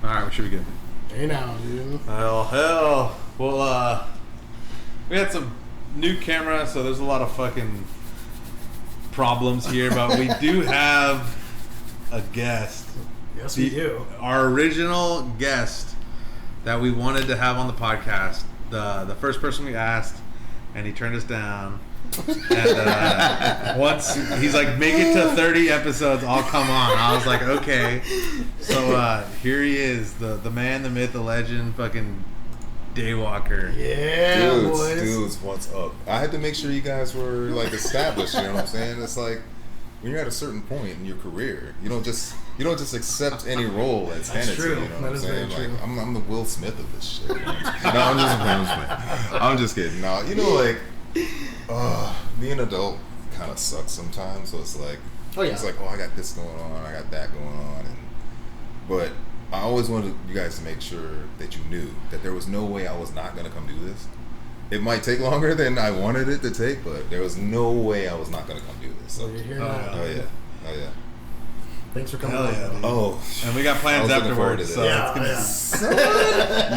Alright, we should be good. Hey now, dude. Hell. Well, we had some new camera, so there's a lot of fucking problems here, but we do have a guest. Yes, we do. Our original guest that we wanted to have on the podcast, the first person we asked, and he turned us down. And once he's like, make it to 30 episodes, I'll come on. I was like, okay. So here he is, the man, the myth, the legend, fucking Daywalker. Yeah, dudes, what's up? I had to make sure you guys were like established. You know what I'm saying? It's like when you're at a certain point in your career, you don't just accept any role that's handed to you. You know what I'm saying? Like I'm the Will Smith of this shit. No, I'm just kidding. No, you know, like being an adult kind of sucks sometimes. So it's like, it's like, I got this going on, I got that going on, but I always wanted you guys to make sure that you knew that there was no way I was not going to come do this. It might take longer than I wanted it to take, but there was no way I was not going to come do this. So, you're here now. Oh yeah. Thanks for coming. Hell yeah, dude. Oh, and we got plans afterwards. So it's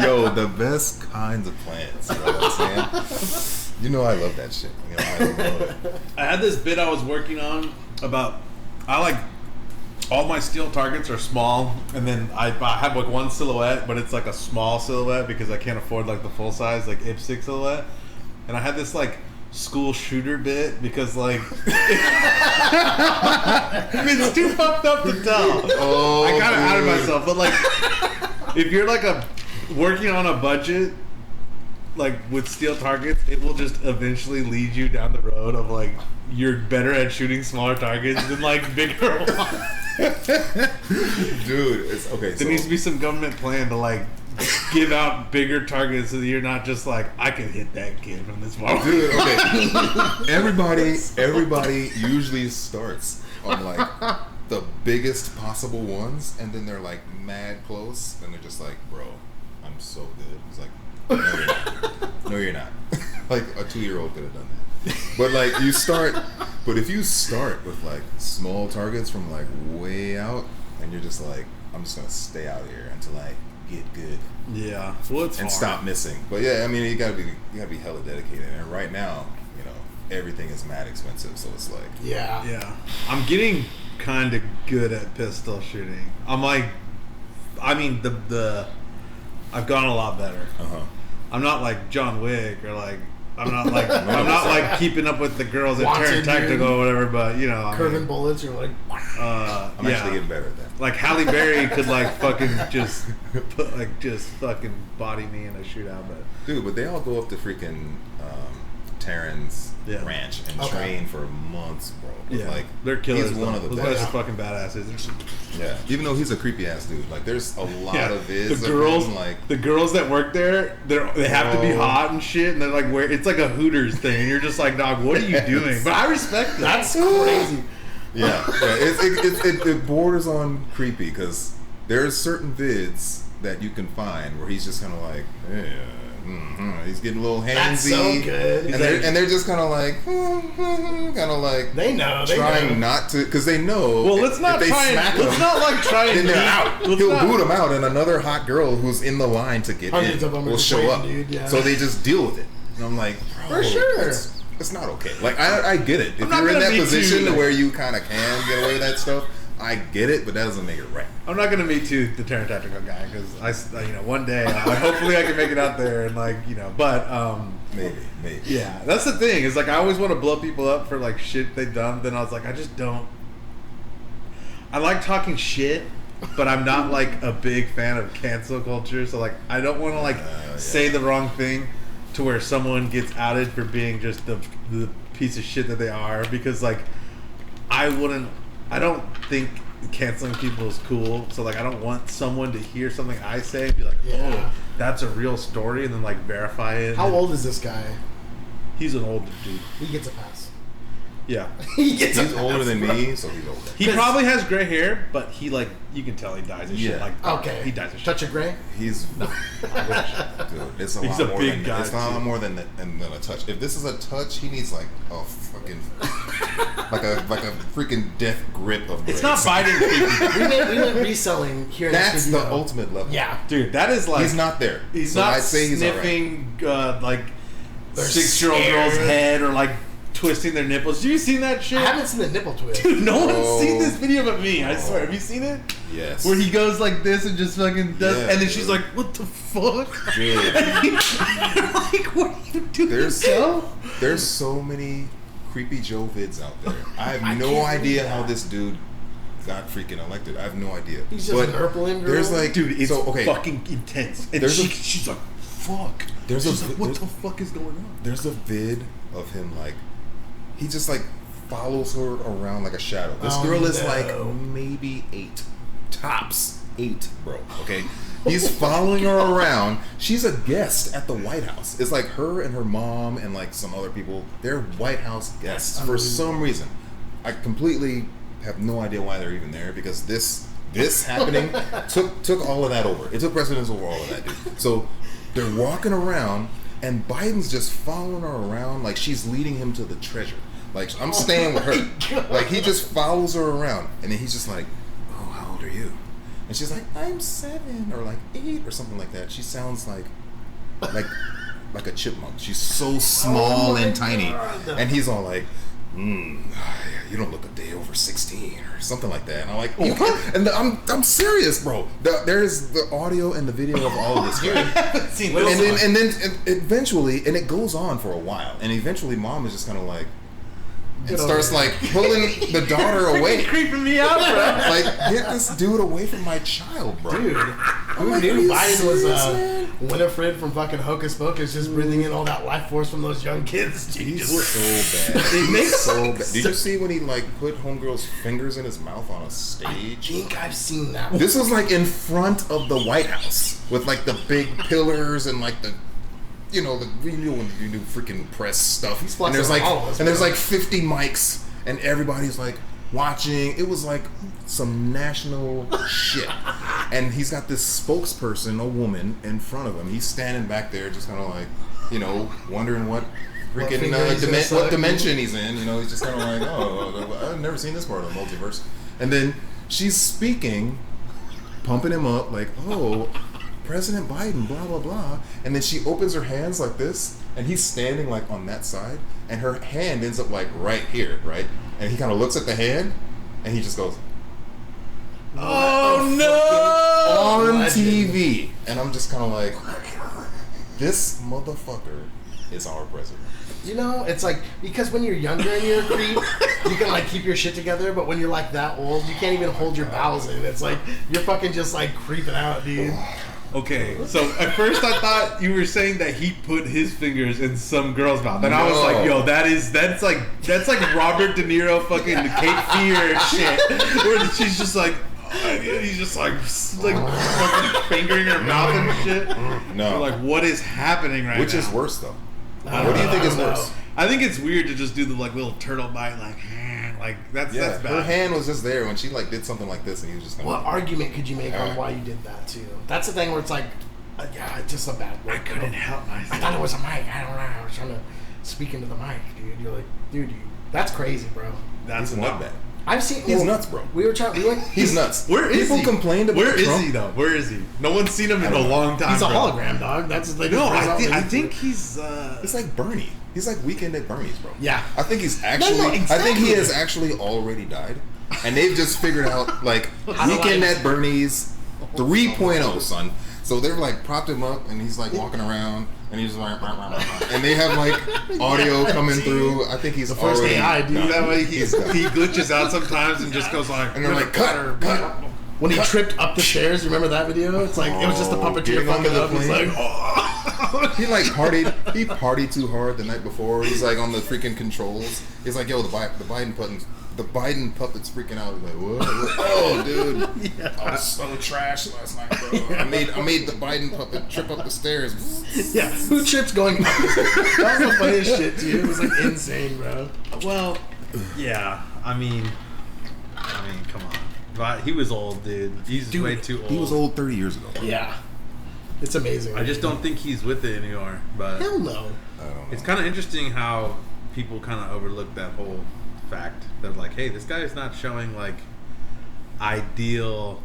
yo, the best kinds of plans. You know what I'm saying? You know I love that shit. You know I love it. I had this bit I was working on about, I like, all my steel targets are small, and then I have like one silhouette, but it's like a small silhouette because I can't afford like the full size like IPSC silhouette. And I had this like school shooter bit because like it's too fucked up to tell. I got it out of myself, but like if you're like working on a budget like with steel targets, it will just eventually lead you down the road of like you're better at shooting smaller targets than like bigger ones. Dude, it's okay. There needs to be some government plan to like give out bigger targets so that you're not just like, I can hit that kid from this far. Dude, okay. Everybody usually starts on like the biggest possible ones, and then they're like mad close, and they're just like, bro, I'm so good. It's like, no, you're not. Like a 2-year-old could have done that. But like but if you start with like small targets from like way out, and you're just like, I'm just gonna stay out here until I get good. Yeah. Well, it's and hard. Stop missing. But yeah, I mean, you gotta be hella dedicated. And right now, you know, everything is mad expensive, so it's like yeah. I'm getting kind of good at pistol shooting. I'm like, I mean, I've gotten a lot better. I'm not like John Wick or like. I'm not like keeping up with the girls at Turn Tactical or whatever, but you know, curving bullets. You're like, I'm actually getting better at that. Like Halle Berry could like fucking just fucking body me in a shootout, but dude, but they all go up to freaking Taryn's ranch and train for months, bro. Yeah, like they're killers. He's one of the best. Those guys are fucking badasses. Yeah, even though he's a creepy ass dude, like there's a lot of vids. The girls that work there, they have to be hot and shit, and they're like, it's like a Hooters thing, and you're just like, dog, what are you doing? But I respect it. That's crazy. Yeah, it borders on creepy because there's certain vids that you can find where he's just kind of like, he's getting a little handsy. That's so good. And they're just kind of like, they know, trying not to, because they know. Well, let's not try. Let's not like try. Then they're out. He'll boot them out, and another hot girl who's in the line to get in will show up. Dude, yeah. So they just deal with it. And I'm like, bro, for sure. It's not okay. Like I get it. If you're in that position where you kind of can get away with that stuff, I get it, but that doesn't make it right. I'm not gonna meet you, the Turn Tactical guy, because one day, hopefully I can make it out there and but maybe. Yeah, that's the thing. Is like I always want to blow people up for like shit they've done. Then I was like, I just don't. I like talking shit, but I'm not like a big fan of cancel culture. So like I don't want to say the wrong thing to where someone gets outed for being just the piece of shit that they are, because like I don't think canceling people is cool. So like I don't want someone to hear something I say and be like, oh, that's a real story, and then like verify it. How old is this guy? He's an older dude. He gets a pass. Yeah. He's older than me, so he's older. He probably has gray hair, but he like you can tell he dyes his shit like okay. He dyes his shit. Touch of gray? He's dude, it's a He's lot a more big than guy, it's a lot too. more than a touch. If this is a touch, he needs like a fucking like a freaking death grip of It's gray. not Biden creepy. we went reselling here in That's this the video. ultimate level. Yeah. Dude, that is like He's not there. He's so not I'd say he's sniffing like They're 6-year-old scared. girl's head or like twisting their nipples. Have you seen that shit? I haven't seen the nipple twist. Dude, no one's Oh. seen this video but me. I swear. Have you seen it? Yes. Where he goes like this and just fucking does, Yeah, and then she's dude. like, "What the fuck?" Dude. Like, what are you doing? There's so many Creepy Joe vids out there. I have no can't idea believe how that. this dude got freaking elected. I have no idea. He's just an Erpelin girl. There's like, Dude, it's so, okay, fucking intense. And There's she's like, "Fuck." She's like, "What the fuck is going on?" There's a vid of him like, he just like follows her around like a shadow. This girl is like maybe 8, tops 8, bro. Okay, he's following her around. She's a guest at the White House. It's like her and her mom and like some other people. They're White House guests for some reason. I completely have no idea why they're even there because this happening took all of that over. It took precedence over all of that, dude. So they're walking around and Biden's just following her around like she's leading him to the treasure. Like I'm staying with her. Like he just follows her around and then he's just like, "Oh, how old are you?" And she's like, "I'm 7 or like 8 or something like that." She sounds like a chipmunk. She's so small and tiny. And he's all like, "You don't look a day over 16 or something like that." And I'm like, "What?" And I'm serious, bro. There's the audio and the video of all of this. Right? And then eventually, and it goes on for a while, and eventually, mom is just kind of like, and starts like pulling the daughter away. Creeping me out, bro. Like, get this dude away from my child, bro. Dude, who like, knew are you Biden was serious, Winifred from fucking Hocus Pocus, just breathing in all that life force from those young kids? He's Jesus. so bad. It makes so bad. Did you see when he like put homegirl's fingers in his mouth on a stage? I think I've seen that. This was like in front of the White House with like the big pillars and like the, you know, when you do freaking press stuff. And there's like all of us, and there's like 50 mics and everybody's like watching. It was like some national shit. And he's got this spokesperson, a woman, in front of him. He's standing back there, just kind of like, you know, wondering what freaking what dimension he's in. You know, he's just kind of like, "Oh, I've never seen this part of the multiverse." And then she's speaking, pumping him up, like, "Oh, President Biden, blah, blah, blah." And then she opens her hands like this, and he's standing like on that side, and her hand ends up like right here, right? And he kind of looks at the hand, and he just goes, Oh no! on TV. And I'm just kind of like, this motherfucker is our president. You know, it's like, because when you're younger and you're a creep, you can like keep your shit together, but when you're like that old, you can't even hold your bowels in. It's like, you're fucking just like creeping out, dude. Okay, so at first I thought you were saying that he put his fingers in some girl's mouth, and I was like, "Yo, that's like Robert De Niro fucking Cape Fear shit," where she's just like, he's just like fucking fingering her mouth and shit. No. You're like, what is happening right now? Which is worse, though? What do you think is worse? I think it's weird to just do the like little turtle bite, like that's Yeah, bad. her hand was just there when she like did something like this, and he was just. What argument could you make on why you did that too? That's the thing where it's like, yeah, it's just a bad look. I couldn't help myself. I thought it was a mic. I don't know. I was trying to speak into the mic, dude. You're like, dude, that's crazy, bro. That's He's a wild. nutbag. I've seen. He's nuts, bro. We went. He's nuts. Where is People he? complained about Where is Trump. he though? Where is he? No one's seen him in a long time. He's a bro. hologram, dog. That's like No, I think he's. It's like Bernie. He's like Weekend at Bernie's, bro. Yeah. I think he's actually. No, I think exactly. he has actually already died, and they've just figured out like Weekend at Bernie's 3.0, son. So they're like propped him up, and he's like walking around, and he's like, and they have like audio coming through. I think he's first already AI, dude. done. That way he He's done. glitches out sometimes and just goes like, And they're like, cut. When he tripped up the stairs, you remember that video? It's like, it was just the puppeteer getting onto fucking the up. He's plane. like, oh. He like partied. He partied too hard the night before. He's like on the freaking controls. He's like, "Yo, the Biden puppet's freaking out." He's like, "What? Oh, dude, I was so trash last night, bro. I made the Biden puppet trip up the stairs." Yeah, who trips going up the stairs? That was the funniest shit, dude. It was like insane, bro. well, Yeah, I mean, come on. But he was old, dude. He's way too old. He was old 30 years ago. Yeah. It's amazing. I just don't think he's with it anymore. But hell no. I don't know. It's kind of interesting how people kind of overlook that whole fact. They're like, hey, this guy is not showing like ideal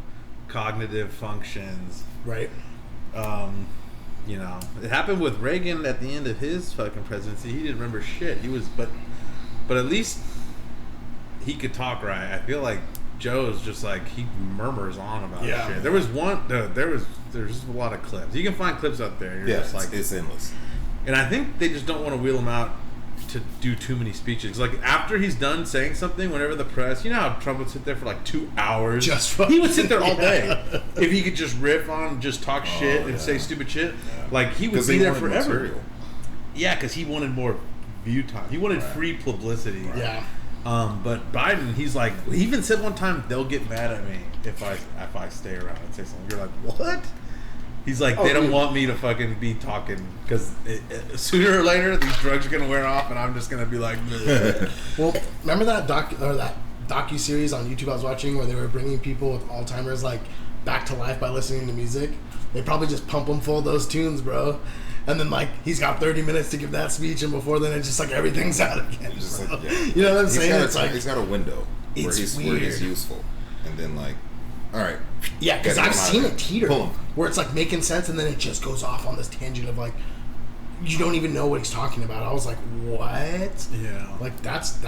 cognitive functions. Right. You know, it happened with Reagan at the end of his fucking presidency. He didn't remember shit. He was, but at least he could talk right. I feel like Joe's just like he murmurs on about shit. There was just a lot of clips. You can find clips out there. You're just like, it's endless. And I think they just don't want to wheel him out to do too many speeches. Like after he's done saying something, whenever the press, you know how Trump would sit there for like 2 hours. He would sit there all day if he could just riff on, just talk shit and say stupid shit. Yeah. Like he would be there forever. Material. Yeah, because he wanted more view time. He wanted free publicity. Right. Yeah. But Biden, he's like, he even said one time, they'll get mad at me if I stay around and say something. You're like, what? He's like, they don't want me to fucking be talking because sooner or later these drugs are gonna wear off and I'm just gonna be like, well, remember that docu series on YouTube I was watching where they were bringing people with Alzheimer's like back to life by listening to music? They probably just pump them full of those tunes, bro. And then like he's got 30 minutes to give that speech, and before then it's just like everything's out again. Just like, you know what I'm saying? It's like he's got a window where he's useful, and then like, all right. Yeah, because I've seen it teeter where it's like making sense, and then it just goes off on this tangent of like you don't even know what he's talking about. I was like, what? Yeah, like that's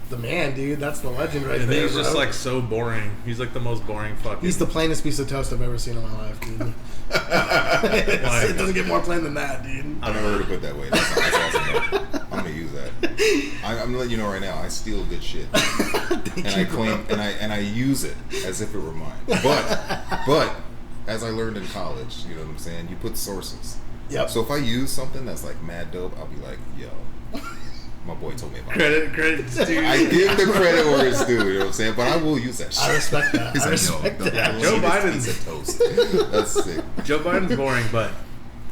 the man, dude. That's the legend right there. He's just like so boring. He's like the most boring fucking. He's the plainest piece of toast I've ever seen in my life, dude. It doesn't get more plain than that, dude. I never heard it put that way. That's awesome. I'm gonna use that. I'm gonna let you know right now. I steal good shit, and I claim and I use it as if it were mine. But as I learned in college, you know what I'm saying. You put sources. Yep. So if I use something that's like mad dope, I'll be like, yo. My boy told me about credit due. I give the credit where it's due, you know what I'm saying? But I will use that shit. I respect that. I respect that. Joe Biden's a toast. That's sick. Joe Biden's boring, but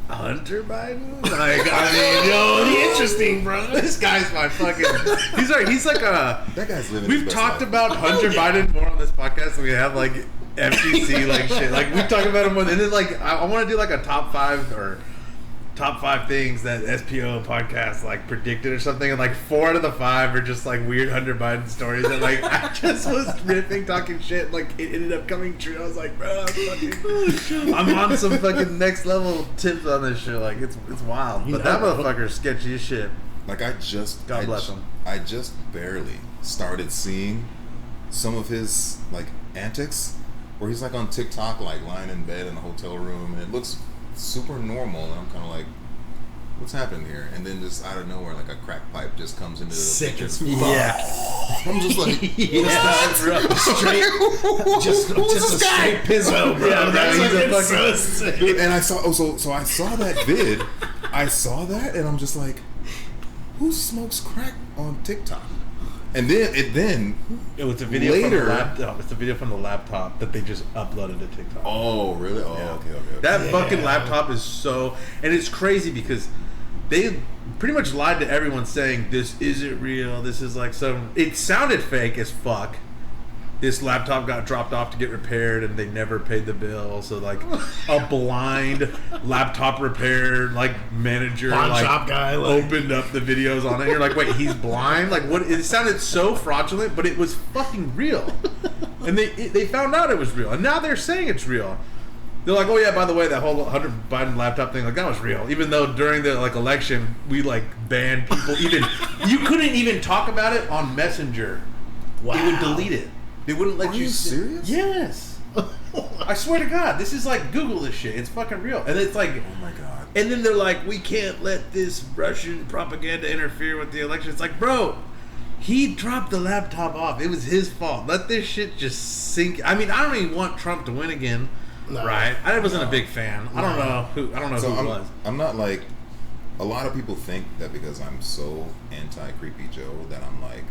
Hunter Biden? Like, I mean, yo, interesting, bro. This guy's my fucking. He's like a. That guy's living. We've talked about Hunter Biden more on this podcast than we have like FTC like shit. Like we talk about him more, and then like I want to do like a top 5 things that SPO podcast like predicted or something, and like 4 out of the 5 are just like weird Hunter Biden stories, and like I just was riffing, talking shit, like it ended up coming true. I was like, bro, I'm on some fucking next level tips on this shit. Like it's wild, but that motherfucker's sketchy as shit. Like God bless him. I just barely started seeing some of his like antics, where he's like on TikTok, like lying in bed in a hotel room, and it looks super normal, and I'm kind of like, what's happening here? And then just out of nowhere, like a crack pipe just comes into the sick as fuck. Yeah. I'm just like, straight, just a straight pizzo, bro. Yeah, that's so sick. Dude, and I saw, so I saw that vid. I saw that, and I'm just like, who smokes crack on TikTok? And then it was a video from the laptop. It's a video from the laptop that they just uploaded to TikTok. Oh, really? Oh, yeah. Okay. That fucking laptop is so, and it's crazy because they pretty much lied to everyone saying this isn't real. This is like some. It sounded fake as fuck. This laptop got dropped off to get repaired, and they never paid the bill. So like a blind laptop repair like manager like shop guy opened up the videos on it. And you're like, wait, he's blind? Like what? It sounded so fraudulent, but it was fucking real. And they found out it was real, and now they're saying it's real. They're like, oh yeah, by the way, that whole Hunter Biden laptop thing, like that was real. Even though during the like election, we like banned people. Even you couldn't even talk about it on Messenger. Wow. They would delete it. They wouldn't let you. Are you serious? Yes. I swear to God, this is like Google this shit. It's fucking real. And it's like, oh my God. And then they're like, we can't let this Russian propaganda interfere with the election. It's like, bro, he dropped the laptop off. It was his fault. Let this shit just sink. I mean, I don't even want Trump to win again. No. Right? I wasn't a big fan. I don't know who it was. I'm not like, a lot of people think that because I'm so anti-Creepy Joe that I'm like,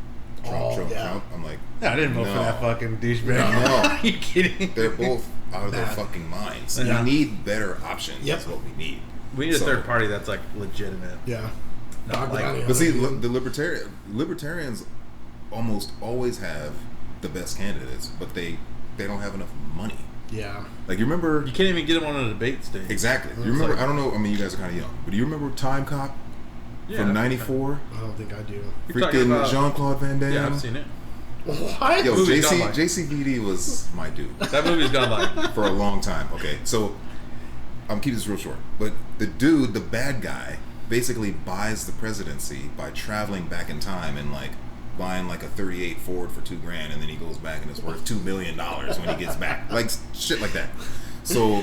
Trump. I'm like, I didn't vote for that fucking douchebag. No. Are you kidding? They're both out of their fucking minds. Yeah. We need better options. That's what we need. We need a third party that's like legitimate. Yeah. But see, the libertarians, almost always have the best candidates, but they don't have enough money. Yeah. Like, you remember... You can't even get them on a debate stage. Exactly. You remember... I don't know, I mean, you guys are kind of young, but do you remember Time Cop from 94? I don't think I do. Freaking Jean-Claude Van Damme. Yeah, I've seen it. What? Yo, JCVD was my dude. That movie's gone like... For a long time. Okay, so I'm keeping this real short. But the dude, the bad guy, basically buys the presidency by traveling back in time and, like, buying like a 38 Ford for $2,000, and then he goes back and it's worth $2 million when he gets back, like shit like that. So,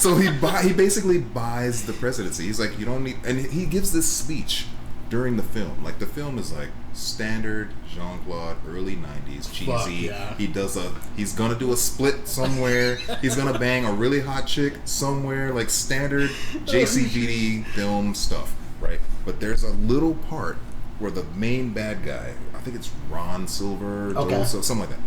so he basically buys the presidency. He's like, you don't need, and he gives this speech during the film. Like, the film is like standard Jean-Claude, early 90s, cheesy. Fuck, yeah. He's gonna do a split somewhere. He's gonna bang a really hot chick somewhere, like standard JCVD film stuff, right? But there's a little part where the main bad guy, I think it's Ron Silver, something like that,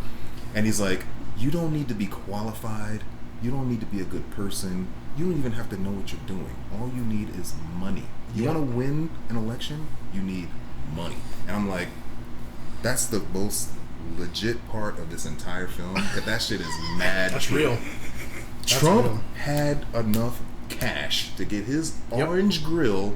and he's like, you don't need to be qualified, you don't need to be a good person, you don't even have to know what you're doing, all you need is money. You want to win an election, you need money. And I'm like, that's the most legit part of this entire film, because that shit is mad. That's real. Trump had enough cash to get his orange grill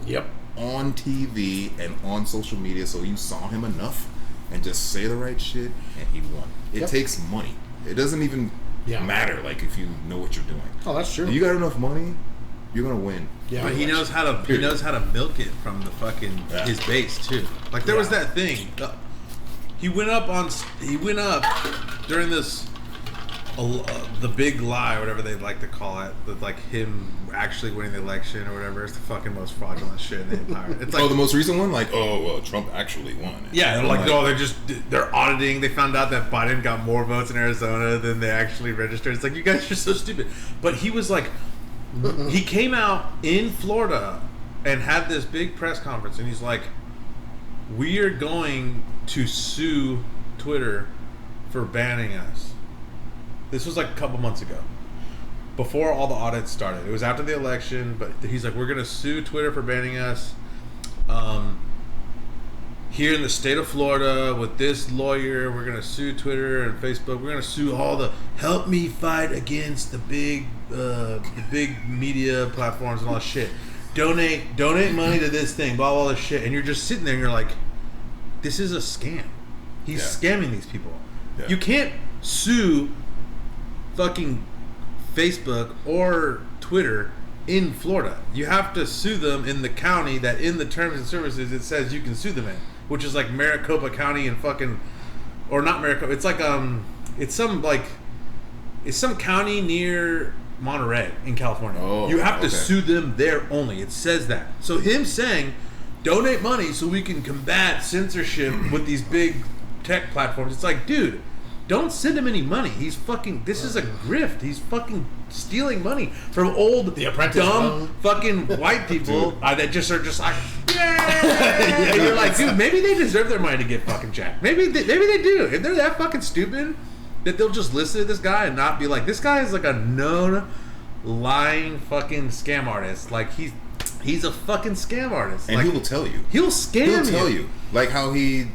on TV and on social media, so you saw him enough and just say the right shit, and he won. It takes money. It doesn't even matter, like, if you know what you're doing. Oh, that's true. If you got enough money, you're gonna win. Yeah, but he knows how to milk it from the fucking his base too. Like, there was that thing. He went up during this the big lie, whatever they like to call it, like him actually winning the election or whatever. It's the fucking most fraudulent shit in the empire. It's like, the most recent one, like, Trump actually won. Yeah, they're like, no, they're auditing. They found out that Biden got more votes in Arizona than they actually registered. It's like, you guys are so stupid. But he was like, he came out in Florida and had this big press conference, and he's like, we are going to sue Twitter for banning us. This was like a couple months ago, before all the audits started. It was after the election, but he's like, we're going to sue Twitter for banning us. Here in the state of Florida, with this lawyer, we're going to sue Twitter and Facebook. We're going to sue all the, help me fight against the big media platforms and all this shit. Donate money to this thing, blah, blah, this shit. And you're just sitting there and you're like, this is a scam. He's scamming these people. Yeah. You can't sue fucking Facebook or Twitter in Florida. You have to sue them in the county that in the terms and services it says you can sue them in, which is like Maricopa County and fucking, or not Maricopa. It's like it's some county near Monterey in California. Oh, you have to sue them there only. It says that. So him saying, donate money so we can combat censorship with these big tech platforms. It's like, dude, don't send him any money. He's fucking, this is a grift. He's fucking stealing money from old, dumb, fucking white people that just are just like, yeah. You're like, dude, maybe they deserve their money to get fucking jacked. Maybe they do. If they're that fucking stupid that they'll just listen to this guy and not be like, this guy is like a known lying fucking scam artist. Like, he's a fucking scam artist. And like, he will tell you. He'll scam you. He'll tell you. Like how he,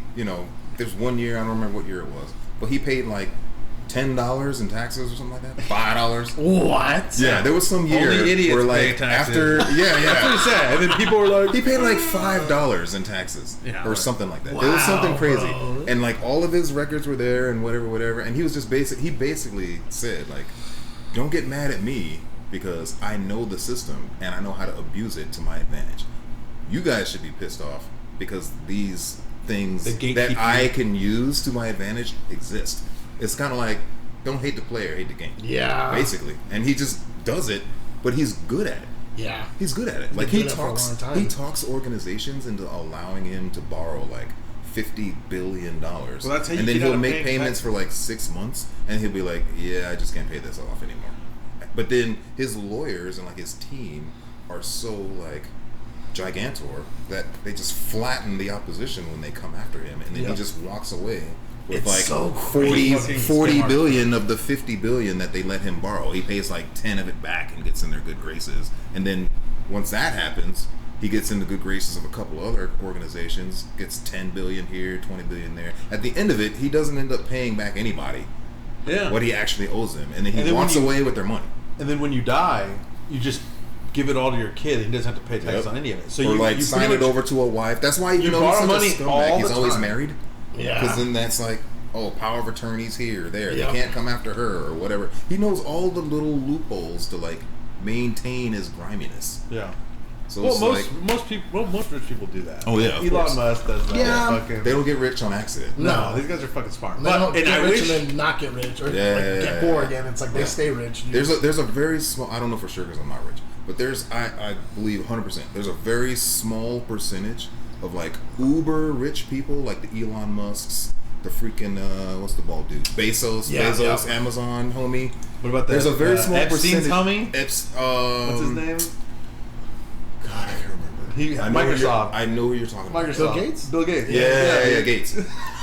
there's one year, I don't remember what year it was, but he paid like $10 in taxes or something like that. $5. What? Yeah, there was some year only idiots where like pay taxes. after That's what he said. And then people were like, he paid like $5 in taxes or something like that. Wow, it was something crazy, bro. And like all of his records were there and whatever. And he was just he basically said like, don't get mad at me because I know the system and I know how to abuse it to my advantage. You guys should be pissed off because these things that I can use to my advantage exist. It's kind of like, don't hate the player, hate the game. Yeah. Basically. And he just does it, but he's good at it. Yeah. He's good at it. Like he talks organizations into allowing him to borrow like $50 billion. Well, that's how you, and then he'll make payments for like 6 months and he'll be like, yeah, I just can't pay this off anymore. But then his lawyers and like his team are so like gigantor that they just flatten the opposition when they come after him, and then he just walks away with like so 40 billion of the 50 billion that they let him borrow. He pays like 10 of it back and gets in their good graces, and then once that happens, He gets in the good graces of a couple other organizations, gets 10 billion here, 20 billion there. At the end of it, he doesn't end up paying back anybody what he actually owes them, and then he walks away with their money. And then when you die, you just give it all to your kid. He doesn't have to pay tax on any of it. So or you sign it over to a wife. That's why you know borrow he's such money a all scumbag. the He's always time. married. Yeah. Because then that's like, power of attorney's here, there. Yep. They can't come after her or whatever. He knows all the little loopholes to like maintain his griminess. Yeah. So most rich people do that. Oh yeah, Elon Musk does that. Yeah. They don't get rich on accident. No, these guys are fucking smart. They don't get rich wish, and then not get rich, or get poor again. It's like they stay rich. Dude. There's a very small. I don't know for sure because I'm not rich, but I believe 100%. There's a very small percentage of like uber rich people, like the Elon Musks, the freaking what's the bald dude? Bezos, Amazon homie. What about that? There's a very small Epstein's percentage. homie. What's his name? God, I can't remember. Microsoft. I know who you're talking about. Microsoft. Bill Gates? Yeah, Gates.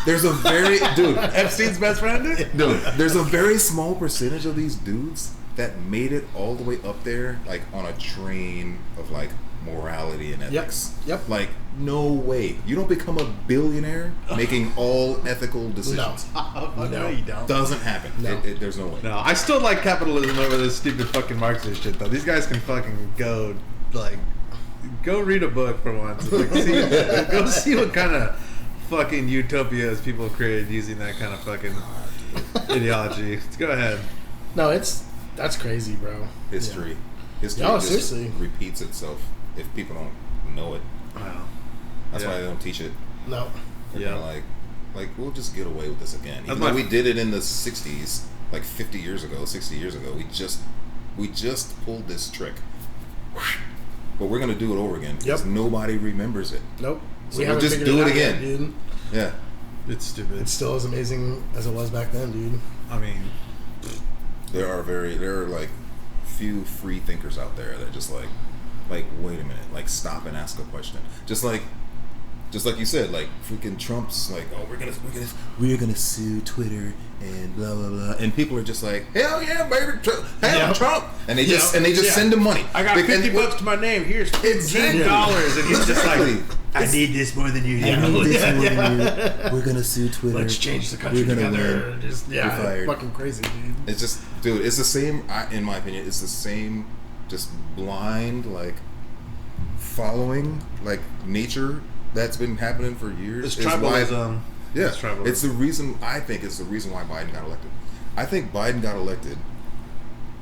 There's a very Epstein's best friend? Dude, there's a very small percentage of these dudes that made it all the way up there, like on a train of like morality and ethics. Yep. Like, no way. You don't become a billionaire making all ethical decisions. No, you don't. Doesn't happen. No. There's no way. No, I still like capitalism over this stupid fucking Marxist shit, though. These guys can fucking go read a book for once. Like, go see what kind of fucking utopias people created using that kind of fucking ideology. Let's go ahead. No, that's crazy, bro. History just seriously repeats itself if people don't know it. Wow. That's why they don't teach it. No. They're like we'll just get away with this again. Even though we did it in the 60s, like 50 years ago, 60 years ago. We just pulled this trick. But we're gonna do it over again because nobody remembers it. Nope. So we'll just do it again. Yet, dude. Yeah. It's stupid. It's still as amazing as it was back then, dude. I mean, there are like few free thinkers out there that just like wait a minute, like stop and ask a question. Just like you said, like freaking Trump's like, we're gonna sue Twitter and blah blah blah, and people are just like, hell yeah, baby, Trump, and they just send him money. I got $50 to my name. Here's $15, and he's just like, I need this more than you do. We're gonna sue Twitter. Let's change the country together. Just fucking crazy, dude. It's just, dude, it's the same. In my opinion, it's the same. Just blind, like following, like nature that's been happening for years. It's tribalism. Yeah, it's tribalism. It's the reason. I think it's the reason why Biden got elected. I think Biden got elected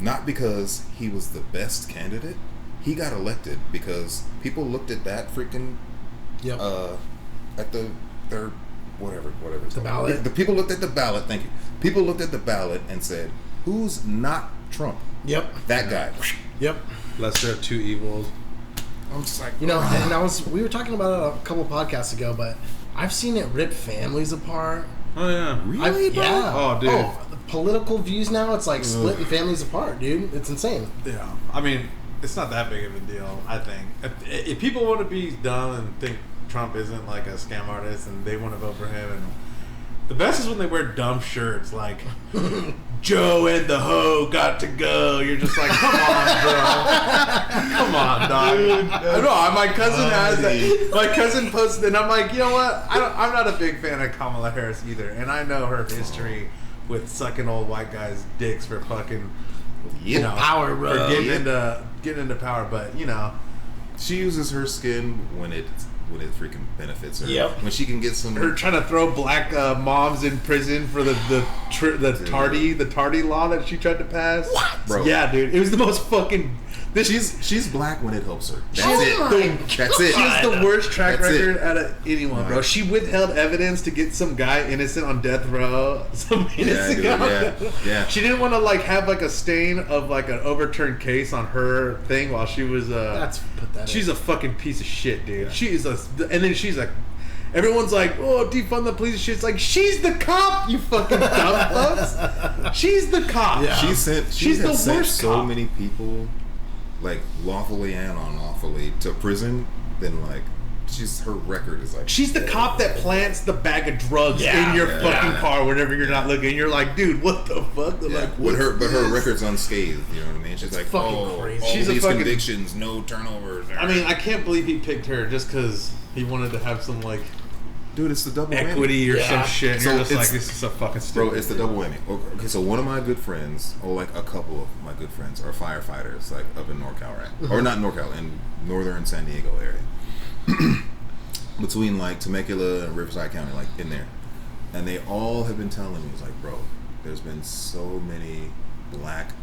not because he was the best candidate. He got elected because people looked at that freaking at their whatever the ballot. The people looked at the ballot. Thank you. People looked at the ballot and said, "Who's not Trump?" Yep. That guy. Yep. Lesser of two evils. I'm just like, and we were talking about it a couple podcasts ago, but I've seen it rip families apart. Oh yeah, really? Yeah. Oh dude. The political views now, it's like splitting families apart, dude. It's insane. Yeah. I mean, it's not that big of a deal. I think if people want to be dumb and think Trump isn't like a scam artist and they want to vote for him, and the best is when they wear dumb shirts like Joe and the hoe got to go. You're just like, come on, bro. Come on, dog. Dude, no, my cousin has that. My cousin posted, and I'm like, you know what? I'm not a big fan of Kamala Harris either, and I know her history with sucking old white guys' dicks for fucking, power, bro. For getting into power. But she uses her skin when it freaking benefits her. Yep. When she can get some. Her trying to throw black moms in prison for the tardy law that she tried to pass. What? Bro. Yeah, dude. It was the most fucking. She's black when it helps her. That's That's it. She has the worst track That's record it. out of anyone, bro. She withheld evidence to get some guy innocent on death row some minutes ago. Yeah. She didn't want to have a stain of an overturned case on her thing while she was. That's pathetic. She's a fucking piece of shit, dude. Yeah. And then she's like. Everyone's like, oh, defund the police and shit. It's like, she's the cop, you fucking dumb fucks. She's the cop. Yeah. She's the sent worst so cop. many people, lawfully and unlawfully, to prison than, her record is like. She's the cop that plants the bag of drugs in your fucking car whenever you're not looking. You're like, dude, what the fuck? Like, but her record's unscathed. You know what I mean? She's like, crazy. She's these convictions, no turnovers. I mean, I can't believe he picked her just because he wanted to have some like. Dude, it's the double equity whammy. or some shit. So you're just like, this is so fucking stupid. Bro, it's the double whammy. Okay, so one of my good friends, or like a couple of my good friends, are firefighters, like up in NorCal, right? Or not NorCal, in northern San Diego area. Between like Temecula and Riverside County, like in there. And they all have been telling me, it's like, bro, there's been so many black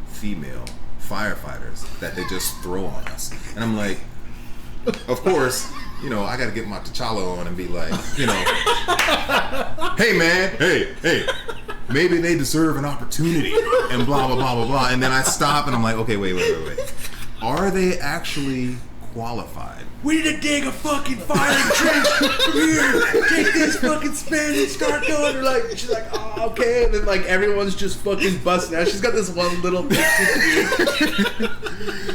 female firefighters that they just throw on us. And I'm like, of course, you know, I got to get my T'Challa on and be like, you know, hey man, hey, maybe they deserve an opportunity and blah, blah, blah, blah, blah. And then I stop and I'm like, okay, wait. Are they actually qualified? We need to dig a fucking fire trench. Here, take this fucking span and start going. Or like, she's like, oh, okay. And then like everyone's just fucking busting out. She's got this one little picture.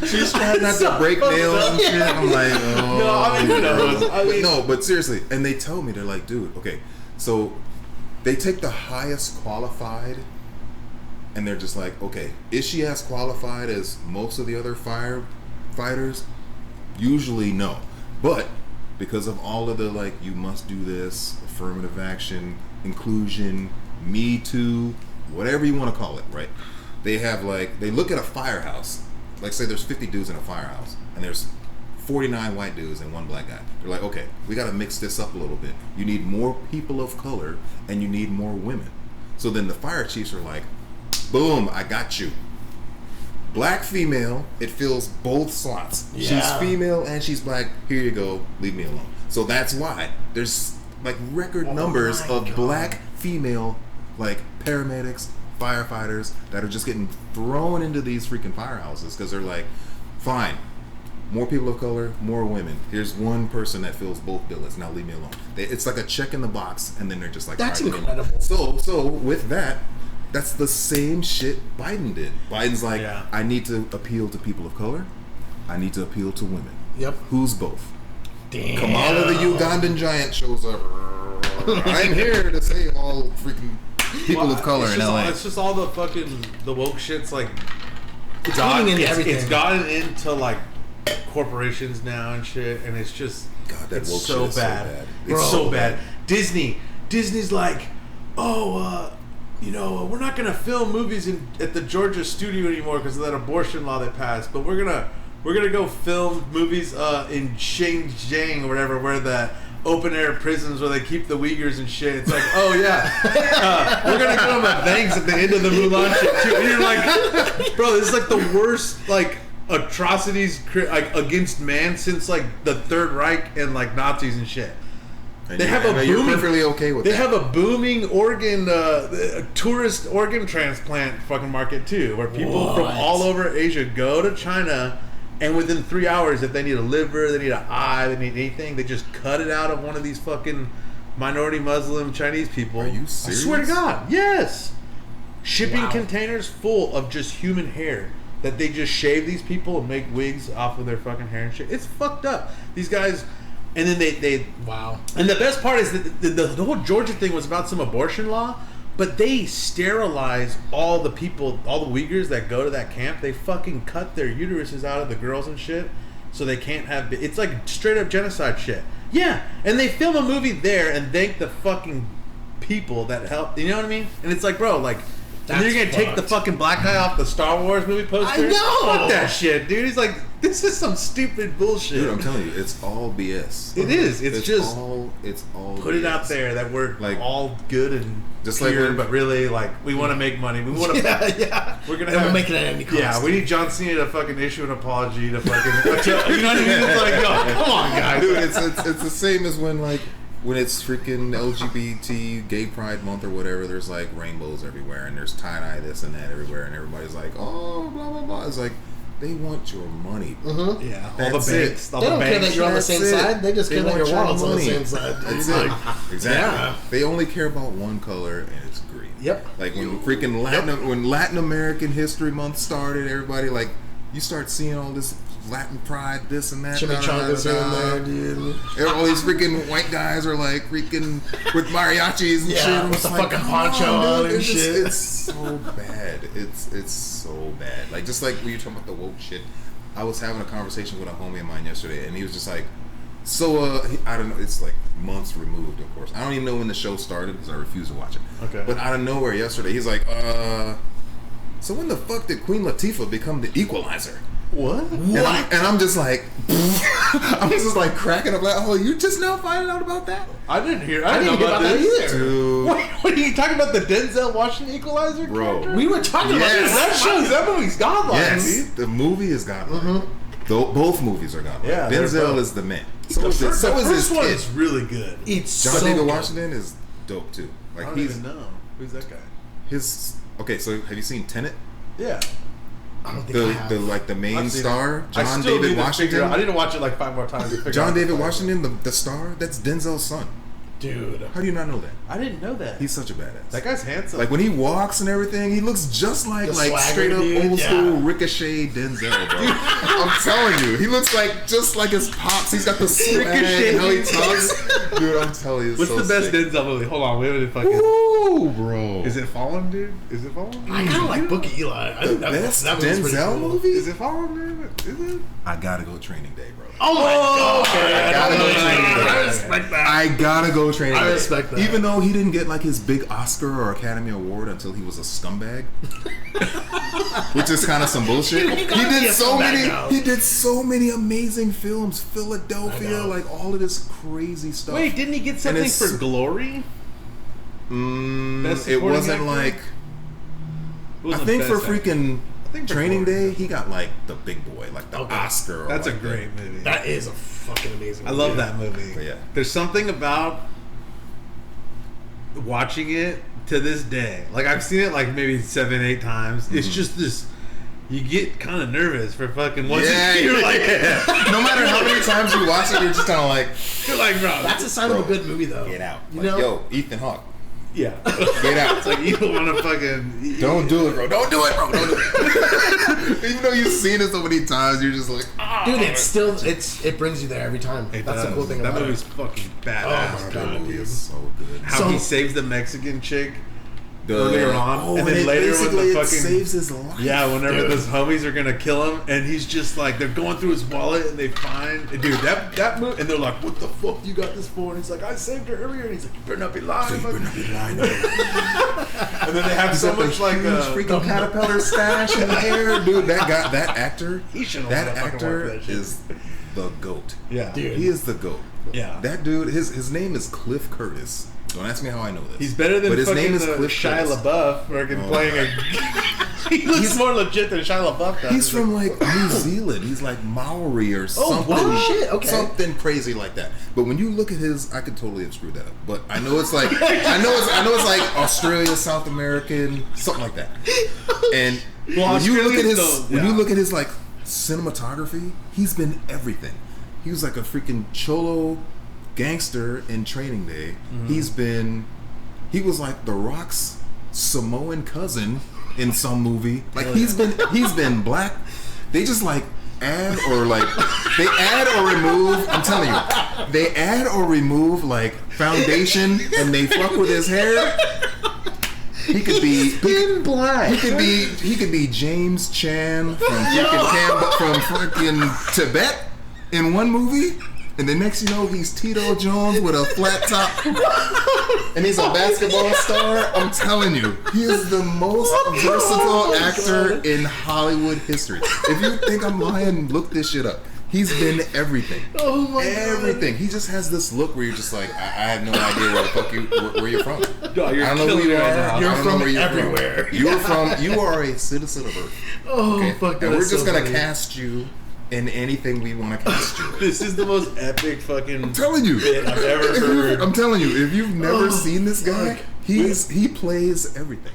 She's trying not to break nails and shit. I'm like, oh. No, I mean, who knows? No, but seriously. And they tell me, they're like, dude, okay. So they take the highest qualified and they're just like, okay, is she as qualified as most of the other firefighters? Usually no, but because of all of the like, you must do this, affirmative action, inclusion, Me Too, whatever you want to call it, right? They have like, they look at a firehouse, like say there's 50 dudes in a firehouse, and there's 49 white dudes and one black guy. They're like, okay, we got to mix this up a little bit. You need more people of color, and you need more women. So then the fire chiefs are like, boom, I got you. Black, female, it fills both slots. Yeah. She's female and she's black. Here you go. Leave me alone. So that's why there's like record numbers of black, female, like paramedics, firefighters that are just getting thrown into these freaking firehouses because they're like, fine, more people of color, more women. Here's one person that fills both billets. Now leave me alone. It's like a check in the box, and then they're just like, that's right, incredible. So with that. That's the same shit Biden did. Biden's like, I need to appeal to people of color. I need to appeal to women. Yep. Who's both? Damn. Kamala the Ugandan giant shows up. I'm here to save all freaking people of color in LA. It's just all the fucking, the woke shit's like, it's everything. It's gotten into like corporations now and shit, and it's just, God, that it's woke so shit bad. is so bad. It's so bad. Disney's like, you know, we're not gonna film movies at the Georgia studio anymore because of that abortion law they passed. But we're gonna go film movies in Xinjiang or whatever, where the open air prisons where they keep the Uyghurs and shit. It's like, oh yeah, we're gonna give them a thanks at the end of the Mulan shit too. And you're like, bro, this is like the worst like atrocities like against man since like the Third Reich and like Nazis and shit. And they have a booming, you're perfectly okay with they that. have a booming organ, tourist organ transplant fucking market too, where people from all over Asia go to China, and within 3 hours, if they need a liver, they need an eye, they need anything, they just cut it out of one of these fucking minority Muslim Chinese people. Are you serious? I swear to God, yes. Shipping containers full of just human hair that they just shave these people and make wigs off of their fucking hair and shit. It's fucked up. These guys. And then they And the best part is that the whole Georgia thing was about some abortion law, but they sterilize all the people, all the Uyghurs that go to that camp. They fucking cut their uteruses out of the girls and shit, so they can't have. It's like straight up genocide shit. Yeah, and they film a movie there and thank the fucking people that helped. You know what I mean? And it's like, bro, like. And then you're gonna take the fucking black guy off the Star Wars movie poster? I know! Fuck that shit, dude. He's like, this is some stupid bullshit. Dude, I'm telling you, it's all BS. It is. It's just all put BS. it out there that we're like all good and just pure, like but really, like, we want to make money. We want to. We're gonna we'll make it at any cost. Yeah, we need John Cena to fucking issue an apology to fucking. You know what I mean? It's like, oh, come on, guys. Dude, it's the same as when it's freaking LGBT gay pride month or whatever, there's like rainbows everywhere and there's tie-dye this and that everywhere and everybody's like, oh, blah, blah, blah. It's like, they want your money. Mm-hmm. Yeah, all the banks. They don't care that you're on the same side. They just care that your wallet's on the same side. That's it. Exactly. Yeah. They only care about one color, and it's green. Yep. Like when freaking when Latin American History Month started, everybody like you start seeing all this Latin pride, this and that. Chimichangas here and there, dude. All these freaking white guys are like freaking with mariachis and shit. With the fucking come poncho on and shit. It's so bad. It's so bad. Like, just like when you're talking about the woke shit. I was having a conversation with a homie of mine yesterday, and he was just like, so, I don't know, it's like months removed, of course. I don't even know when the show started because I refuse to watch it. Okay. But out of nowhere yesterday, he's like, so when the fuck did Queen Latifah become the equalizer? What? And I'm just like, I'm just like cracking up like, oh, you just now finding out about that? I didn't hear know about that either. Dude. What are you talking about? The Denzel Washington Equalizer? Bro. character? We were talking about this. That movie's godlike. Yes, the movie is godlike. Both movies are godlike. Yeah, they're Denzel both. is the man. The So is his first one kid. is really good. It's John so David good. Washington is dope too. I Like, don't even know. Who's that guy? Okay, so have you seen Tenet? Yeah. I don't think I have. The main I've seen star, I John still David need to figure out- I Washington. need to watch it like 5 more times to figure John out David the Washington, the star, that's Denzel's son. Dude. How do you not know that? I didn't know that. He's such a badass. That guy's handsome. Like when he walks and everything, he looks just like The swagger, straight up dude, old yeah. school Ricochet Denzel, bro. I'm telling you, he looks like just like his pops. He's got the swag and how he talks. Dude, I'm telling you, it's What's so the best sick. Denzel movie? Hold on, we haven't fucking. Ooh, bro. Is it Fallen, dude? Is it Fallen? I kind of like Bookie Eli. I the think best that movie's pretty Denzel cool. movie? Is it Fallen, dude? Is it? I gotta go Training Day, bro. Oh my god. I gotta go Training Day. I respect that. I gotta go Training Day. I respect that. Even though he didn't get like his big Oscar or Academy Award until he was a scumbag, which is kind of some bullshit. He gotta be a scumbag now. He did so many amazing films. Philadelphia, I know. like all of this crazy stuff. Wait, didn't he get something it's- for Glory? Best it supporting wasn't actor? like. It wasn't I think for Best Actor. freaking I think for Training Glory. Day, he got like the big boy, like the Okay. Oscar. Or That's a like the- great movie. That is a fucking amazing I movie. love that movie. But yeah. There's something about watching it to this day. Like I've seen it like maybe 7-8 times. It's just this. You get kind of nervous for fucking once you're like, no matter how many times you watch it, you're just kind of like, you're like, bro, That's a sign of a good movie, though. get out. You Like, know? yo, Ethan Hawke, yeah. get out. It's like you don't want to fucking. Don't do it, bro. Don't do it, bro. Don't do it. Even though you've seen it so many times, you're just like, Dude, it's still it brings you there every time. It That's does. the cool thing that about movie's it. fucking badass. Oh my God, that movie dude. is so good. How So- he saves the Mexican chick earlier on, Oh, and then it later when basically the it fucking saves his life. yeah, whenever Dude. those homies are gonna kill him, and he's just like they're going through his wallet and they find dude that move, and they're like, "What the fuck you got this for?" And he's like, "I saved her earlier," and he's like, "You better not be lying." You better not be lying. And then they have so much like freaking caterpillar stash in the hair, dude. That guy, that actor, He shouldn't that wanna fucking work actor for that shit. is the goat. yeah, Dude. He is the goat. yeah. That dude, his name is Cliff Curtis. Don't ask me how I know this. He's better than but his fucking name is the Cliff Shia Curtis. LaBeouf fucking playing a. He looks more legit than Shia LaBeouf does. He's from like New Zealand. He's like Maori or something. wow. Shit, okay. Something crazy like that. But when you look at his, I could totally have screwed that up. But I know it's like I know it's like Australia, South American, something like that. And Well, when you look at his Australians when don't- you yeah. look at his like cinematography, he's been everything. He was like a freaking cholo gangster in Training Day. He was like The Rock's Samoan cousin in some movie. Like he's been black. They just like add or like they add or remove. I'm telling you, they add or remove like foundation and they fuck with his hair. He could be black. He could be James Chan from freaking Tibet in one movie. And the next you know, he's Tito Jones with a flat top. And he's a basketball star. I'm telling you, he is the most versatile actor in Hollywood history. If you think I'm lying, look this shit up. He's been everything. Oh my everything. God. He just has this look where you're just like, I have no idea where the fuck where you're from. No, you're I don't know who killing you it right are. now. I You're don't know from where you're everywhere. From. You are a citizen of Earth. Oh Okay? fuck! And we're that's just so gonna funny. cast you in anything we want to cast you in. This is the most epic fucking I'm telling you. bit I've ever heard. I'm telling you, if you've never seen this guy, fuck. he plays everything.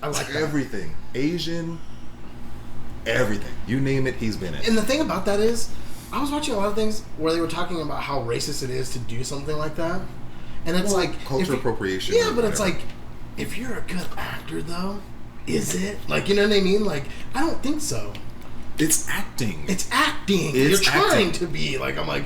I like that. Everything. Asian, everything. You name it, he's been in. And the thing about that is, I was watching a lot of things where they were talking about how racist it is to do something like that, and it's Well, like culture if you- appropriation Yeah, or but it's whatever. like, if you're a good actor, though, is it? Like, you know what I mean? Like, I don't think so. It's acting. It's acting. It's You're trying acting. to be like, I'm like,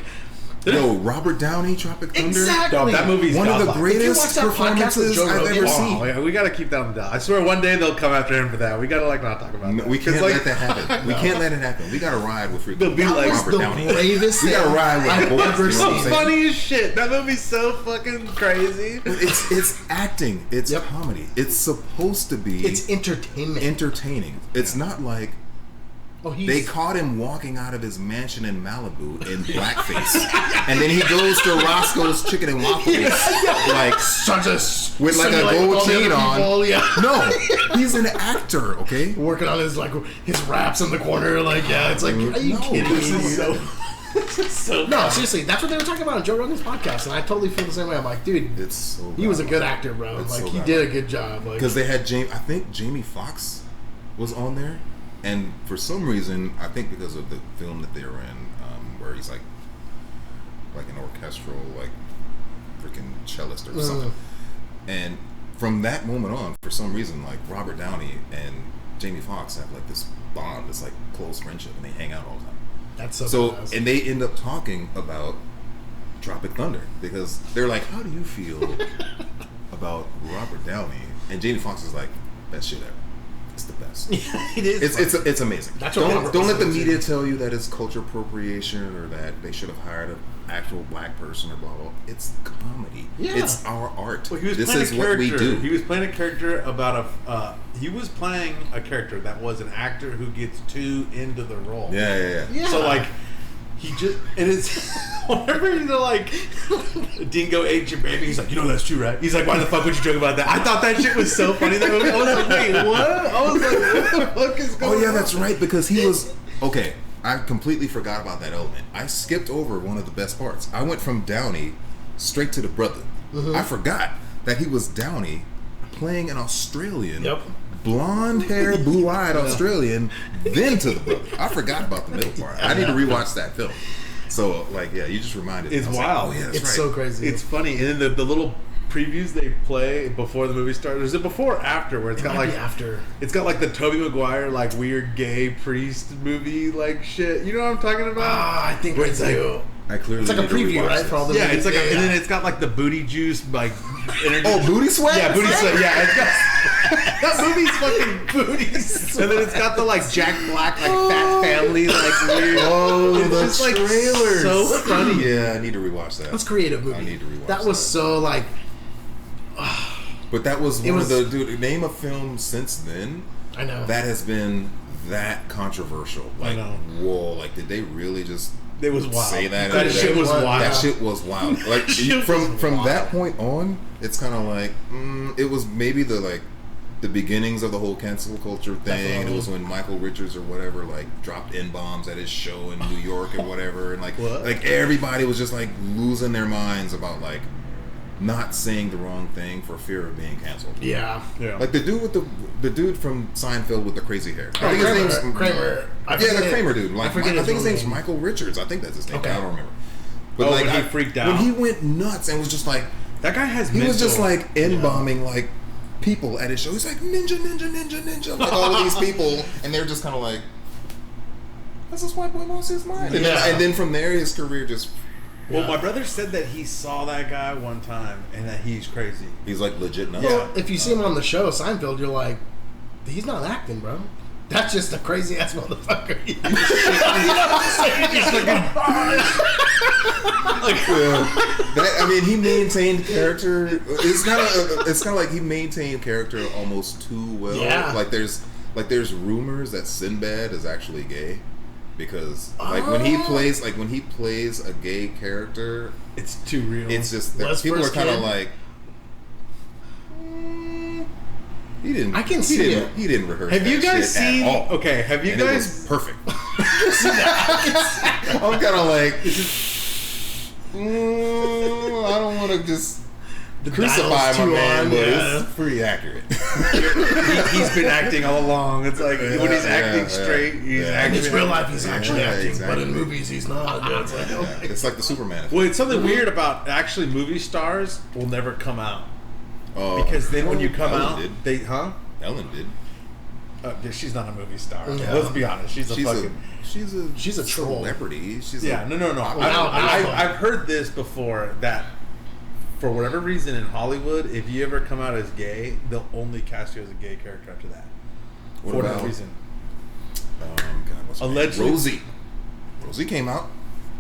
Yo, Robert Downey, Tropic Thunder. exactly. Dog, that movie's One of the godlike. greatest If you watch that podcast with performances Joe I've Rogan- ever Oh, seen. yeah, we gotta keep that on down. I swear one day they'll come after him for that. We gotta not talk about No, that. we can't 'Cause, like, let that happen. We can't let it happen. We gotta ride with They'll be freaking like, That Robert was the Downey. bravest We gotta thing ride with I've boys, ever you know what I'm seen. It's saying? funny as shit. That movie's so fucking crazy. It's acting. It's Yep. comedy. It's supposed to be It's entertainment. entertaining. It's not like Oh, they caught him walking out of his mansion in Malibu in blackface, and then he goes to Roscoe's Chicken and Waffles, like with like a gold chain on. Yeah. No, he's an actor. Okay, Working on his raps in the corner, like, yeah, it's like, are you No, kidding this me? is So No, funny. seriously, that's what they were talking about on Joe Rogan's podcast, and I totally feel the same way. I'm like, dude, it's so. he was a good actor, bro. It's Like, so he bad. did a good job. Like, Because they had I think Jamie Foxx was on there, and for some reason, I think because of the film that they were in, where he's like an orchestral, like freaking cellist or something. And from that moment on, for some reason, like Robert Downey and Jamie Foxx have like this bond, this like close friendship, and they hang out all the time. that's So, badass. and they end up talking about Tropic Thunder because they're like, "How do you feel about Robert Downey?" And Jamie Foxx is like, "Best shit ever. It's the best. it is. It's amazing. That's what Robert don't let the was saying, media too. tell you that it's culture appropriation or that they should have hired an actual black person or blah blah. It's comedy. Yeah. It's our art. Well, he was This playing is a what we character. do. He was playing a character about he was playing a character that was an actor who gets too into the role. Yeah. Yeah. So like, he just and it's whenever like Dingo ate your baby, he's like, that's true, right? He's like, why the fuck would you joke about that? I thought that shit was so funny. That movie. I was like, wait, what? I was like, what the fuck is going on? Oh yeah, that's right. Because he was okay. I completely forgot about that element. I skipped over one of the best parts. I went from Downey straight to the brother. I forgot that he was Downey playing an Australian, Yep. blonde hair, blue eyed Australian, then to the brother. I forgot about the middle part. I need to rewatch that film. So like, yeah, you just reminded me. It's I was wild. Like, oh yeah, that's It's right. so crazy. It's funny, and then the little previews they play before the movie starts. Is it before or after? Where it's got might like be after. It's got like the Tobey Maguire like weird gay priest movie like shit. You know what I'm talking about? I think Where I it's like- do. I clearly It's like a need to preview, rewatch right? this. For all the Yeah, movies. it's like, Yeah, and then yeah. it's got like the booty juice like energy. Oh, booty sweat? Yeah, booty sweat. Yeah, it's got that movie's fucking booties. And then it's got the like Jack Black like fat family like weird. Oh, It's the just, like, trailers. so funny. Yeah, I need to rewatch that. That's a creative movie. I need to rewatch that. Was so like, But that was It one was- of the name a film since then I know. that has been that controversial. Like, know. whoa, like did they really just It was wild. say that? That in shit was that? wild. That shit was wild. Like Shit from was from wild. that point on, it's kind of like it was maybe the beginnings of the whole cancel culture thing. Definitely. It was when Michael Richards or whatever like dropped N-bombs at his show in New York or whatever, and What? like everybody was just like losing their minds about like not saying the wrong thing for fear of being canceled. yeah. Yeah. Like the dude from Seinfeld with the crazy hair. I Oh, think Kramer. his name's Kramer. I Yeah, forget the it. Kramer dude. Like I forget I think his real name's name. Michael Richards. I think that's his name. Okay. I don't remember. But Oh, like when he I- freaked out? when he went nuts and was just like That guy has. he was just mental- like n-bombing like people at his show. He's like ninja, like all of these people, and they're just kind of like, "That's this white boy lost his mind." And, Yeah. and then from there, his career just. Well, Yeah. my brother said that he saw that guy one time and that he's crazy. He's like legit nuts. Well, if you see him on the show Seinfeld, you're like, he's not acting, bro. That's just a crazy ass motherfucker. You know what I'm saying? That, I mean, he maintained character. It's kind of like he maintained character almost too well. Yeah. Like there's rumors that Sinbad is actually gay because when he plays a gay character, It's too real. it's just that Les people are first kind of kid? like. He didn't. I can he see didn't, it. He didn't rehearse. Have you that guys shit seen? At all. Okay, have you And it guys? was perfect. I'm kind of like, I don't want to just The crucify dial's my too man, on, but yeah. it's pretty accurate. He's been acting all along. It's like when he's acting straight, he's Yeah. In acting. his real life, he's actually Yeah, acting, exactly. but in movies, he's not. It's like, Yeah, it's like the Superman. Well, it's something weird about actually movie stars will never come out Oh, because then when you come Ellen out, did. they Ellen did. Yeah, she's not a movie star. Yeah. Let's be honest. She's a troll. celebrity. No. I've heard this before that for whatever reason in Hollywood, if you ever come out as gay, they'll only cast you as a gay character after that. What for about whatever reason? What's her name? Allegedly, Rosie came out.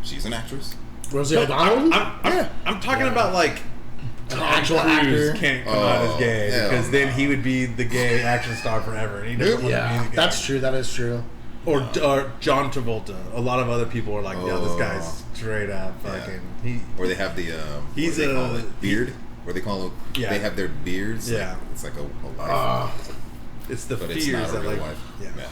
She's an actress. Rosie O'Donnell? I'm talking about like an Tom actual Cruise actor. can't come out as gay because then he would be the gay action star forever. And he doesn't want to be the gay. That's true. That is true. Or John Travolta. A lot of other people are like, "Yo, this guy's straight up fucking." Or they have the he's what do they call it? Beard. Or they call it. Yeah. They have their beards. Yeah. Like, it's like a life. It's the but fears it's not a that real like life. Yeah.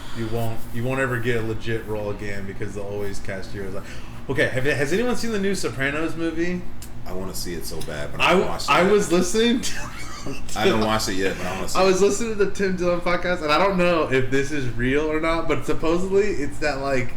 You won't ever get a legit role again because they'll always cast you as like. Okay, has anyone seen the new Sopranos movie? I want to see it so bad, but I haven't watched it. I was listeing. I haven't watched it yet, but I want to see I was listening to the Tim Dillon podcast, and I don't know if this is real or not, but supposedly it's that like.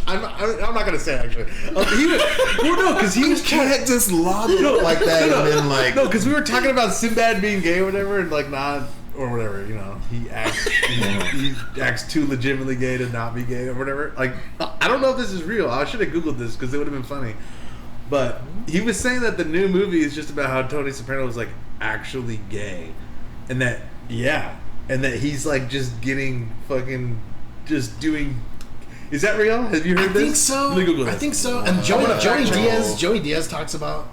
I'm not gonna say actually. Because he was can't just lob it up like that and then like because we were talking about Sinbad being gay or whatever, and like not or whatever. You know, he acts too legitimately gay to not be gay or whatever. Like I don't know if this is real. I should have googled this because it would have been funny. But he was saying that the new movie is just about how Tony Soprano was like actually gay, and that he's like just getting fucking just doing. Is that real? Have you heard this? I think so. Let me Google this. I think so. And Joey Diaz talks about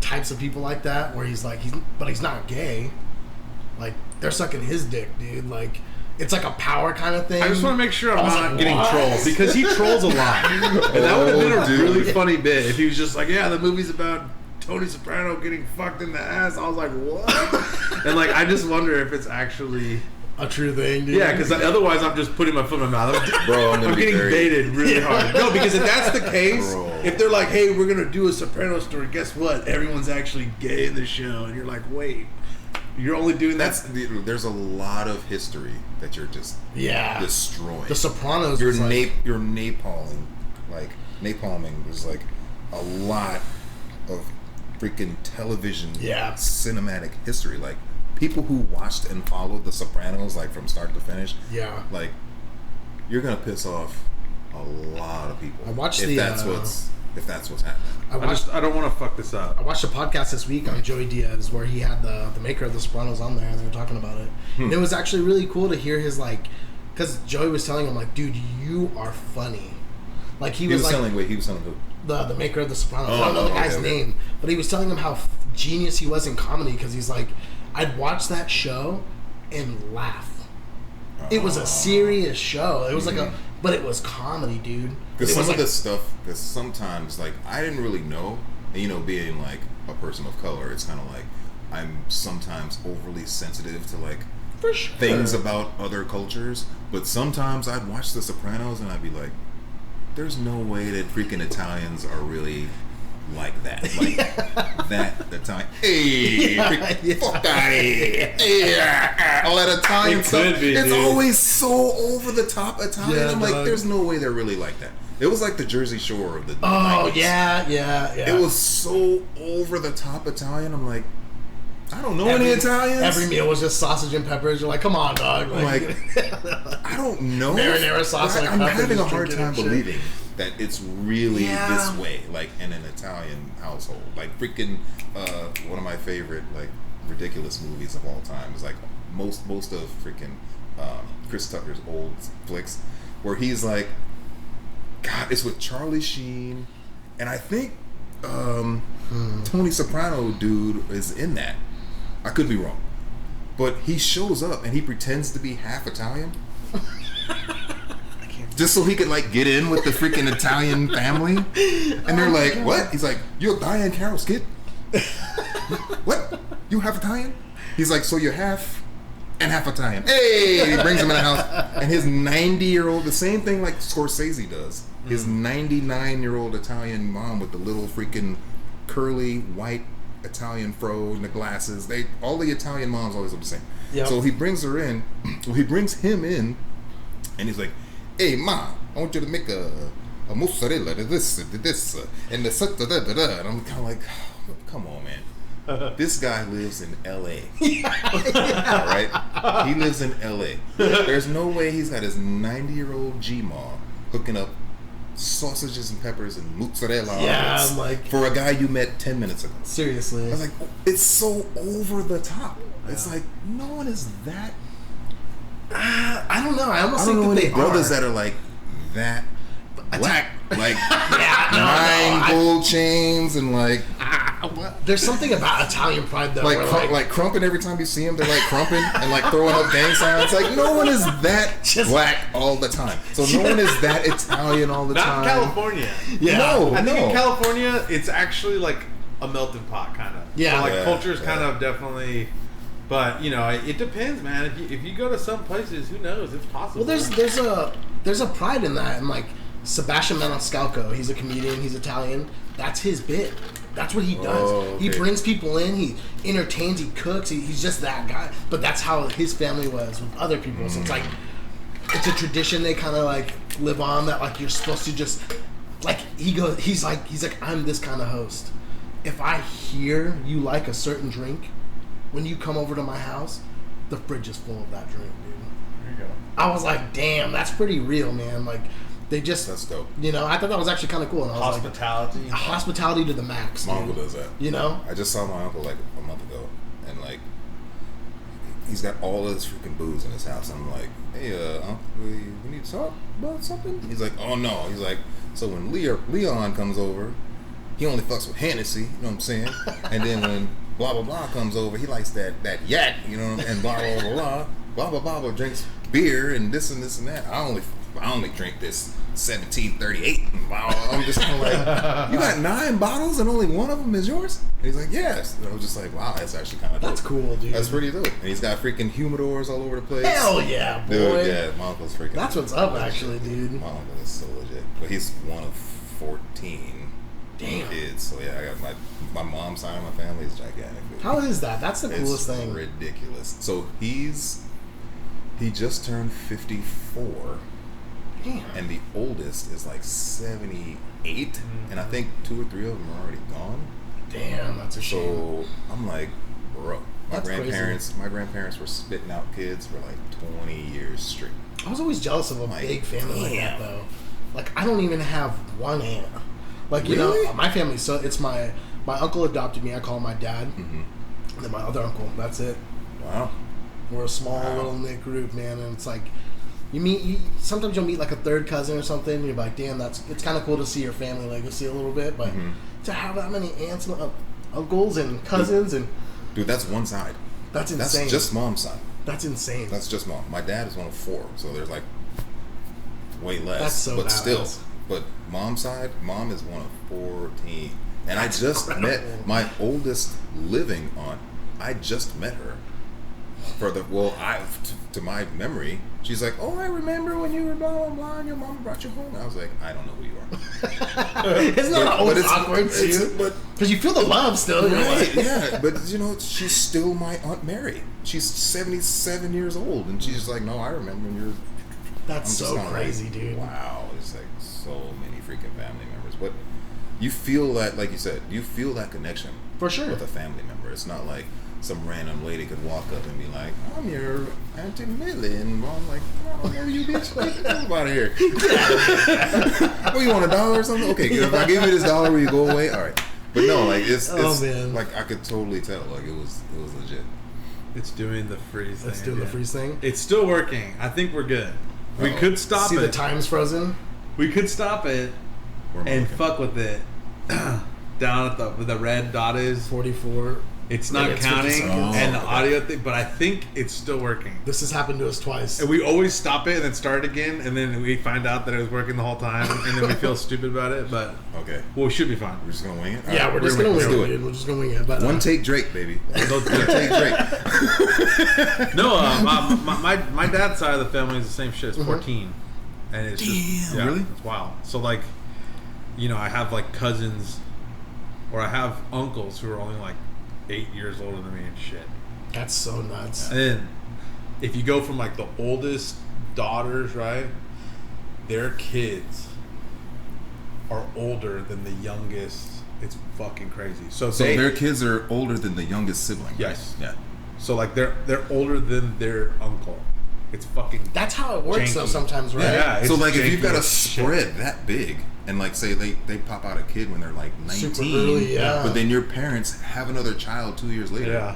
types of people like that where he's like he's not gay. Like they're sucking his dick, dude. Like it's like a power kind of thing. I just want to make sure I'm not getting trolled because he trolls a lot, and that would have been a really funny bit if he was just like, "Yeah, the movie's about Tony Soprano getting fucked in the ass." I was like, "What?" And like, I just wonder if it's actually a true thing, dude. Yeah, because otherwise I'm just putting my foot in my mouth. Bro, I'm getting baited really hard. No, because if that's the case, if they're like, "Hey, we're gonna do a Soprano story," guess what? Everyone's actually gay in the show, and you're like, "Wait, you're only doing that?" There's a lot of history that you're just destroying. The Sopranos. You're napalming. Like napalming was like a lot of freaking television cinematic history. Like people who watched and followed The Sopranos like from start to finish. Yeah. Like you're gonna piss off a lot of people. I watched if that's what's happening. I don't want to fuck this up. I watched a podcast this week on Joey Diaz where he had the maker of The Sopranos on there and they were talking about it. And it was actually really cool to hear his like, because Joey was telling him like, "Dude, you are funny." Like he was telling who? The maker of The Sopranos. I don't know the guy's name, but he was telling him how genius he was in comedy because he's like, I'd watch that show and laugh. It was a serious show. It was like but it was comedy, dude. Because some of the stuff, because sometimes, like, I didn't really know, and, you know, being, like, a person of color, it's kind of like, I'm sometimes overly sensitive to, like, things about other cultures, but sometimes I'd watch The Sopranos and I'd be like, there's no way that freaking Italians are really like that. Like, that Italian. Hey, fuck out of here. Yeah, all that Italian stuff. It's always so over the top Italian. I'm like, there's no way they're really like that. It was like the Jersey Shore of the 90s. Yeah. It was so over the top Italian. I'm like, I don't know any Italians. Every meal was just sausage and peppers. You're like, come on, dog. Like I don't know. Marinara sauce. I'm having a hard time believing that it's really this way, like in an Italian household. Like freaking one of my favorite like ridiculous movies of all time is like most of freaking Chris Tucker's old flicks, where he's like, God, it's with Charlie Sheen, and I think Tony Soprano dude is in that. I could be wrong, but he shows up and he pretends to be half Italian. Just so he could like get in with the freaking Italian family, and they're like, "What?" He's like, "You're Diane Carroll's kid." What? You half Italian? He's like, "So you're half and half Italian." Hey, he brings him in the house, and his 90-year-old, the same thing like Scorsese does. His 99-year-old Italian mom with the little freaking curly white Italian fro and the glasses. All the Italian moms always look the same. Yep. So he brings her in. Well, he brings him in, and he's like, "Hey, Ma, I want you to make a mozzarella to this, and the such da da da." And I'm kind of like, come on, man. This guy lives in L.A. All right? He lives in L.A. There's no way he's got his 90-year-old G-Ma hooking up sausages and peppers and mozzarella. Yeah, I'm like, for a guy you met 10 minutes ago. Seriously. I was like, it's so over the top. Yeah. It's like, no one is that. I don't know. I almost don't think know that any they brothers are. that are like that black. Like, yeah, 9 gold chains and like. There's something about Italian pride though. Like crumping every time you see him. They're like crumping and like throwing up gang signs. Like, no one is that black all the time. So no one is that Italian all the time. Not in California. Yeah. No, I think in California, it's actually like a melting pot kind of. Yeah. So like culture's kind of definitely. But you know, it depends, man. If you go to some places, who knows? It's possible. Well, there's a pride in that, and like Sebastian Maniscalco, he's a comedian, he's Italian. That's his bit. That's what he does. Okay. He brings people in, he entertains, he cooks. He's just that guy. But that's how his family was with other people. So it's like it's a tradition they kind of like live on. That like you're supposed to just like he's like I'm this kind of host. If I hear you like a certain drink. When you come over to my house, the fridge is full of that drink, dude. There you go. I was like, damn, that's pretty real, man. Like, they just... That's dope. You know, I thought that was actually kind of cool. And I was hospitality. Like, hospitality to the max, My dude. uncle does that. You know? I just saw my uncle like a month ago, and like he's got all of this freaking booze in his house. And I'm like, hey, uncle, we need to talk about something? He's like, oh no. He's like, so when Leon comes over, he only fucks with Hennessy, you know what I'm saying? And then when blah blah blah comes over, he likes that yak, you know, and blah blah blah blah blah blah drinks beer and this and that. I only drink this 1738. I'm just kind of like, you got 9 bottles and only one of them is yours? And he's like, yes. And I was just like, wow, that's actually kind of dope. That's cool, dude. That's pretty dope. And he's got freaking humidors all over the place. Hell yeah, boy. Dude, yeah, my uncle's freaking. That's what's up, legit. actually, dude. My uncle is so legit, but he's one of 14. Damn. Kids. So yeah, I got my mom's side of my family is gigantic. Dude. How is that? That's the coolest thing. Ridiculous. So he just turned 54. Damn. And the oldest is like 78, and I think 2 or 3 of them are already gone. Damn, that's a shame. So I'm like, bro, my That's grandparents were spitting out kids for like 20 years straight. I was always jealous of a big family like that, though. Like, I don't even have one aunt. Like, you know, my family, so it's my uncle adopted me. I call him my dad. Mm-hmm. And then my other uncle. That's it. Wow. We're a small little knit group, man. And it's like, sometimes you'll meet like a third cousin or something. And you're like, damn, it's kind of cool to see your family legacy a little bit. But to have that many aunts and uncles and cousins Dude, that's one side. That's insane. That's just mom's side. That's insane. That's just mom. My dad is one of 4, so there's like way less. That's so but badass. Still. But mom's side, mom is one of 14. And I just met my oldest living aunt. I just met her. To my memory, she's like, oh, I remember when you were blah, blah, blah, and your mom brought you home. And I was like, I don't know who you are. Isn't that always awkward, too? Because you feel the love still. Right, yeah. But, you know, she's still my Aunt Mary. She's 77 years old. And she's just like, no, I remember when you're... That's so crazy, like, dude. Wow. It's like so many freaking family members. But you feel that, like you said, you feel that connection. For sure. With a family member. It's not like some random lady could walk up and be like, I'm your Auntie Millie. And I'm like, I don't know you, bitch. Like, get out of here. Oh, you want $1 or something? Okay, if I give you this $1, will you go away? All right. But no, like, it's man. Like, I could totally tell. Like, it was legit. It's doing the freeze thing. It's doing the freeze thing? It's still working. I think we're good. We could stop it. See the time's frozen? We could stop it and fuck with it. Down at the red dot is 44. It's not counting and the audio thing, but I think it's still working. This has happened to us twice. And we always stop it and then start again, and then we find out that it was working the whole time, and then we feel stupid about it. But okay, well, we should be fine. We're just gonna wing it. Yeah, right, we're just gonna wing it, dude. We're just gonna wing it. But one take Drake, baby. One take Drake. No, my dad's side of the family is the same shit. It's 14, and it's just really, it's wild. So like, you know, I have like cousins, or I have uncles who are only like 8 years older than me and shit. That's so nuts. And then if you go from like the oldest daughters, right, their kids are older than the youngest It's fucking crazy. So their kids are older than the youngest sibling. Yes. Right? Yeah. So like they're older than their uncle. It's fucking. That's how it works janky. though sometimes, right? Yeah. So like if you've got a shit. spread that big, and like say they pop out a kid when they're like 19, super early, yeah. but then your parents have another child 2 years later. Yeah.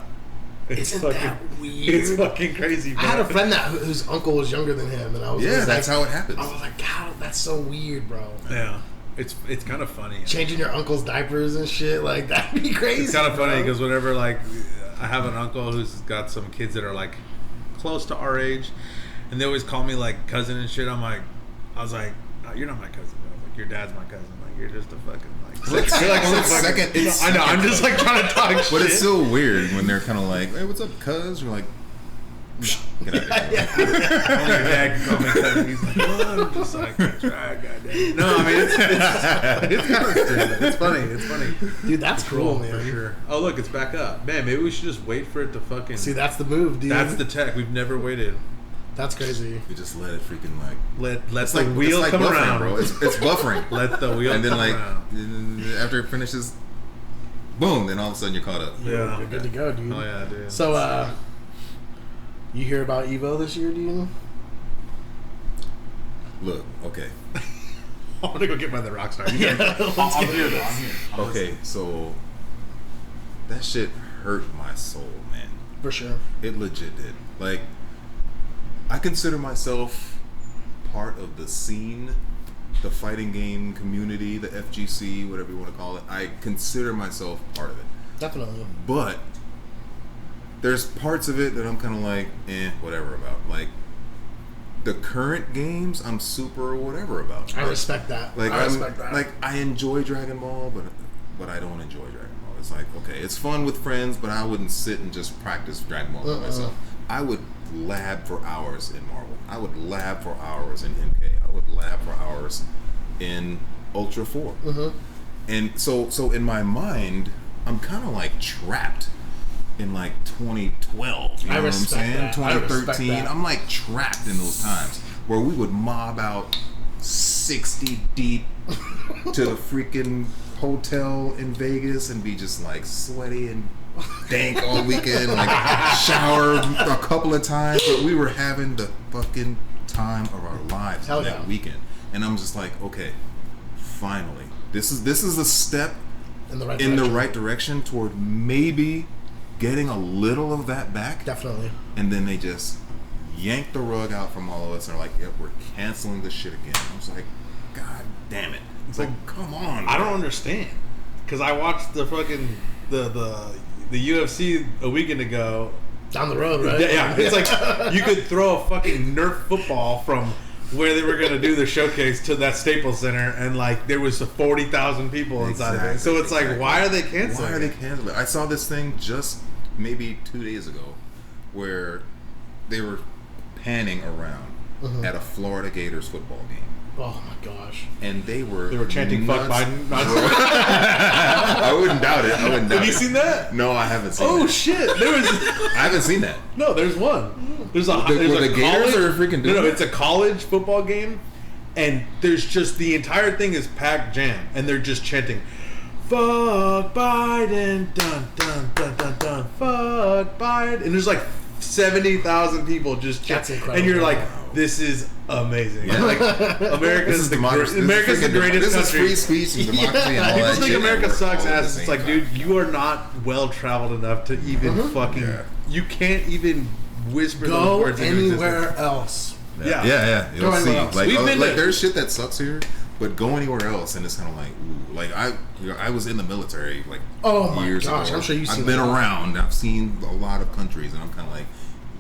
Isn't that weird? It's fucking crazy, bro. I had a friend whose uncle was younger than him, and I was that's how it happens. I was like, God, that's so weird, bro. Yeah. It's kind of funny. Changing your uncle's diapers and shit, like that'd be crazy. It's kind of funny because whenever like I have an uncle who's got some kids that are like close to our age, and they always call me like cousin and shit. I was like, oh, you're not my cousin. I was like, your dad's my cousin. Like you're just a fucking like. You're like some second. I know. I'm just like trying to talk shit. But it's still weird when they're kind of like, hey, what's up, cuz? You're like, get out of here. Only your dad can call me cousin. He's like, oh, I'm just like, that's right, goddamn. No, I mean it's kind of stupid. It's funny. It's funny. Dude, that's cool, man. For sure. Oh look, it's back up, man. Maybe we should just wait for it to fucking. See, that's the move, dude. That's the tech. We've never waited. That's crazy. You just let it freaking like let the wheel come buffering, around, bro. It's buffering. Let the wheel and then come like around. after it finishes, boom. Then all of a sudden you're caught up. Yeah, You're good to go, dude. Oh yeah, dude. So, you hear about Evo this year, dude? Look, okay. I'm gonna go get my the Rockstar. I'll hear this. Okay, so that shit hurt my soul, man. For sure. It legit did. Like, I consider myself part of the scene, the fighting game community, the FGC, whatever you want to call it. I consider myself part of it. Definitely. But there's parts of it that I'm kind of like, whatever about. Like, the current games, I'm super whatever about. I respect that. Like, I respect that. Like, I enjoy Dragon Ball, but I don't enjoy Dragon Ball. It's like, okay, it's fun with friends, but I wouldn't sit and just practice Dragon Ball by myself. I would lab for hours in Marvel. I would lab for hours in MK. I would lab for hours in Ultra 4. And so in my mind, I'm kind of like trapped in like 2012. You know what I'm saying? That. 2013. I'm like trapped in those times where we would mob out 60 deep to the freaking hotel in Vegas and be just like sweaty and dank all weekend, like shower a couple of times, but we were having the fucking time of our lives that weekend. And I'm just like, okay, finally, this is a step in the right direction toward maybe getting a little of that back. Definitely. And then they just yanked the rug out from all of us and are like, yep, we're canceling this shit again. I was like, God damn it. It's like, come on. I don't understand. Because I watched the fucking the UFC a weekend ago. Down the road, right? Yeah, it's like you could throw a fucking Nerf football from where they were going to do the showcase to that Staples Center, and like there was 40,000 people inside of it. So it's like, why are they canceling? Why are they canceling? I saw this thing just maybe 2 days ago where they were panning around at a Florida Gators football game. Oh my gosh! And they were chanting "Fuck Biden." I wouldn't doubt it. Have you seen that? No, I haven't seen. Oh that. shit! There was. I haven't seen that. No, there's one. There's a. The Gators are freaking. No, it's a college football game, and there's just the entire thing is packed jam, and they're just chanting, "Fuck Biden, dun dun dun dun dun, fuck Biden," and there's like 70,000 people just chanting, and you're like, this is amazing. Yeah. Like America's the greatest country. This is free speech and democracy and all People that think shit. America sucks ass. It's like, dude, you are not well traveled enough to even fucking. Yeah. You can't even whisper those words anywhere else. Yeah. You'll go see. else. Like there's shit that sucks here, but go anywhere else and it's kind of like, ooh. Like I was in the military like years ago. I'm sure you've seen. I've been around. I've seen a lot of countries, and I'm kind of like,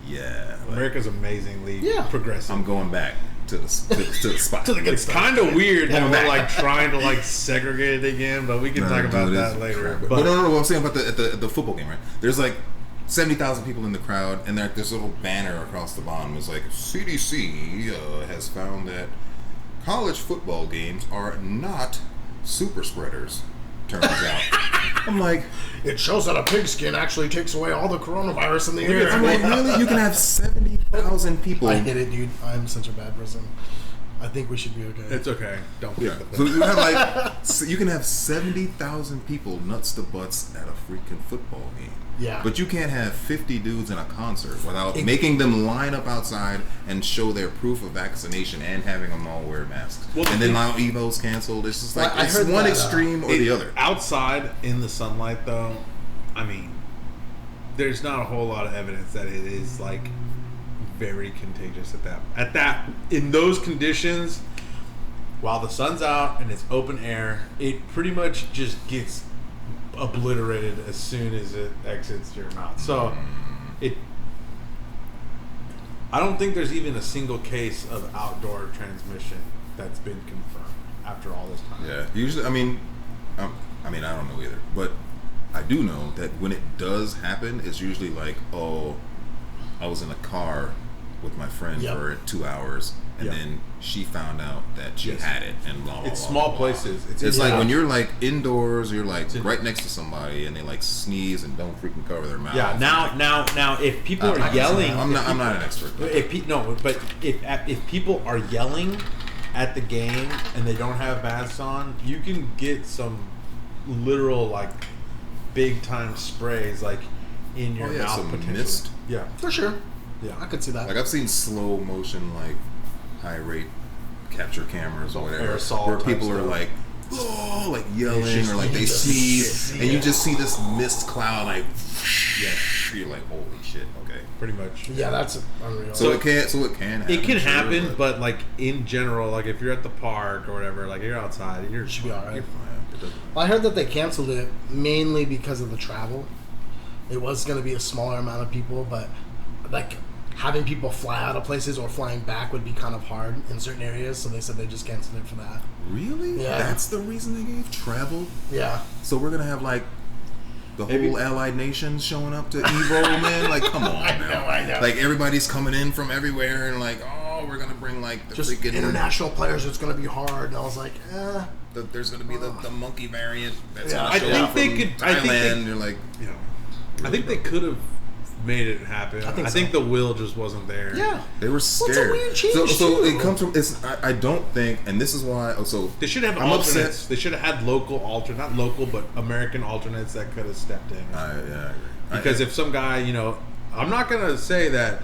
yeah. Like, America's amazingly progressive. I'm going back to the spot. It's kind of weird that we're like trying to like segregate it again, but we can talk about that later. But no. What I'm saying about the football game, right? There's like 70,000 people in the crowd, and there's this little banner across the bottom. It's like CDC has found that college football games are not super spreaders. Turns out, I'm like, it shows that a pigskin actually takes away all the coronavirus in the air. I'm like, really? You can have 70,000 people. I hate it, dude. I'm such a bad person. I think we should be okay. It's okay. Don't. Yeah. So you have you can have 70,000 people nuts to butts at a freaking football game. Yeah. But you can't have 50 dudes in a concert without making them line up outside and show their proof of vaccination and having them all wear masks. Well, and then now Evo's canceled. It's just like it's one extreme or the other. Outside in the sunlight, though, I mean, there's not a whole lot of evidence that it is like very contagious at that in those conditions. While the sun's out and it's open air, it pretty much just gets obliterated as soon as it exits your mouth. So I don't think there's even a single case of outdoor transmission that's been confirmed after all this time. Yeah, usually, I mean, I don't know either, but I do know that when it does happen, it's usually like, oh, I was in a car with my friend for 2 hours, and then she found out that she had it, and blah, blah, it's blah, small blah, places. Blah. It's like when you're like indoors, you're like right next to somebody, and they like sneeze and don't freaking cover their mouth. Yeah. Now, if people are yelling, I'm not an expert. But if people are yelling at the game and they don't have masks on, you can get some literal like big time sprays like in your mouth some potentially. mist. Yeah, For sure. yeah. I could see that. Like I've seen slow motion, like high rate capture cameras or whatever, Aerosol where type people are stuff. like, oh, like yelling or like they sneeze, and you just see this mist cloud, like, you're like, holy shit, okay. Pretty much. Yeah, that's unreal. So it can happen. It can happen, sure, but like in general, like if you're at the park or whatever, like you're outside, you should be alright. You're fine. Well, I heard that they canceled it mainly because of the travel. It was going to be a smaller amount of people, but like having people fly out of places or flying back would be kind of hard in certain areas, so they said they just canceled it for that. Really? Yeah. That's the reason they gave travel? Yeah. So we're gonna have like the whole Allied Nations showing up to Evo, man? Like, come on now. I know. Like everybody's coming in from everywhere and like, oh, we're gonna bring like the Just freaking international players, it's going to be hard. And I was like, there's gonna be the monkey variant that's gonna I show think up they from could. Thailand. I think You're like, you know, I think they could have made it happen. I think the will just wasn't there. yeah. they were scared. Well, it's a weird change, so too. it comes from. I don't think, and this is why. So They should have I'm alternates. upset. They should have had not local, but American alternates that could have stepped in. Yeah, I agree. Because if some guy, I'm not gonna say that,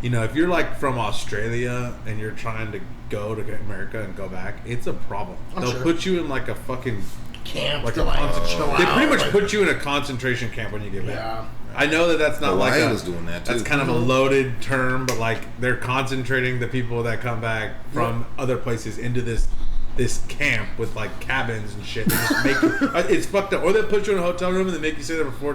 if you're like from Australia and you're trying to go to America and go back, it's a problem. They'll put you in like a fucking Camp. like to a like, concentration. chill They out, pretty much like- put you in a concentration camp when you get back. Yeah. I know that's not like Hawaii was doing that, that's too. kind of a loaded term, but like they're concentrating the people that come back from other places into this camp with like cabins and shit. They just make it's fucked up. Or they put you in a hotel room and they make you stay there for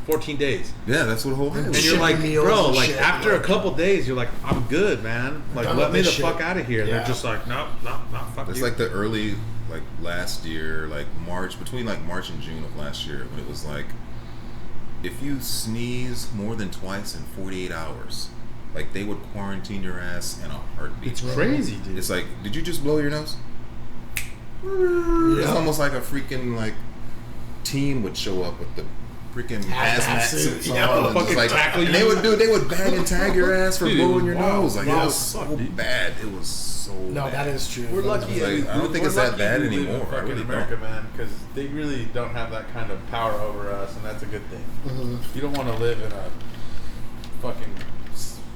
14 days. Yeah, that's what Hawaii And was. you're like, meals bro, and like shit, after a couple days, you're like, I'm good, man. Like, done let with me the this shit. fuck out of here. And Yeah. they're just like, no, fuck It's you. like the early, like last year, like between like March and June of last year, when it was like, if you sneeze more than twice in 48 hours, like they would quarantine your ass in a heartbeat. It's crazy, dude. It's like, did you just blow your nose? It's almost like a freaking like team would show up with the freaking hazmat suits on, Yeah, and just, like, tackle and you. they would bag and tag your ass for Dude, blowing your wow, nose. Like wow, it was so fuck, dude. bad. It was so No, bad. that is true. We're lucky. Like, I don't think it's that bad we live in anymore. I fucking really America, don't. man, because they really don't have that kind of power over us, and that's a good thing. Mm-hmm. You don't want to live in a fucking.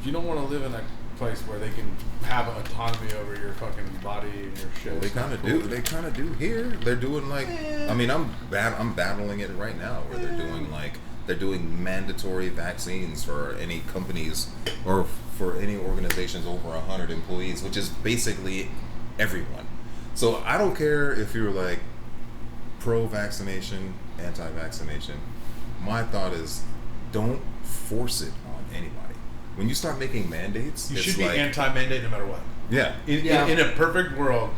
You don't want to live in a place where they can have autonomy over your fucking body and your shit. They It's not kind of cool. do. They kind of do here. They're doing like. I mean, I'm battling it right now, where they're doing mandatory vaccines for any companies or for any organizations over 100 employees, which is basically everyone. So I don't care if you're like pro-vaccination, anti-vaccination. My thought is, don't force it on anybody. When you start making mandates, You it's should be like, anti-mandate no matter what. yeah. In a perfect world,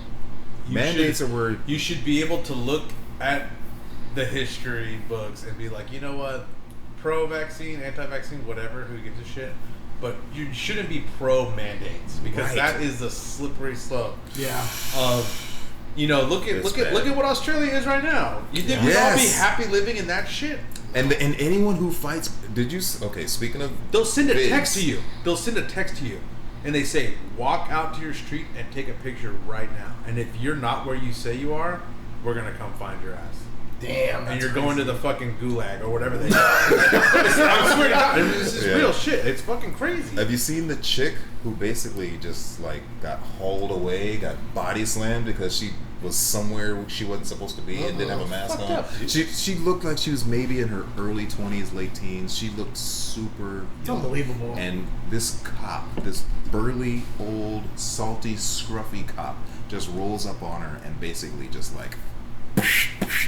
Mandates are where you should be able to look at the history books and be like, you know what, pro-vaccine, anti-vaccine, whatever, who gives a shit. But you shouldn't be pro-mandates because Right. that is the slippery slope Yeah. of, look at what Australia is right now. You think we'd all be Yes. happy living in that shit? And anyone who fights, speaking of, They'll send a Bigs. text to you. They'll send a text to you. and they say, walk out to your street and take a picture right now. And if you're not where you say you are, we're going to come find your ass. Damn. And you're going to the fucking gulag or whatever they I swear to God, this is real shit. It's fucking crazy. Have you seen the chick who basically just like got hauled away, got body slammed because she was somewhere she wasn't supposed to be and didn't have a mask on? Up, she looked like she was maybe in her early 20s, late teens. She looked super It's young. unbelievable. And this cop, this burly, old, salty, scruffy cop, just rolls up on her and basically just like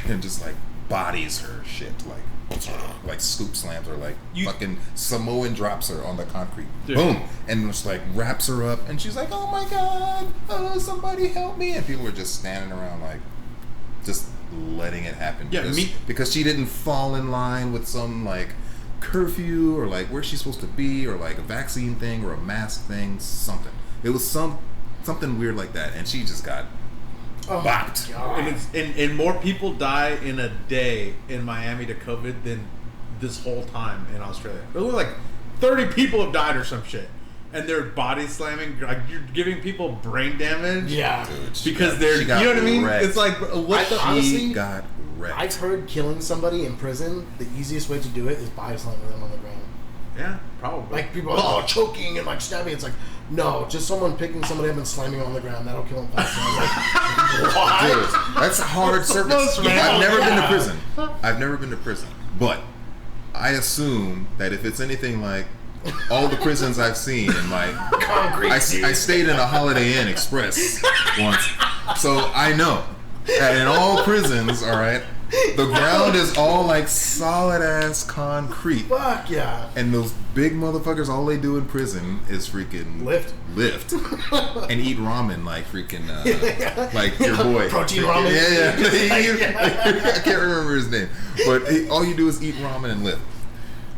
and just like bodies her shit, like scoop slams her, like fucking Samoan drops her on the concrete. Dude. Boom, and just like wraps her up, and she's like, "Oh my god, oh, somebody help me!" And people are just standing around like just letting it happen. Yeah, because she didn't fall in line with some like curfew or like where she's supposed to be or like a vaccine thing or a mask thing, something. It was something weird like that, and she just got bopped. And more people die in a day in Miami to COVID than this whole time in Australia. It was like 30 people have died or some shit. And they're body slamming, like you're giving people brain damage. Yeah. Dude, because they're, you know what I mean? Wrecked. It's like, what the honestly, got wrecked. I've heard killing somebody in prison, the easiest way to do it is body slamming them on the ground. Yeah, probably. Like people are like, choking and like stabbing. It's like, no, just someone picking somebody up and slamming them on the ground. That'll kill them faster. Like, what? Dude, that's hard service. I've never been to prison. I've never been to prison. But I assume that if it's anything like all the prisons I've seen in my concrete, I stayed in a Holiday Inn Express once, so I know that in all prisons, all right, the ground is all like solid ass concrete. Fuck yeah. And those big motherfuckers, all they do in prison is freaking lift and eat ramen like freaking like your boy. Protein ramen. Yeah. I can't remember his name, but all you do is eat ramen and lift.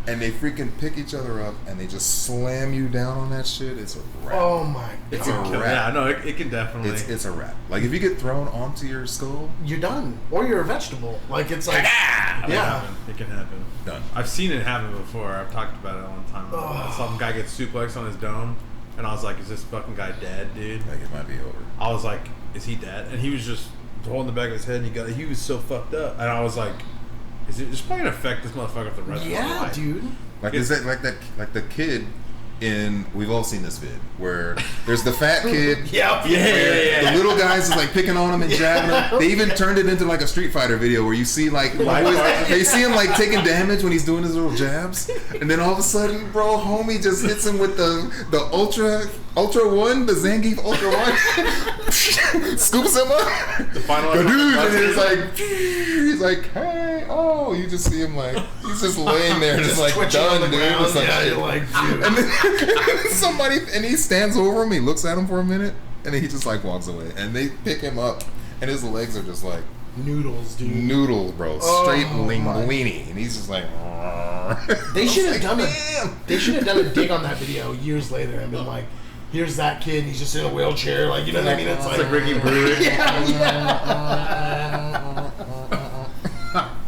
And they freaking pick each other up and they just slam you down on that shit. It's a wrap. Oh my god. It's a wrap. Yeah, no, it can definitely. It's a wrap. Like if you get thrown onto your skull, you're done. Or you're a vegetable. Like it's like It can happen. Done. I've seen it happen before. I've talked about it one time. Some guy gets suplexed on his dome, and I was like, "Is this fucking guy dead, dude?" Like it might be over. I was like, "Is he dead?" And he was just holding the back of his head, and he was so fucked up, and I was like, it's probably gonna affect this motherfucker for the rest of his life. Yeah, dude. Like is that like the kid in, we've all seen this vid where there's the fat kid. Yeah. The little guys is like picking on him and jabbing him. They even turned it into like a Street Fighter video where you see like they see him like taking damage when he's doing his little jabs, and then all of a sudden, bro, homie just hits him with the Ultra One, the Zangief Ultra One, scoops him up. The final dude, and he's like, hey, oh, you just see him like he's just laying there, just like done, dude. It's like, yeah, you're like, dude. And then and he stands over him, he looks at him for a minute, and then he just like walks away. And they pick him up, and his legs are just like noodles, dude. Noodles, bro. Straight linguine. And he's just like, they should have done it. They should have done a dig on that video years later and been like, here's that kid, he's just in a wheelchair, like, you know what I mean? It's like Ricky Brewer.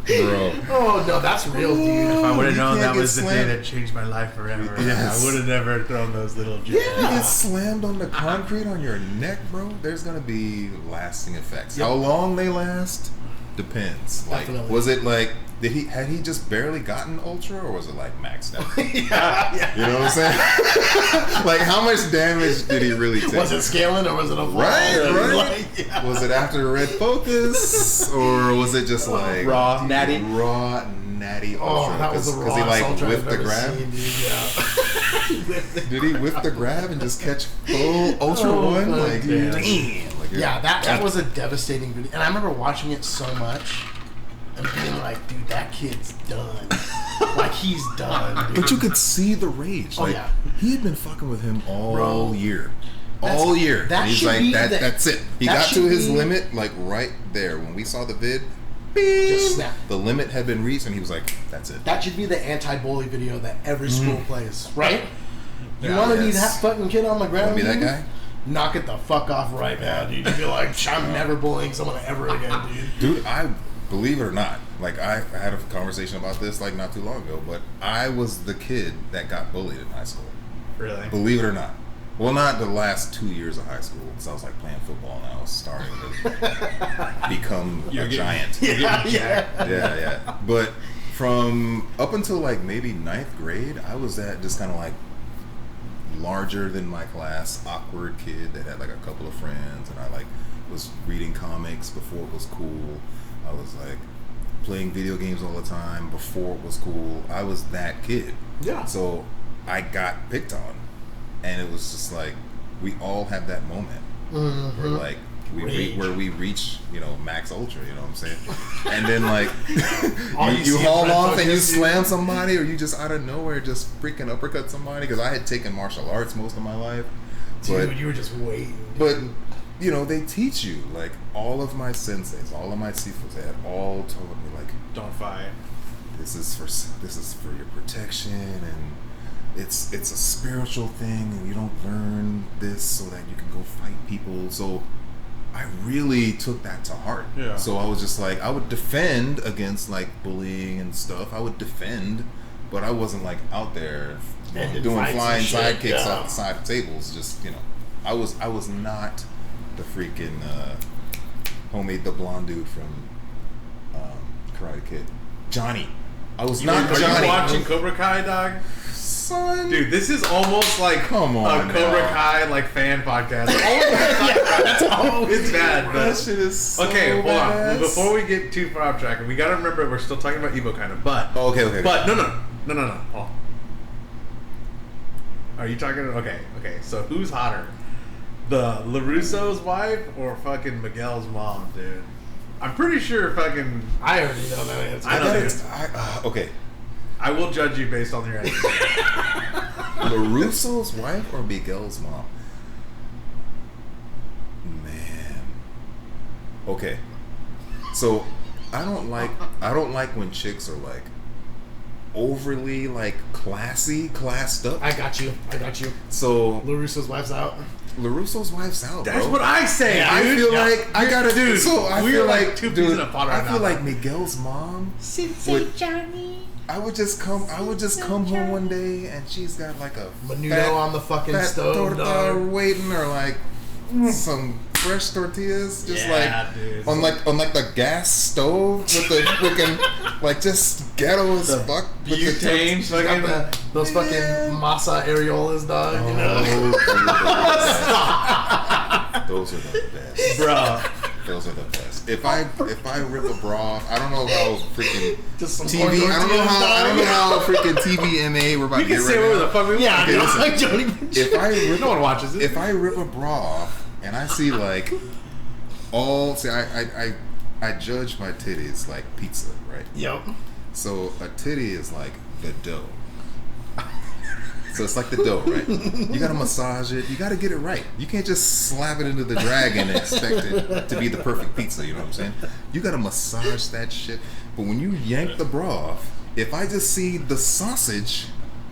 Bro. Oh no, that's real, dude. If I would have known that was the slammed. day that changed my life forever, Yes. I would have never thrown those little jabs. You get slammed on the concrete on your neck, bro, there's gonna be lasting effects. Yep. How long they last depends. Like, Definitely. was it like had he just barely gotten Ultra, or was it like maxed out? Yeah. You know what I'm saying? Like, how much damage did he really take? Was it scaling or was it a fall? Right. Like, yeah. Was it after Red Focus, or was it just like raw natty Ultra? Oh, that was the rawest he like Ultra whiffed I've the ever grab? seen, dude, yeah. Did he whiff the grab and just catch full Ultra One? Like, damn. Like, Yeah, that was a devastating video, and I remember watching it so much and being like, dude, that kid's done. Like, he's done, dude. But you could see the rage. Oh, Like, yeah. he had been fucking with him all Bro. year. That's- All year. that And he's should like, be that's it. He that got to should his be- limit, like, right there. When we saw the vid, beep, Just snap. the limit had been reached, and he was like, that's it. That should be the anti-bully video that every school plays, right? You Yeah, want to be yes. that fucking kid on the ground? Wanna be that dude? guy? Knock it the fuck off right now, dude. You feel like, I'm never bullying someone ever again, dude. Dude, I believe it or not, like, I had a conversation about this, like, not too long ago, but I was the kid that got bullied in high school. Really? Believe it or not. Well, not the last 2 years of high school, because I was like playing football and I was starting to become a giant. Yeah. But from up until like maybe 9th grade, I was that just kind of like larger than my class, awkward kid that had like a couple of friends, and I like was reading comics before it was cool. I was like playing video games all the time before it was cool. I was that kid. Yeah. So I got picked on, and it was just like we all have that moment where like where we reach, max ultra, you know what I'm saying? And then like you haul off and you slam somebody, or you just out of nowhere just freaking uppercut somebody, because I had taken martial arts most of my life. Dude, you were just waiting. But they teach you, like, all of my senseis, all of my sifus, they had all told me, like, don't fight. This is for your protection, and it's a spiritual thing, and you don't learn this so that you can go fight people. So I really took that to heart. Yeah. So I was just like, I would defend against like bullying and stuff. I would defend, but I wasn't like out there doing flying sidekicks off the side of tables. Just I was not the freaking homemade the blonde dude from Karate Kid, Johnny. I was not Are Johnny. you watching Cobra Kai, dog? Son. Dude, this is almost like Come on, a Cobra Kai like fan podcast. It's bad, but That shit is so okay. Hold badass. on. Before we get too far off track, we gotta remember we're still talking about Evo kind of. But Okay. But no. Oh. Are you talking? Okay. So who's hotter, the LaRusso's wife or fucking Miguel's mom, dude? I'm pretty sure fucking. I already know that answer. I know the answer. Okay. I will judge you based on your answer. LaRusso's wife or Miguel's mom? Man. Okay. So I don't like when chicks are like overly like classed up. I got you. So LaRusso's wife's out. LaRusso's wife's out, That's bro. what I say. Yeah, I dude. feel like I gotta do. So I we're feel like two peas in a pot right I feel now. like Miguel's mom. Johnny. I would just come home one day and she's got like a menudo on the fucking fat stove, torta dog. waiting, or like some fresh tortillas, just dude. on the gas stove with the freaking like just ghetto as fuck. with the butane, tortillas. Got those fucking masa areolas, dog. Those are the best, Bro. Those are the best. If I rip a bra off, I don't know how freaking Just some TV. corn I don't know how freaking TVMA we're about We to can get say right whatever now. the fuck we want. Yeah, Okay, no, listen. like Jody. No one watches it. If I rip a bra off and I see like I judge my titties like pizza, right? Yep. So a titty is like the dough. So it's like the dough, right? You gotta massage it. You gotta get it right. You can't just slap it into the dragon and expect it to be the perfect pizza. You know what I'm saying? You gotta massage that shit. But when you yank the bra off, if I just see the sausage,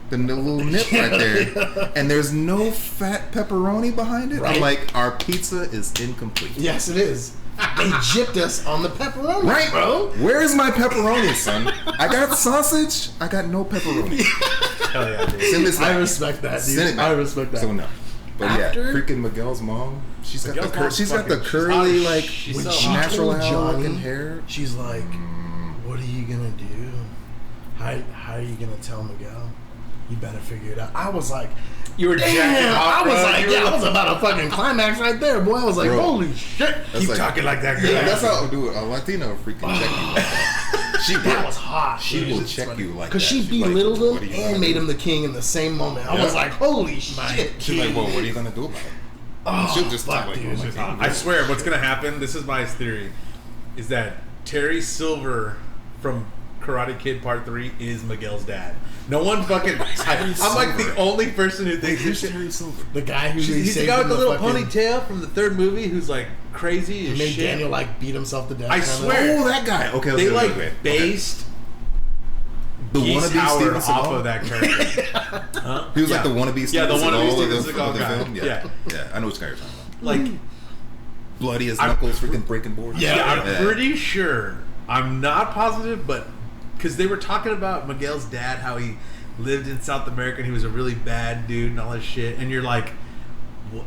the little nip right there, and there's no fat pepperoni behind it, Right. I'm like, our pizza is incomplete. Yes, it is. They gypped us on the pepperoni, Right, bro. Where's my pepperoni, son? I got sausage. I got no pepperoni. Hell yeah, dude. Send this I back. respect that, dude. Send it back. I respect that. So no, but After- yeah, freaking Miguel's mom. She's got Miguel's the mom's she's got the fucking- she's curly hot. like She's When so she hot. natural told hair Johnny, looking hair. she's like, "What are you gonna do? How are you gonna tell Miguel? You better figure it out." I was like, You were jacking "Damn!" off, I was bro. like, You were "Yeah, I was about to fucking climax right there, boy." I was like, Bro. "Holy shit!" That's Keep like- talking like that, girl. Yeah, that's how I do it. A Latino freaking check you like that. She That will. was hot. She dude. will check you like that. Because she She's like, belittled "What are him you gonna and made do?" him the king in the same moment. I Yeah. was like, "Holy shit!" She's like, "Well, what are you gonna do about it?" Oh, She'll just fuck, talk like, dude. "Oh my God." I swear, what's gonna happen? This is my theory: is that Terry Silver from Karate Kid Part 3 is Miguel's dad. No one fucking. I'm like the only person who thinks this shit. Terry Silver? The guy who He's the saved guy with him the little fucking- ponytail from the third movie who's like crazy as made shit. Daniel like beat himself to death. I kinda. swear. Oh, that guy. Okay, They okay, like okay. based the Geese wannabe Howard Steven off Seagal. of that character. Huh? He was Yeah. like the wannabe Yeah, the Steven wannabe Seagal Steven of the Seagal guy. film. Yeah. Yeah, I know which guy you're talking about. Like, Bloody as I'm- knuckles, freaking breaking boards. Yeah. I'm pretty sure. I'm not positive, but because they were talking about Miguel's dad, how he lived in South America and he was a really bad dude and all this shit, and you're like,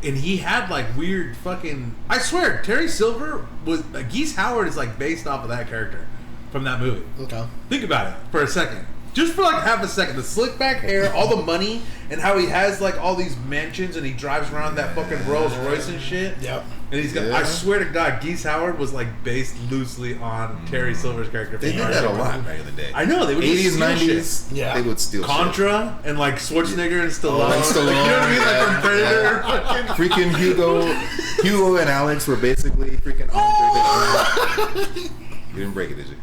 and he had like weird fucking. I swear, Terry Silver was Geese Howard is like based off of that character from that movie. Okay. Think about it for a second. Just for like half a second, the slick back hair, all the money, and how he has like all these mansions and he drives around that fucking Rolls Royce and shit. Yep. And he's got, I swear to God, Geese Howard was like based loosely on Terry Silver's character. They did that a lot back in the day. I know, they would 80s, 90s. Yeah. They would steal Contra and like Schwarzenegger and Stallone. Like Stallone, you know what I mean? Like from Predator. Freaking Hugo and Alex were basically freaking Andre the Giant. You didn't break it, did you?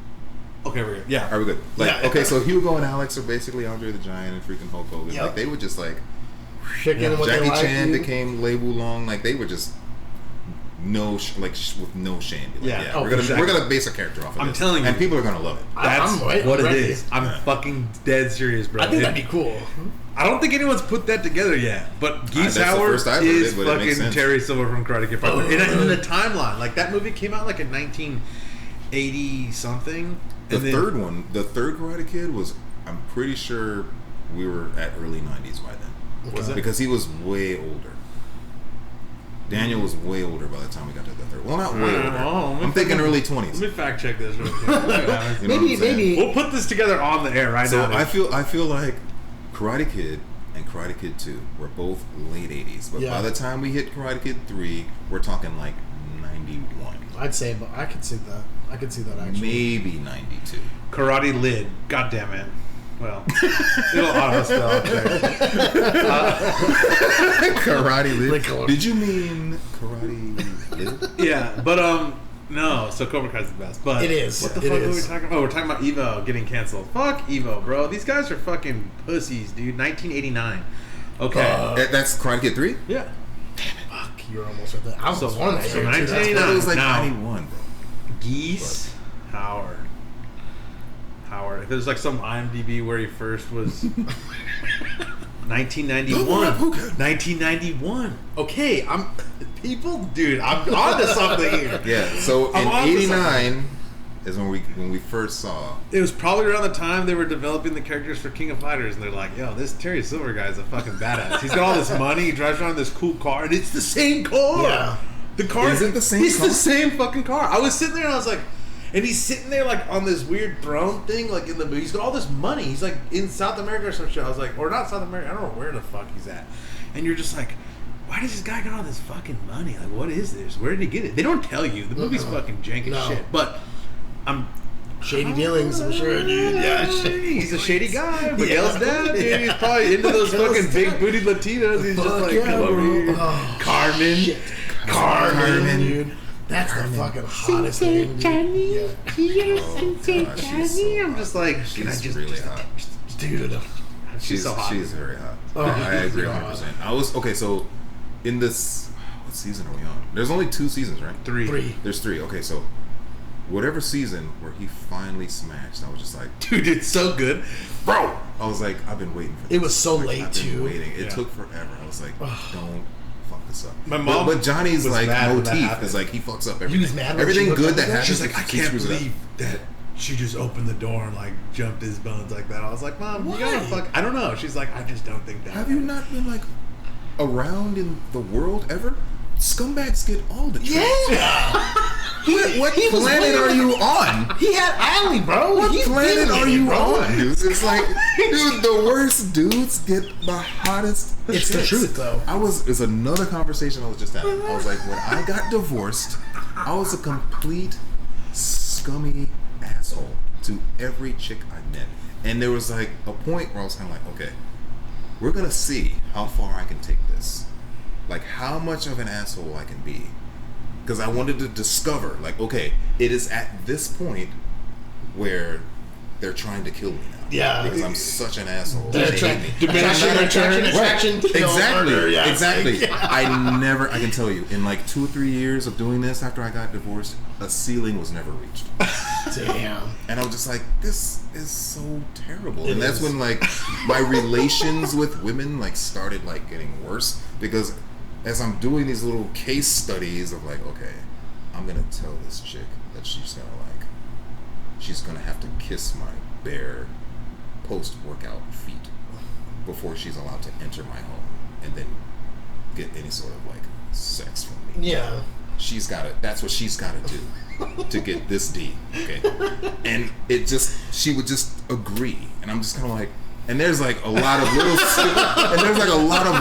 Okay, we're good. Yeah. Are we good? Like, Yeah. okay, so Hugo and Alex are basically Andre the Giant and freaking Hulk Hogan. Yep. Like, they would just like... Chicken what Jackie they like, Chan dude. became Lei Wulong. Like, they were just... with no shame. Like, Yeah. Oh, we're gonna exactly. we're gonna base a character off of I'm this. telling you. And people are gonna love it. That's I'm what it ready. is. I'm fucking dead serious, bro. I think that'd be cool. I don't think anyone's put that together yet, but Geese that's the Howard first I've heard is it, but it makes fucking sense. Terry Silver from Karate Kid. In the timeline, like that movie came out like in 1980 something. The third one, the third Karate Kid was, I'm pretty sure we were at early 90s by then. Was it? Because he was way older. Daniel was way older by the time we got to the third. Well, not way older. I'm thinking early 20s. Let me fact check this real quick. You know what I'm saying? Maybe. We'll put this together on the air right So now. I feel like Karate Kid and Karate Kid 2 were both late 80s. But by the time we hit Karate Kid 3, we're talking like 91. I'd say, but I could see that. I could see that actually. Maybe 92. Karate Lid. God damn it. Well, it'll auto spell out there. Karate Lid? Like color. Did you mean Karate Lid? Yeah, but no. So Cobra Kai's the best. But It is. What the It fuck is. were we talking about? Oh, we're talking about Evo getting canceled. Fuck Evo, bro. These guys are fucking pussies, dude. 1989. Okay. That's Karate Kid 3? Yeah. Fuck, you're almost right there. I was So- born that so year, too. 1989. It was like Now- 91, bro. Geese Howard. There's like some IMDb where he first was 1991. 1991. Okay, I'm on to something here. Yeah, so I'm in on to 89 is when we first saw. It was probably around the time they were developing the characters for King of Fighters, and they're like, "Yo, this Terry Silver guy's a fucking badass. He's got all this money. He drives around this cool car, and it's the same car. Yeah. The car Is it the same It's car? the same fucking car. I was sitting there, and I was like, and he's sitting there like on this weird throne thing, like in the movie. He's got all this money. He's like in South America or some shit. I was like, or not South America. I don't know where the fuck he's at. And you're just like, why does this guy got all this fucking money? Like, what is this? Where did he get it? They don't tell you. The movie's fucking jank as No. shit. But I'm. Shady dealings, I'm sure, dude. Yeah, He's a shady guy. Miguel's Yeah. dad, dude. He's probably into those Miguel's fucking big booty Latinas. He's just Fuck like, yeah, come over bro. here. Oh, Carmen. shit. Carmen. dude. That's the fucking hottest thing, dude. Johnny, Yeah. yes, Oh, Johnny. God, she's so I'm hot. just like, can I She's just really hot. Dude. She's so hot. She's very hot. Oh, I agree God. 100%. I was okay. So in this, what season are we on? There's only 2 seasons, right? Three. There's 3. Okay, so whatever season where he finally smashed, I was just like, Dude, it's so good. bro. I was like, I've been waiting for this. It was so late, I've been too. waiting. It Yeah. took forever. I was like, don't fuck this up. My mom but Johnny's was like mad when that motif happened. is like he fucks up everything. was mad when everything she good hooked that up with happens. She's like, I he can't screws it up. believe that she just opened the door and like jumped his bones like that. I was like, Mom, you gotta Why? fuck. I don't know. She's like, I just don't think that. Have you not been like around in the world ever? Scumbags get all the treatment. Yeah. What He was planet way- are you on? He had Allie, bro. What He's planet been are with it, you bro. on, dude? It's like, dude, the worst dudes get the hottest. It's the chicks. truth, though. It's another conversation I was just having. I was like, when I got divorced, I was a complete scummy asshole to every chick I met. And there was like a point where I was kind of like, okay, we're gonna see how far I can take this. Like how much of an asshole I can be. Because I wanted to discover, like, okay, it is at this point where they're trying to kill me now. Yeah. Because I'm such an asshole. They're They hate me. attraction, kill, Exactly. murder, yeah. Exactly. Yeah. I can tell you, in like 2 or 3 years of doing this after I got divorced, a ceiling was never reached. Damn. And I was just like, this is so terrible. It And that's is. when like my relations with women like started like getting worse, because as I'm doing these little case studies of like, okay, I'm gonna tell this chick that she's gonna have to kiss my bare post-workout feet before she's allowed to enter my home, and then get any sort of like sex from me. Yeah. She's got to. That's what she's got to do to get this D. Okay. And she would just agree, and I'm just kind of like. And there's like a lot of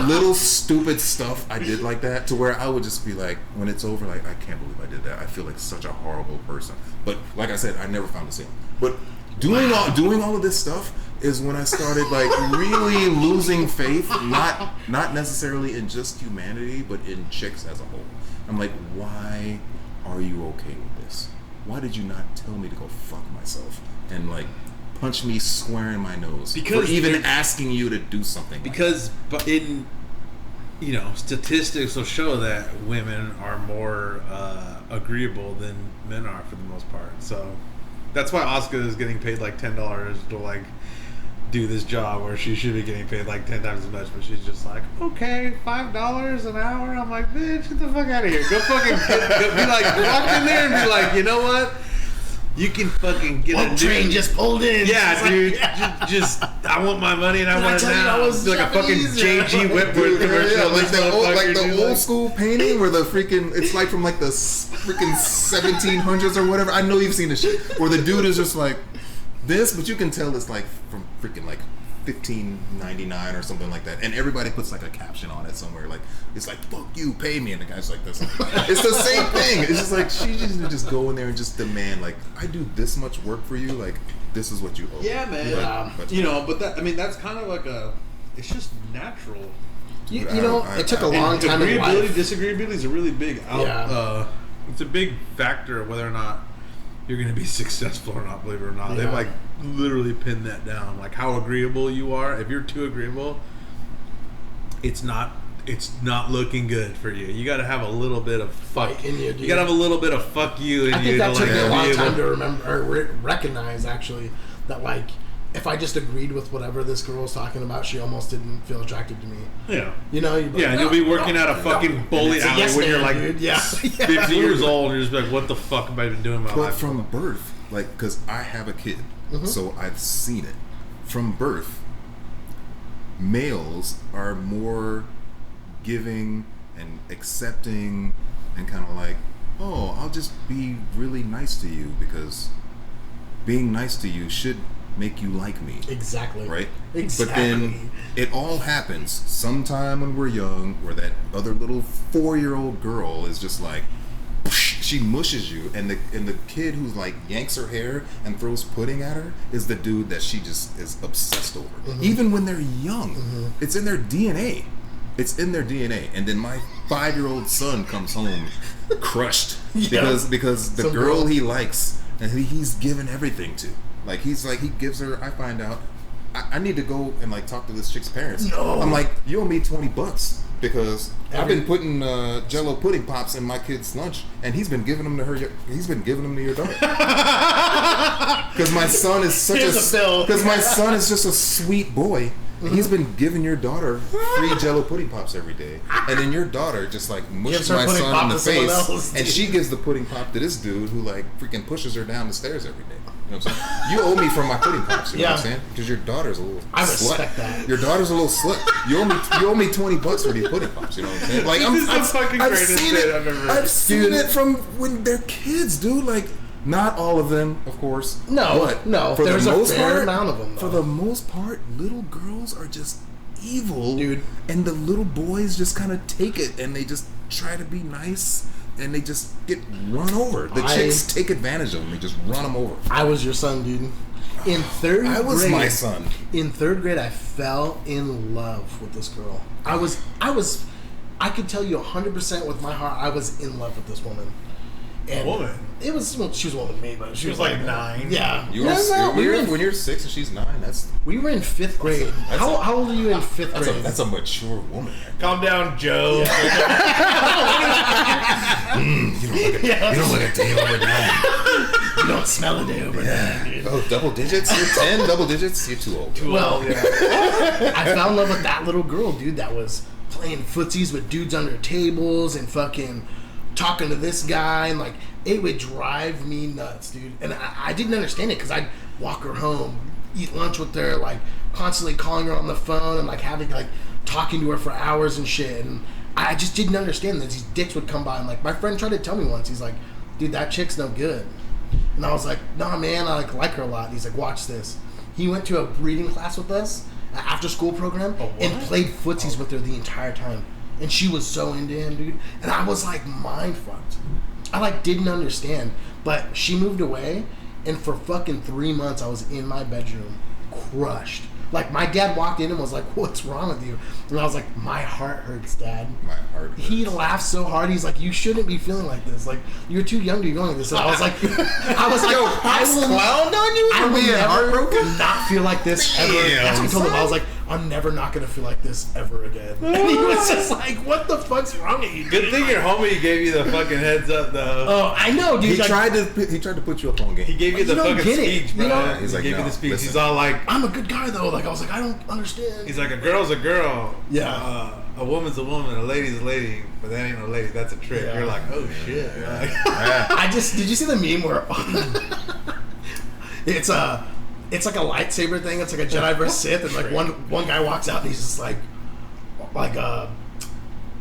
little stupid stuff I did like that, to where I would just be like, when it's over, like, I can't believe I did that. I feel like such a horrible person. But like I said, I never found the same. But doing all of this stuff is when I started like really losing faith, not necessarily in just humanity, but in chicks as a whole. I'm like, why are you okay with this? Why did you not tell me to go fuck myself and like punch me square in my nose for even asking you to do something? Because in statistics will show that women are more agreeable than men are for the most part. So that's why Asuka is getting paid like $10 to like do this job where she should be getting paid like 10 times as much, but she's just like, okay, $5 an hour. I'm like, bitch, get the fuck out of here. Go fucking be like, walk in there and be like, you know what? You can fucking get a train just pulled in. Yeah, dude. Just I want my money and I want it now. It's like a fucking JG Whitworth commercial. Yeah, like the old school painting where the freaking, it's like from like the freaking 1700s or whatever. I know you've seen this shit where the dude is just like this, but you can tell it's like from freaking like 15.99 or something like that, and everybody puts like a caption on it somewhere, like it's like "fuck you, pay me," and the guy's like this. It's the same thing. It's just like she just go in there and just demand, like, I do this much work for you, like this is what you owe. Yeah, man. But that, I mean, that's kind of like it's just natural. It took a long time. Disagreeability is a really big it's a big factor of whether or not you're going to be successful or not, believe it or not. They've like literally pinned that down, like how agreeable you are. If you're too agreeable, it's not looking good for you. You got to have a little bit of fuck in you. You got to have a little bit of fuck you in you. I think that took me a long time to remember or recognize, actually, that like if I just agreed with whatever this girl was talking about, she almost didn't feel attracted to me. Yeah. And you'll be working at a fucking bowling alley when you're like 50 years old, and you're just like, what the fuck have I been doing my life? But from birth, like, because I have a kid, so I've seen it. From birth, males are more giving and accepting and kind of like, oh, I'll just be really nice to you because being nice to you should make you like me. Exactly. Right? Exactly. But then it all happens sometime when we're young, where that other little 4-year-old girl is just like, she mushes you, and the kid who's like yanks her hair and throws pudding at her is the dude that she just is obsessed over. Even when they're young, it's in their DNA. It's in their DNA. And then my 5-year-old son comes home crushed because the girl he likes and he's given everything to. Like, he gives her, I find out, I need to go and like talk to this chick's parents. No. I'm like, you owe me $20 because I've been putting Jello pudding pops in my kid's lunch, and he's been giving them to her. He's been giving them to your daughter. Because my son is just a sweet boy. He's been giving your daughter free Jello pudding pops every day, and then your daughter just like mushes my son in the face, and she gives the pudding pop to this dude who like freaking pushes her down the stairs every day. You know what I'm saying? You owe me for my pudding pops. You know what I'm saying? Because your daughter's a little I slut. respect that. Your daughter's a little slut. You owe me $20 for these pudding pops. You know what I'm saying? Like, I've seen it from when they're kids, dude. Like, not all of them, of course. No. For there's the most a fair part, amount of them. Though. For the most part, little girls are just evil, dude. And the little boys just kind of take it, and they just try to be nice. And they just get run over. The chicks take advantage of them. They just run them over. I was your son, dude. In third grade, I was my son. In third grade, I fell in love with this girl. I could tell you 100% with my heart, I was in love with this woman. And woman? It was, well, she was older than me, but she was like 9. Yeah. When you're 6 and she's 9, we were in 5th grade. How old are you in 5th grade? That's a mature woman. Calm down, Joe. You don't look a day over 9. You don't smell a day over 9, dude. Oh, double digits? You're 10, double digits? You're too old. I fell in love with that little girl, dude, that was playing footsies with dudes under tables and fucking talking to this guy, and like it would drive me nuts, dude. And I didn't understand it because I'd walk her home, eat lunch with her, like constantly calling her on the phone and like having like talking to her for hours and shit. And I just didn't understand that these dicks would come by and like my friend tried to tell me once. He's like, dude, that chick's no good. And I was like, nah, man, I like her a lot. And he's like, watch this. He went to a reading class with us, an after school program, and played footsies with her the entire time. And she was so into him, dude. And I was like mind fucked. I like didn't understand. But she moved away, and for fucking 3 months I was in my bedroom, crushed. Like, my dad walked in and was like, what's wrong with you? And I was like, my heart hurts, Dad. My heart hurts. He laughed so hard. He's like, you shouldn't be feeling like this. Like, you're too young to be going like this. And I was like, Yo, I will clown on you I for will being heartbroken? never not feel like this ever. Damn, That's what I told him. son. I was like, I'm never not going to feel like this ever again. And he was just like, what the fuck's wrong with you? Good thing your homie gave you the fucking heads up, though. Oh, I know, dude. He tried to put you up on game. He gave you the You don't fucking get it, speech, bro. you know? He's like, he gave no, you the speech. listen. He's all like, I'm a good guy, though. Like, I was like, I don't understand. he's like, a girl's a girl. Yeah. A woman's a woman. A lady's a lady. But that ain't no lady. That's a trick. Yeah. You're like, oh shit. Yeah. Like, I just did you see the meme where it's like a lightsaber thing. It's like a Jedi versus Sith, and like one guy walks out and he's just like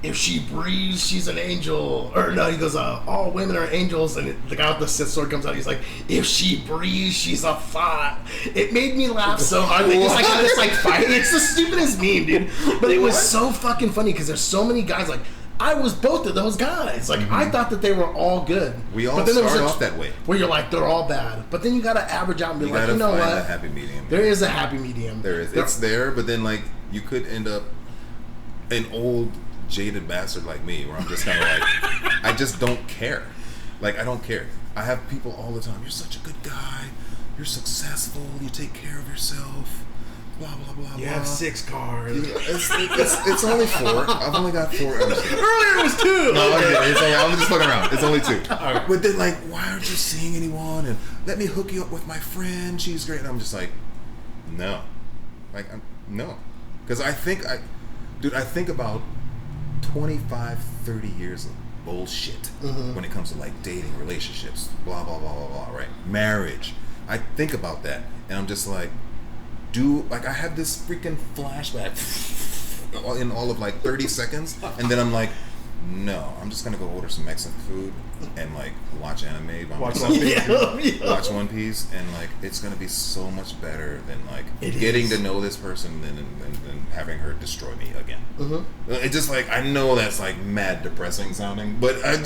if she breathes, she's an angel. Or no, he goes, all women are angels. And the guy with the Sith sword comes out. He's like, if she breathes, she's a thought. It made me laugh so hard. They just like had this like fight. It's the stupidest meme, dude. But it was so fucking funny because there's so many guys like. I was both of those guys. Like, I thought that they were all good. We all but then there was start a- off that way. where you're like, they're all bad. But then you gotta average out and be You like, gotta you know find what? a happy medium. There is a happy medium. There is. It's there, but then like you could end up an old jaded bastard like me, where I'm just kind of like, I just don't care. Like, I don't care. I have people all the time. You're such a good guy. You're successful. You take care of yourself. Blah blah blah. you blah. have 6 cars. It's only 4. I've only got 4. Earlier it was 2. No, I'm just fucking around. It's only 2. Okay. But then, like, why aren't you seeing anyone? And let me hook you up with my friend. She's great. And I'm just like, no. Like, no. Because I think about 25, 30 years of bullshit when it comes to, like, dating, relationships, blah, blah, blah, blah, blah, right? Marriage. I think about that. And I'm just like, I have this freaking flashback in all of like 30 seconds, and then I'm like, no, I'm just gonna go order some Mexican food and like watch anime by Watch myself. One Piece. Watch One Piece, and like it's gonna be so much better than like It getting is. to know this person and having her destroy me again. It just like, I know that's like mad depressing sounding, but I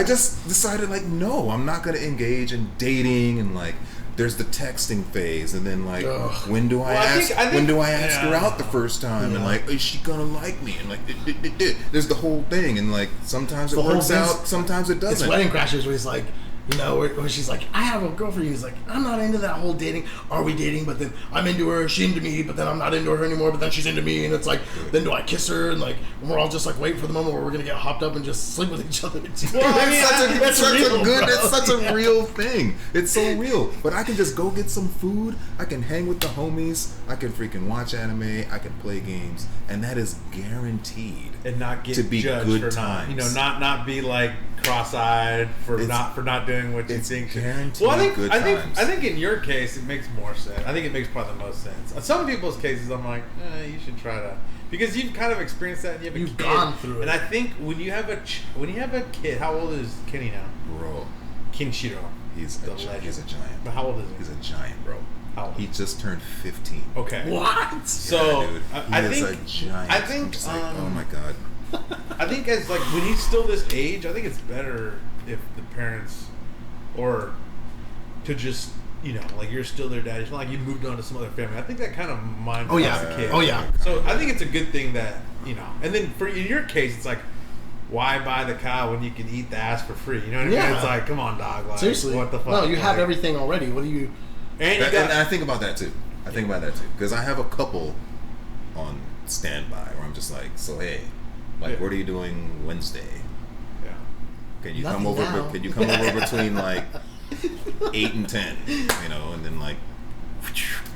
just decided like, no, I'm not gonna engage in dating. And like, there's the texting phase, and then like, when do I ask her out the first time, and like, is she gonna like me, and like, there's the whole thing, and like, sometimes it works out, sometimes it doesn't. It's Wedding Crashers where he's like, you know, where she's like, I have a girlfriend. He's like, I'm not into that whole dating. Are we dating? But then I'm into her, she into me, but then I'm not into her anymore, but then she's into me, and it's like, then do I kiss her? And like, we're all just like waiting for the moment where we're gonna get hopped up and just sleep with each other. That's such a real thing. It's so real. But I can just go get some food. I can hang with the homies. I can freaking watch anime. I can play games, and that is guaranteed. And not get to be judged good for times. not be like cross-eyed for not doing what you think. Guaranteed. Well, good I times. think in your case it makes more sense. I think it makes probably the most sense. In some people's cases, I'm like, you should try to, because you've kind of experienced that. And you have a You've kid, gone through it. And I think when you have a kid, how old is Kenny now? Bro, Kinshiro. he's The a legend. he's a giant. But how old is he? He's a giant, bro. How old? He just turned 15. Okay. What? So yeah, dude. I He is think a giant. I think I'm just like, oh my god. I think as like when he's still this age, I think it's better if the parents, or to just, you know, like, you're still their dad. It's not like you moved on to some other family. I think that kind of mind Oh, yeah. the kid. Oh, yeah. So I think it's a good thing that, you know, and then in your case, it's like, why buy the cow when you can eat the ass for free? You know what I mean? Yeah. It's like, come on, dog. Like, Seriously. what the fuck? No, you have Like, everything already. What do you... And you And got, I think about that too. Because I have a couple on standby where I'm just like, so hey, like, Yeah. what are you doing Wednesday? yeah. Can you Nothing come over? now. Can you come over between like 8 and 10? You know, and then like,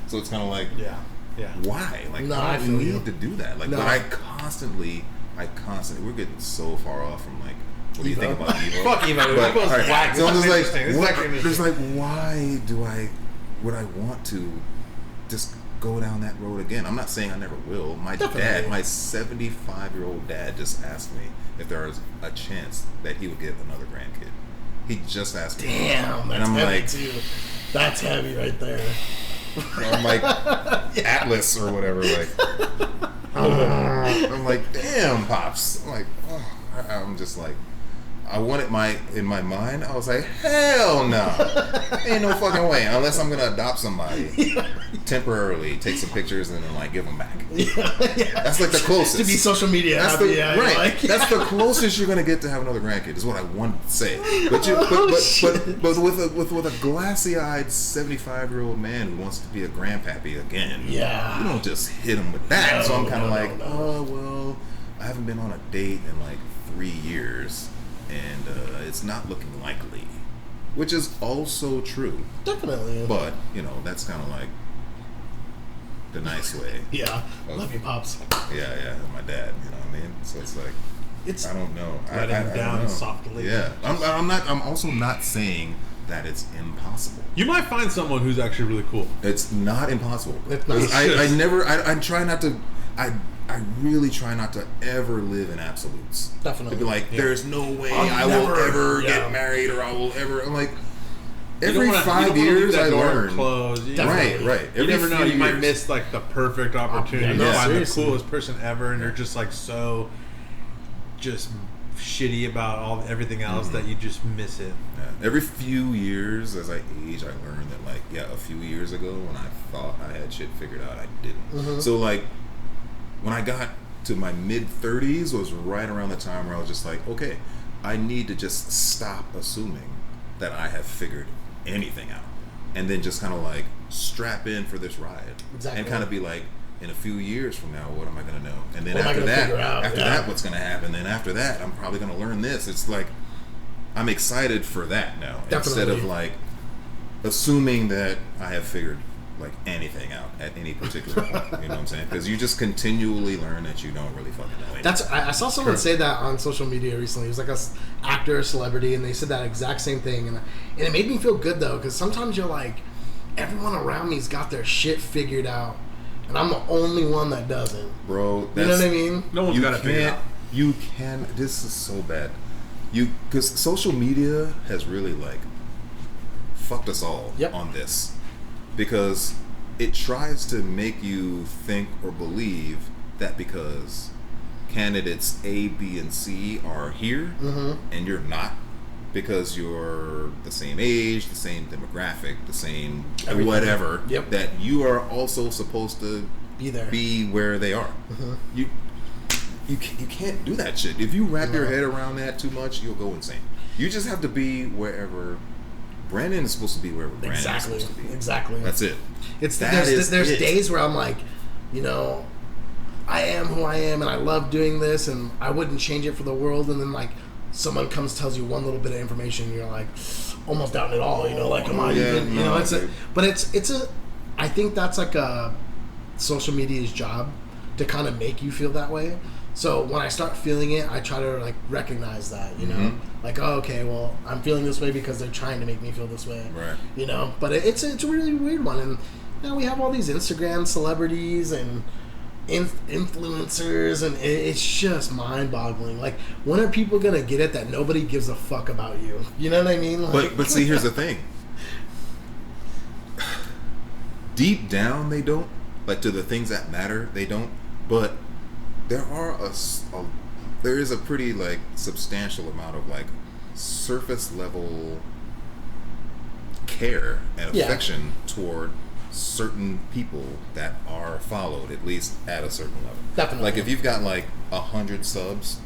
so it's kind of like, Yeah. Yeah. why? Like, No, I I don't feel need you. to do that. Like, No. but I constantly, we're getting so far off from like, what do you think Evo? about Evo? Fuck Evo. But, Evo's all right, whack. so I'm This just is interesting. like, This is what, actually there's interesting. like, why would I want to just go down that road again. I'm not saying I never will. My dad, my 75-year-old dad, just asked me if there was a chance that he would get another grandkid. He just asked me. Damn, that's heavy too. That's heavy right there. I'm like Atlas or whatever. Like, I'm like, damn, pops. I'm just like, I want it in my mind. I was like, hell no, ain't no fucking way. Unless I'm gonna adopt somebody temporarily, take some pictures, and then like give them back. That's like the closest to be social media. That's happy, right. Like, That's the closest you're gonna get to have another grandkid. Is what I wanted to say. But but with a glassy-eyed 75-year-old man who wants to be a grandpappy again, you don't just hit him with that. No, so I'm kind of no. well, I haven't been on a date in like 3 years. And it's not looking likely, which is also true. Definitely. But, that's kind of like the nice way. Yeah. Love you, Pops. Yeah, my dad, you know what I mean? So it's like, I don't know. Let him down softly. Yeah. I'm also not saying that it's impossible. You might find someone who's actually really cool. It's not impossible. It's not. I try not to, I really try not to ever live in absolutes. Definitely. To be like, there's no way I will ever get married, or I will ever. I'm like, every 5 years I learn. Right. You never know. You might miss like the perfect opportunity to find the coolest person ever, and you're just like so just shitty about everything else that you just miss it. Yeah. Every few years, as I age, I learn that like, a few years ago when I thought I had shit figured out, I didn't. So like, when I got to my mid-30s was right around the time where I was just like, okay, I need to just stop assuming that I have figured anything out, and then just kind of like strap in for this ride. Exactly. And kind of be like, in a few years from now, what am I going to know? And then what after that, what's going to happen? Then after that, I'm probably going to learn this. It's like, I'm excited for that now. Definitely. Instead of like assuming that I have figured like anything out at any particular point. You know what I'm saying? Because you just continually learn that you don't really fucking know anything. I saw someone say that on social media recently. It was like a actor or celebrity, and they said that exact same thing, and it made me feel good though, because sometimes you're like, everyone around me's got their shit figured out, and I'm the only one that doesn't. Bro, you know what I mean? No one's got to figure it out. You can. This is so bad. Because social media has really like fucked us all on this. Because it tries to make you think or believe that because candidates A, B, and C are here, and you're not, because you're the same age, the same demographic, the same whatever, that you are also supposed to be where they are. You can't do that shit. If you wrap your head around that too much, you'll go insane. You just have to be wherever. Brandon is supposed to be wherever Brandon is supposed to be. Exactly. That's it. There's days where I'm like, I am who I am, and I love doing this, and I wouldn't change it for the world. And then like, someone tells you one little bit of information, and you're like, almost doubting it all. Like, am I even? I think that's like a social media's job to kind of make you feel that way. So when I start feeling it, I try to like recognize that, like, oh, okay, well, I'm feeling this way because they're trying to make me feel this way, right? But it's a really weird one, and now we have all these Instagram celebrities and influencers, and it's just mind-boggling. Like, when are people gonna get it that nobody gives a fuck about you? You know what I mean? Like, but see, here's the thing. Deep down, they don't. Like, to the things that matter, they don't. But there is a pretty like substantial amount of like surface level care and affection toward certain people that are followed, at least at a certain level. Definitely. Like, if you've got like 100 subs,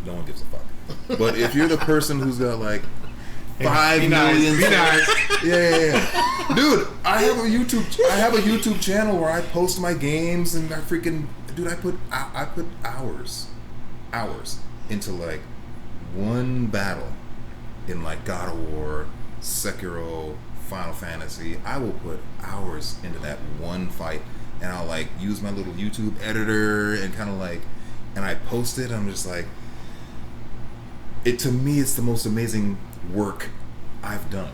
no one gives a fuck. But if you're the person who's got like 5 million, yeah. Dude, I have a YouTube channel where I post my games, and I put hours into like one battle in like God of War, Sekiro, Final Fantasy. I will put hours into that one fight, and I'll like use my little YouTube editor and kind of like, and I post it. I'm just like, to me, it's the most amazing work I've done.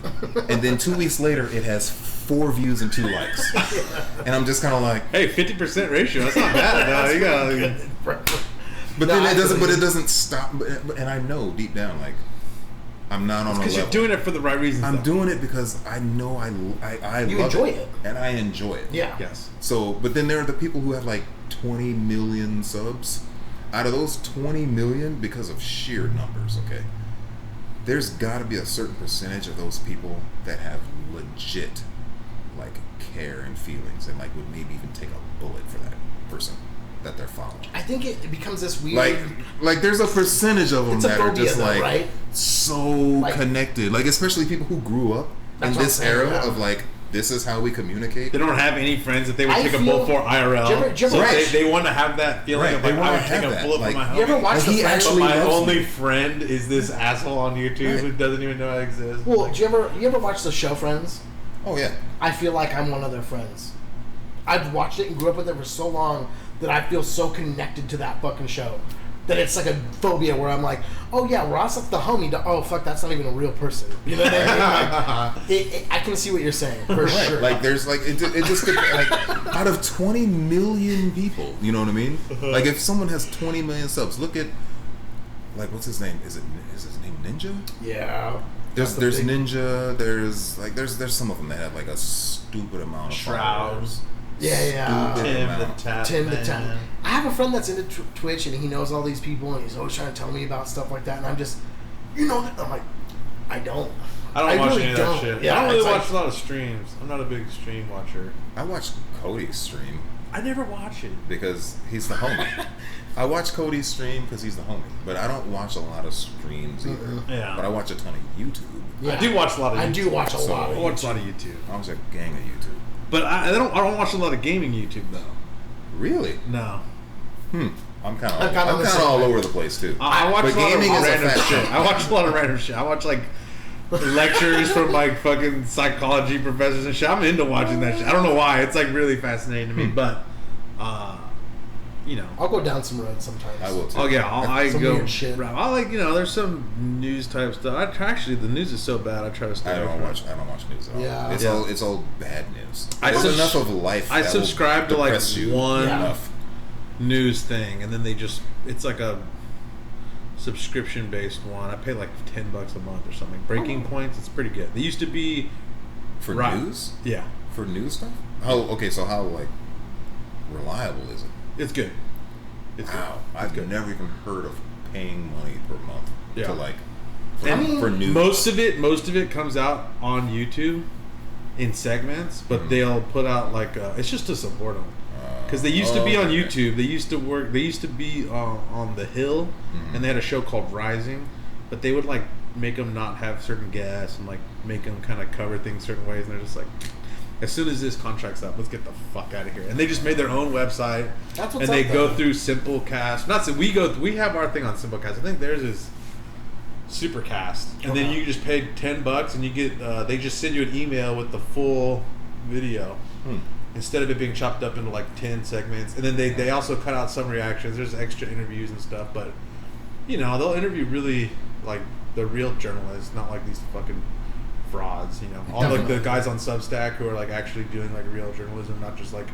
And then 2 weeks later, it has 4 views and 2 likes, and I'm just kind of like, hey, 50% ratio. That's not bad. No, you got. But then it doesn't. But it doesn't stop. And I know deep down, like, I'm not on a level. Because you're doing it for the right reasons. I'm doing it because I know I you love enjoy it, and I enjoy it. Yeah. Yes. So, but then there are the people who have like 20 million subs. Out of those 20 million, because of sheer numbers, okay, there's got to be a certain percentage of those people that have legit, like, care and feelings, and like would maybe even take a bullet for that person that they're following. I think it becomes this weird. Like there's a percentage of them that are just though, like right? so connected. Like, especially people who grew up in this era of like, this is how we communicate. They don't have any friends that they would take a bullet for IRL. So they want to have that feeling of like, I would take a bullet for my homie. You ever watch the Friends? But my only friend is this asshole on YouTube who doesn't even know I exist. Well, do you ever watch the show Friends? Oh yeah. I feel like I'm one of their friends. I've watched it and grew up with it for so long that I feel so connected to that fucking show that it's like a phobia where I'm like, oh yeah, Ross, like the homie. Oh fuck, that's not even a real person. You know what I mean? Like, I can see what you're saying for sure. Like there's like it just like out of 20 million people, you know what I mean? Like if someone has 20 million subs, look at like what's his name? Is his name Ninja? Yeah. There's Ninja. There's some of them that have like a stupid amount of followers. Yeah. Tim the Tap. I have a friend that's into Twitch and he knows all these people and he's always trying to tell me about stuff like that and I'm just, I'm like, I don't watch really any of that shit. Yeah, I don't really watch a lot of streams. I'm not a big stream watcher. I watch Cody's stream. I never watch it because he's the homie. I watch Cody's stream because he's the homie, but I don't watch a lot of streams either. Yeah. But I watch a ton of YouTube. Yeah. I do watch a lot of YouTube. I do watch a lot of YouTube. I watch a lot of YouTube. I watch a gang of YouTube. But I don't watch a lot of gaming YouTube though. Really? No. I'm kind of all over the place too. I watch a lot of random shit. I watch a lot of random shit. I watch like lectures from like fucking psychology professors and shit. I'm into watching that shit. I don't know why. It's like really fascinating to me. But I'll go down some roads sometimes. I will too. Oh yeah, I go. Weird shit. I like there's some news type stuff. Actually, the news is so bad. I try to stay. I don't watch news at all. Yeah, it's all bad news. There's enough of life. I subscribe to like one enough news thing, and then it's like a subscription based one. I pay like $10 a month or something. Breaking Points, it's pretty good. They used to be for news. Yeah, for news stuff. So how like reliable is it? It's good. Wow, I've never even heard of paying money per month to like for news. Most of it comes out on YouTube in segments, but they'll put out like it's just to support them because they used to be on YouTube. They used to be on The Hill, and they had a show called Rising, but they would like make them not have certain guests and like make them kind of cover things certain ways, and they're just like, as soon as this contract's up, let's get the fuck out of here. And they just made their own website. That's what's and they go through Simplecast. We have our thing on Simplecast. I think theirs is Supercast. And then you just pay $10 and you get they just send you an email with the full video instead of it being chopped up into like 10 segments. And then they also cut out some reactions. There's extra interviews and stuff, but they'll interview really like the real journalists, not like these fucking frauds, all like the guys on Substack who are like actually doing like real journalism, not just like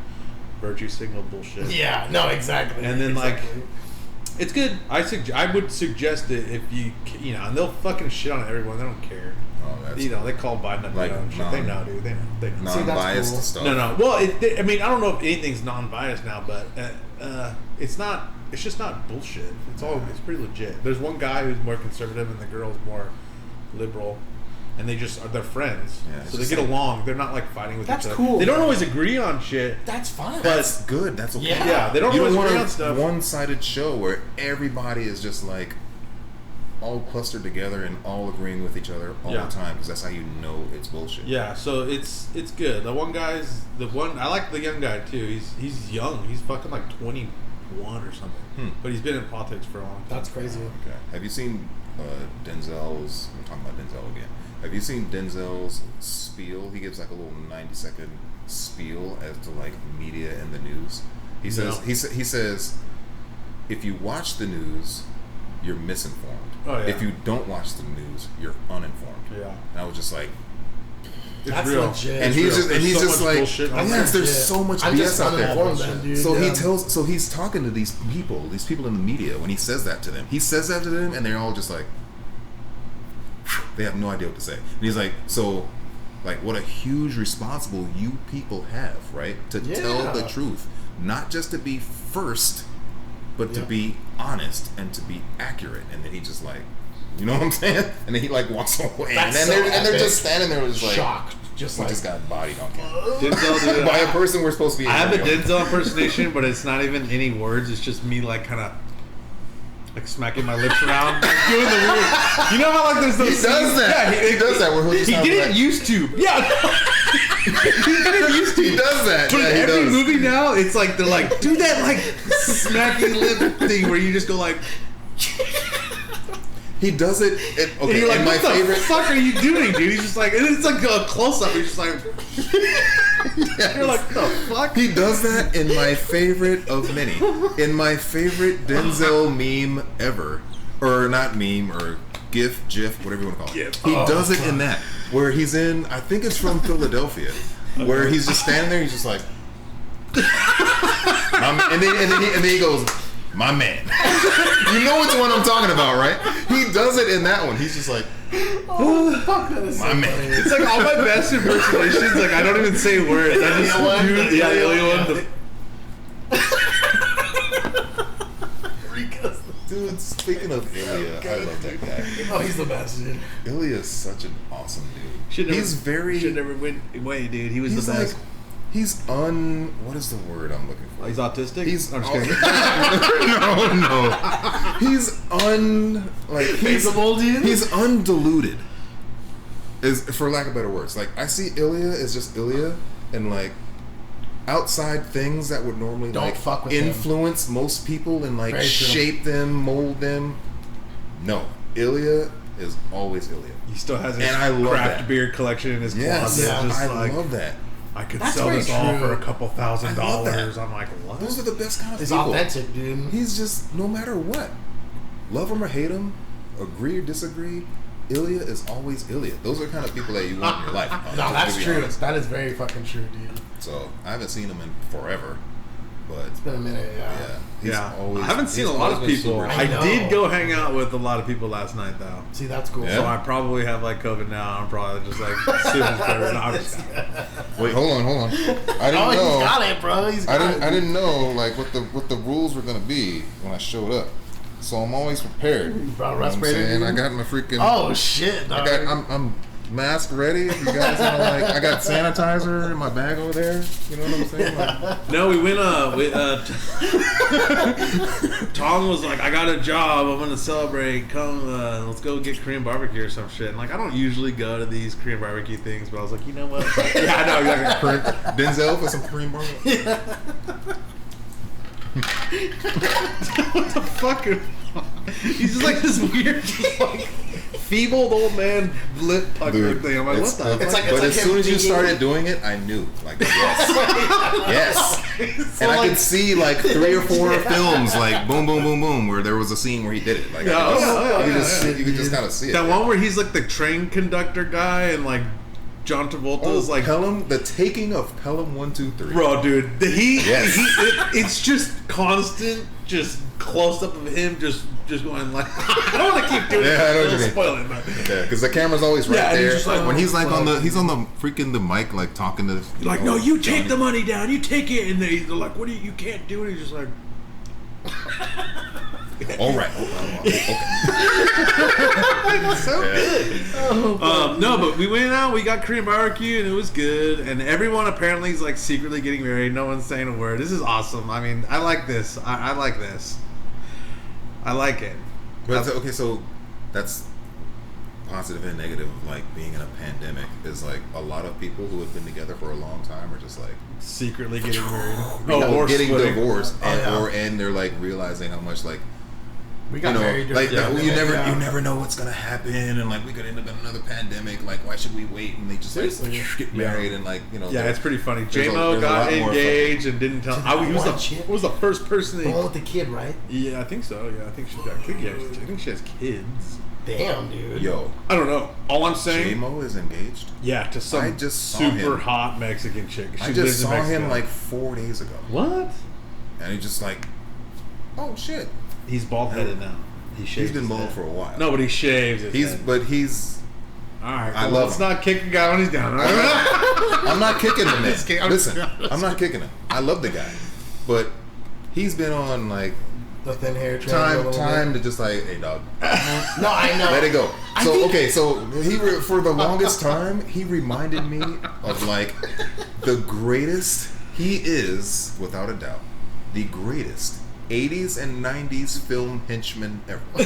virtue signal bullshit. Yeah, no, exactly. And then like, it's good. I would suggest it if you and they'll fucking shit on everyone. They don't care. Oh, that's they call Biden up like shit. They know, dude. They know. Non-biased cool. stuff. No. Well, I don't know if anything's non-biased now, but it's not. It's just not bullshit. It's pretty legit. There's one guy who's more conservative and the girl's more liberal. And they're friends, so they get along. They're not like fighting with each other. That's cool. They don't always agree on shit. That's fine. That's good. That's okay. Yeah, they don't always agree on stuff. One-sided show where everybody is just like all clustered together and all agreeing with each other all the time, because that's how you know it's bullshit. Yeah, so it's good. I like the young guy too. He's young. He's fucking like 21 or something. But he's been in politics for a long time. That's crazy. Okay. Have you seen Denzel's? I'm talking about Denzel again. Have you seen Denzel's spiel? He gives like a little 90-second spiel as to like media and the news. He says, if you watch the news, you're misinformed. Oh, yeah. If you don't watch the news, you're uninformed. Yeah. And I was just like, That's real. legit. And he's There's just so much like, bullshit on yes, there. there's so much I'm BS just out there. uninformed then, dude. So he's talking to these people in the media when he says that to them. He says that to them, and they're all just like, they have no idea what to say. And he's like, so, like, what a huge responsible you people have, right? To tell the truth, not just to be first, but to be honest and to be accurate. And then he just like, you know what I'm saying? And then he like walks away, and they're just standing there, just like shocked, just we like just got bodied on camera Denzel, by a person we're supposed to be. I have a Denzel impersonation, but it's not even any words. It's just me like kind of like smacking my lips around, like, doing the weird. You know how like there's those. He does that. Yeah, he does that. Where he'll just he have, didn't like, used to. Yeah. He didn't used to. He does that. But Yeah, in he every does. movie now, it's like they're like do that like smacking lip thing where you just go like. He does it. And you're like, and my what the favorite. fuck are you doing, dude? He's just like, and it's like a close up. He's just like, Yes. you're like, what the fuck? He does that in my favorite of many. In my favorite Denzel meme ever. Or not meme, or GIF, whatever you want to call it. GIF. He does it in that. Where he's in, I think it's from Philadelphia. Where he's just standing there, he's just like, and then he goes, my man. You know which one I'm talking about, right? He does it in that one. He's just like, oh fuck, that is my so man. funny. It's like all my best impersonations. Like I don't even say words. I just do the Dude, speaking of Ilya, I love that guy. Oh, he's the best, dude. Ilya is such an awesome dude. Should He's never went away, dude. He was he's the best. like, he's what is the word I'm looking for? He's autistic. He's I'm just kidding. no. He's Feasible, dude. He's undiluted. Is for lack of better words. Like I see Ilya as just Ilya, and like outside things that would normally Don't like fuck with influence most people and like Very true. shape them, mold them. No, Ilya is always Ilya. He still has his And I love craft that. beer collection in his Yes, closet. yeah, just I like, love that. I could That's sell very this all true. for a couple I love $1,000s. that. I'm like, what? Those are the best kind of It's people. authentic, dude. He's just no matter what, love him or hate him, agree or disagree. Ilya is always Ilya. Those are the kind of people that you want in your life. No, that's to be true. honest. That is very fucking true, dude. So I haven't seen him in forever, but It's been a minute, yeah, he's Yeah, always. I haven't seen he's a lot always of been people. super I know. did go hang out with a lot of people last night, though. See, that's cool. Yeah. So I probably have like COVID now. I'm probably just like super COVID. No, I'm just- Wait, hold on. I didn't Oh, he's know. got it, bro. He's got it. I didn't know like what the rules were gonna be when I showed up. So I'm always prepared. You brought a You know what I'm respirator, saying? dude? I got my freaking. Oh shit! Dog. I'm mask ready. If you guys want to like, I got sanitizer in my bag over there. You know what I'm saying? Like, No, we went. Tom was like, "I got a job. I'm gonna celebrate. Come, let's go get Korean barbecue or some shit." And like, I don't usually go to these Korean barbecue things, but I was like, you know what? Yeah, I know exactly. Denzel for some Korean barbecue. What the fuck? He's just like this weird, just like feeble old man lip pucker thing. I'm like, what the? It's like- but as him soon as you thinking- started doing it, I knew. Like, yes. So And I like, could see like 3 or 4 films, like boom, boom, boom, boom, where there was a scene where he did it. Like, Yeah, you could just kind of see it. that one where he's like the train conductor guy, and like John Travolta is like, Pelham, the taking of Pelham 1, 2, 3. bro, dude, Yes. it's just constant, just close up of him, just going like, I don't want to keep doing Yeah, I know what it. you It'll mean. spoil it, but Yeah, because the camera's always right Yeah, and he's there. just like, when he's like fuck. he's on the freaking the mic, like talking to. like, no, you take the money down, you take it, and they're like, what do you can't do it. He's just like, All right. Okay. so good. No, but we went out, we got Korean barbecue, and it was good. And everyone apparently is like secretly getting married. No one's saying a word. This is awesome. I mean, I like this. I like this. I like it. But okay, so that's positive and negative of like being in a pandemic is like a lot of people who have been together for a long time are just like Secretly getting married. or getting splitting. divorced, Oh, yeah. and they're like realizing how much like We got married. during like the you pandemic, you never know what's gonna happen, and like we could end up in another pandemic. Like why should we wait? And they just like Seriously. get married and like Yeah, it's pretty funny. There's a J-Mo got lot more engaged and didn't tell. To He was that one the chick? was the first person. The one That, with the kid, right? yeah, I think so. Yeah, I think she's got kids. I think she has kids. Damn, dude. Yo, I don't know. All I'm saying, J-Mo is engaged. yeah, to some I just saw super him. hot Mexican chick. She I lives just in saw Mexico. him like 4 days ago, What? and he just like, oh shit. He's bald headed now. He shaves. He's been his bald head. for a while. No, but he shaves his head. He's. All right. I Well, love let's him. not kick a guy when he's down. All right? I'm not kicking him. Just kidding. Listen, I'm not kicking him. I love the guy, but he's been on like The thin hair trend. time to just like, hey dog, No, I know. let it go. I So think- okay, so for the longest time he reminded me of like the greatest. He is without a doubt the greatest 80s and 90s film henchman ever. He's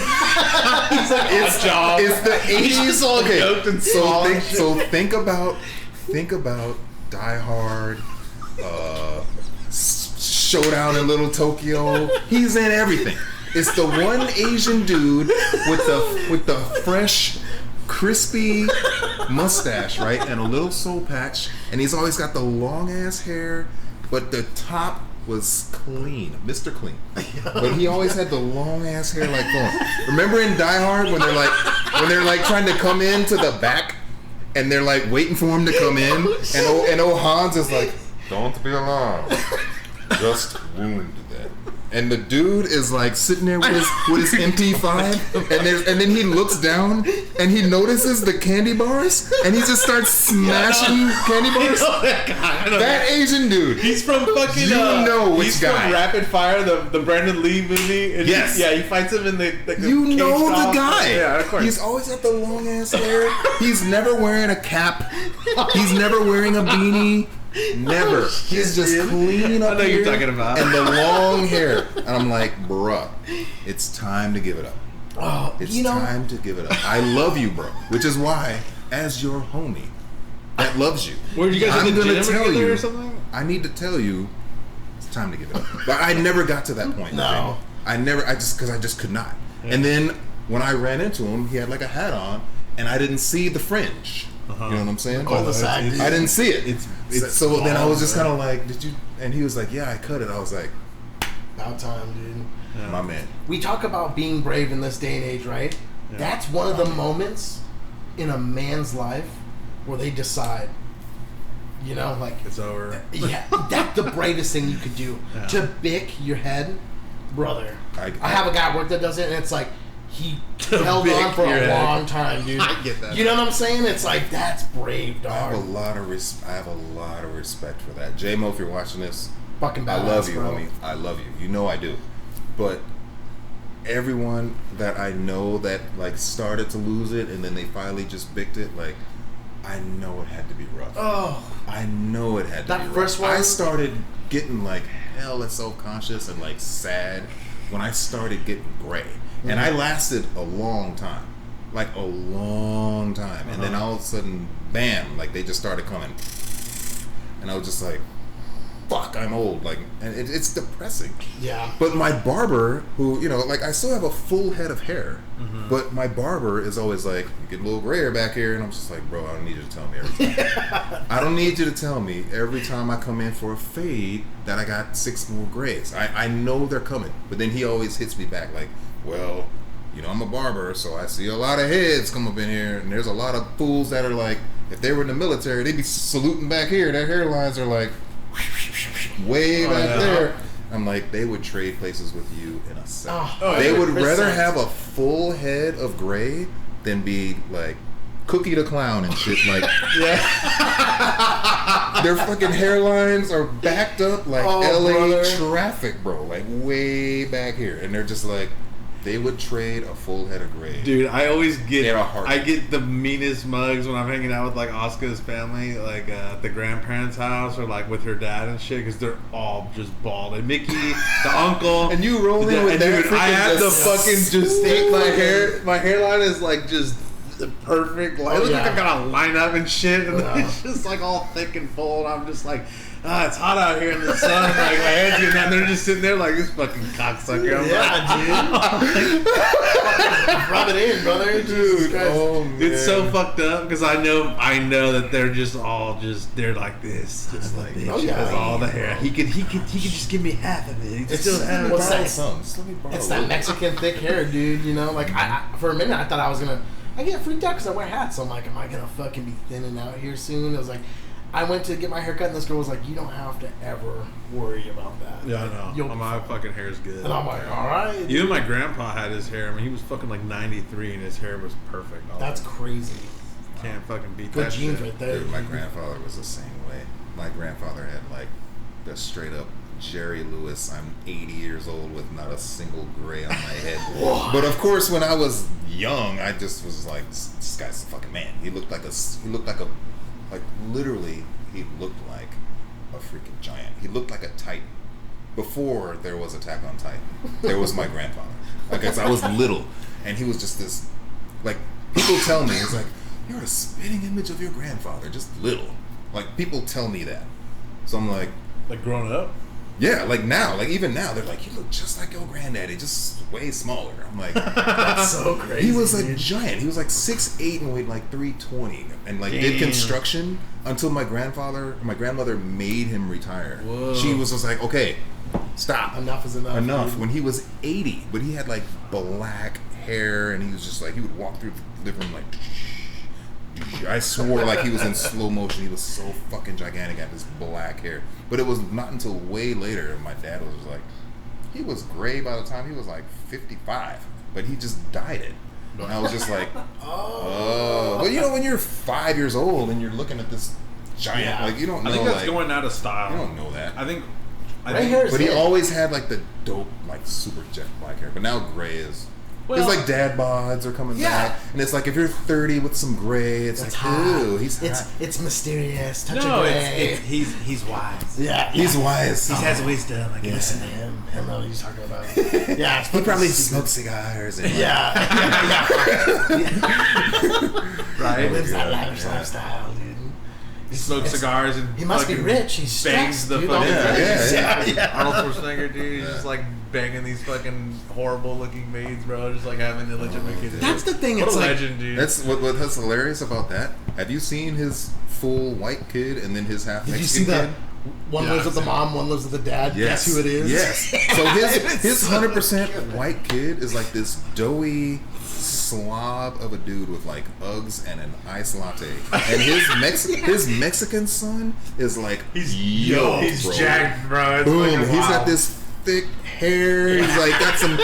like, it's job. It's the 80s. all Okay, yoked and small and so think about Die Hard, Showdown in Little Tokyo. He's in everything. It's the one Asian dude with the fresh, crispy mustache, right, and a little soul patch, and he's always got the long ass hair, but the top was clean, Mr. Clean. But he always had the long ass hair like going. Remember in Die Hard when they're like trying to come into the back, and they're like waiting for him to come in, and old Hans is like, "Don't be alarmed, just wound them." And the dude is like sitting there with his MP5, and then he looks down and he notices the candy bars, and he just starts smashing candy bars. that guy. I know That Asian dude. He's from fucking. You know which he's guy. from Rapid Fire, the Brandon Lee movie. And Yes. He fights him in the You cage know the style. guy. Yeah, of course. He's always got the long ass hair. He's never wearing a cap. He's never wearing a beanie. Never. He's just clean up I know here. you're talking about. And the long hair. And I'm like, bruh, it's time to give it up. Oh, It's time to give it up. I love you, bro. Which is why, as your homie that loves you, Where you guys I'm in the gonna gym tell together you, or something? I need to tell you, it's time to give it up. But I never got to that point. No. Because I just could not. Yeah. And then when I ran into him, he had like a hat on, and I didn't see the fringe. You know what I'm saying? I didn't see it. So then I was just kind of like, did you? And he was like, yeah, I cut it. I was like, about time, dude. Yeah. My man. We talk about being brave in this day and age, right? Yeah. That's one of the moments in a man's life where they decide, you know, like it's over. Yeah, that's the bravest thing you could do. Yeah. To bick your head, brother. I have a guy at work that does it, and it's like he held on for a long time, dude. I get that. You know what I'm saying? It's like that's brave, dog. I have a lot of respect for that. J-Mo, if you're watching this, fucking badass, I love you, bro. homie. I love you. You know I do. But everyone that I know that like started to lose it and then they finally just bicked it, like I know it had to be rough. Oh, I know it had to be rough. First one, I started getting like hella self-conscious and like sad when I started getting gray. Mm-hmm. And I lasted a long time. Like a long time. And then all of a sudden, bam, like they just started coming. And I was just like, fuck, I'm old. Like, and it's depressing. Yeah. But my barber, who, you know, like I still have a full head of hair, but my barber is always like, you get a little gray hair back here, and I'm just like, bro, I don't need you to tell me every time. I don't need you to tell me every time I come in for a fade that I got 6 more grays. I know they're coming, but then he always hits me back like, well, you know, I'm a barber, so I see a lot of heads come up in here, and there's a lot of fools that are like, if they were in the military, they'd be saluting back here. Their hairlines are like way back there. I'm like, they would trade places with you in a second. They would rather have a full head of gray than be like Cookie the Clown and shit. Like, their fucking hairlines are backed up like LA traffic, bro. Like way back here, and they're just like. They would trade a full head of gray. Dude, I always get the meanest mugs when I'm hanging out with like Oscar's family, like at the grandparents' house or like with her dad and shit, because they're all just bald. And Mickey, the uncle, and you roll in with that. Dude, I have the fucking just my hairline is like just the perfect. Like, it looks like I gotta line up and shit, and it's just like all thick and full. And I'm just like, it's hot out here in the sun. Like my head's getting down. They're just sitting there like this fucking cocksucker. I'm dude. Rub it in, brother. Dude, it's so fucked up because I know that they're just all they're like this, just like all the hair. He could just give me half of it. It's still have it. It's that Mexican thick hair, dude. You know, like for a minute I thought I was gonna. I get freaked out because I wear hats. So I'm like, am I gonna fucking be thinning out here soon? I was like. I went to get my hair cut, and this girl was like, "You don't have to ever worry about that." Yeah, I know. My fucking hair is good. And I'm like, "All right." Even my grandpa had his hair. I mean, he was fucking like 93, and his hair was perfect. That's crazy. Can't fucking beat good that genes shit. Right there. Dude, my grandfather was the same way. My grandfather had like the straight up Jerry Lewis. I'm 80 years old with not a single gray on my head. But of course, when I was young, I just was like, "This guy's a fucking man." He looked like literally, he looked like a freaking giant. He looked like a Titan. Before there was Attack on Titan, there was my grandfather. Like, I was little, and he was just this, like, people tell me, it's like, you're a spitting image of your grandfather, just little. Like, people tell me that. So I'm like... Like, growing up? Yeah, like now, like even now, they're like, you look just like your granddaddy, just way smaller. I'm like, that's so crazy. He was like giant. He was like 6'8" and weighed like 320, and like did construction until my grandmother made him retire. Whoa. She was just like, okay, stop. Enough is enough. Enough. Dude. When he was 80, but he had like black hair, and he was just like, he would walk through the living room like. I swore like he was in slow motion. He was so fucking gigantic, had this black hair. But it was not until way later my dad was just like, he was gray by the time he was like 55, but he just dyed it. And I was just like, oh. But you know, when you're 5 years old and you're looking at this giant, like you don't know. I think that's going out of style. You don't know that. I think but he always had like the dope, like super jet black hair. But now gray is. It's like dad bods are coming back, and it's like if you're 30 with some gray, it's like hot. Ooh, he's hot. It's mysterious. Touch of gray. He's wise. Yeah, he's wise. He has wisdom. I guess. Listen to him. He'll know what he's talking about. Yeah, he probably smokes cigars. And Right. He lives that lavish lifestyle, dude. He smokes cigars and he must be rich. He's bangs the fucking Arnold Schwarzenegger, dude. He's just like banging these fucking horrible looking maids, bro. Just like having illegitimate kids. That's the thing. What it's a like, legend, dude. That's what's hilarious about that. Have you seen his full white kid and then his half Mexican Did you see that? kid? One lives with the mom, one lives with the dad. Yes. Guess who it is? Yes. So his 100% white kid is like this doughy slob of a dude with like Uggs and an iced latte, and his Mexican son is like he's bro. jacked, bro. It's Boom. like, wow. He's got this thick hair. He's like got some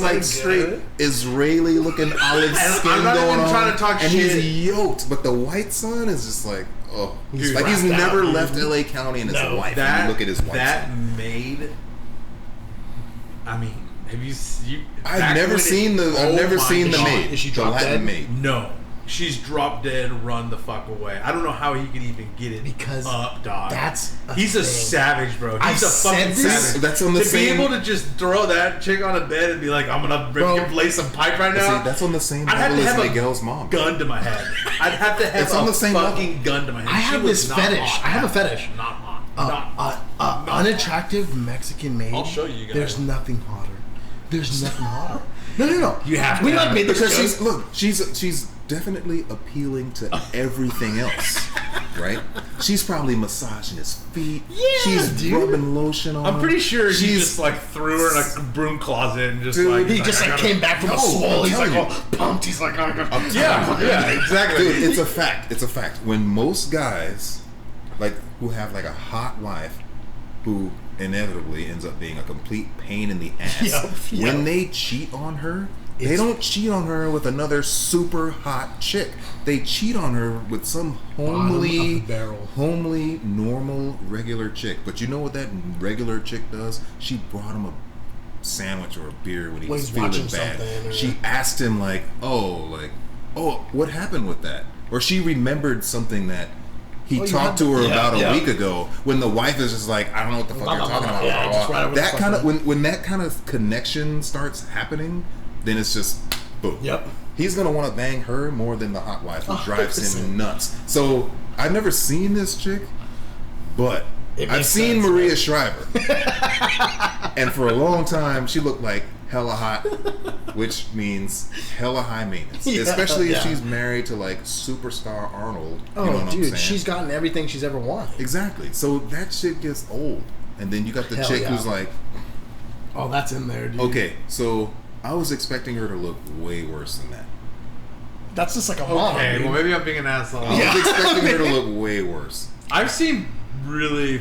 like straight Israeli looking olive skin I'm not going even on. trying to talk and shit. He's yoked, but the white son is just like he's never left LA County and his wife. And you look at his white son. Maid. I mean, have you? I've never seen the maid. Is she drop dead? Maid? No, she's drop dead. Run the fuck away. I don't know how he could even get it because up, dog. He's a savage, bro. He's a fucking savage. That's on the same. To be able to just throw that chick on a bed and be like, I'm gonna lay some pipe right now. See, that's on the same I'd have level to as have Miguel's mom. Gun to my head. I'd have to have on the same fucking level. gun to my head. I have this fetish. I have a fetish. Not hot. Unattractive Mexican maid. I'll show you guys. There's nothing hotter. There's nothing hotter. No. You have to. We like made this because she's definitely appealing to everything else, right? She's probably massaging his feet. Yeah, she's rubbing lotion on. I'm pretty sure she's he just like threw her in a broom closet and just he just came back from a swole. He's like all pumped. He's like, yeah, exactly. Dude, it's a fact. It's a fact. When most guys, like who have like a hot wife, who inevitably ends up being a complete pain in the ass. When they cheat on her, they don't cheat on her with another super hot chick. They cheat on her with some homely, normal, regular chick. But you know what that regular chick does? She brought him a sandwich or a beer when he was feeling bad. She asked him like, what happened with that? Or she remembered something that he talked to her about a week ago, when the wife is just like, I don't know what the fuck you're talking about. That kind of when that kind of connection starts happening, then it's just boom. Yep. he's gonna want to bang her more than the hot wife who drives 100%. him nuts. So I've never seen this chick, but It I've makes seen sense, Maria right? Shriver, and for a long time she looked like hella hot, which means hella high maintenance, Yeah, especially if yeah. she's married to like superstar Arnold. Oh, You know what I'm dude, saying? she's gotten everything she's ever wanted. Exactly. So that shit gets old, and then you got the Hell chick yeah. who's like, Oh, that's in there, dude. okay, so I was expecting her to look way worse than that. That's just like a mom. Okay, dude. well maybe I'm being an asshole. I was expecting her to look way worse. I've seen really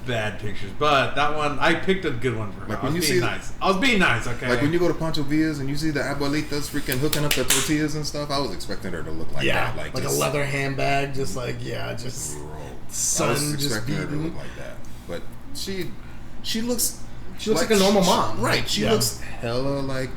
bad pictures, but that one I picked a good one for her. Like I when was you being see- nice. I was being nice, okay. Like when you go to Pancho Villa's and you see the abuelitas freaking hooking up the tortillas and stuff, I was expecting her to look like Yeah, that. like a just, leather handbag, just like, yeah, just bro. sun I was just expecting her to beating. look like that. But she looks like a normal mom. Right. She Yeah. looks hella like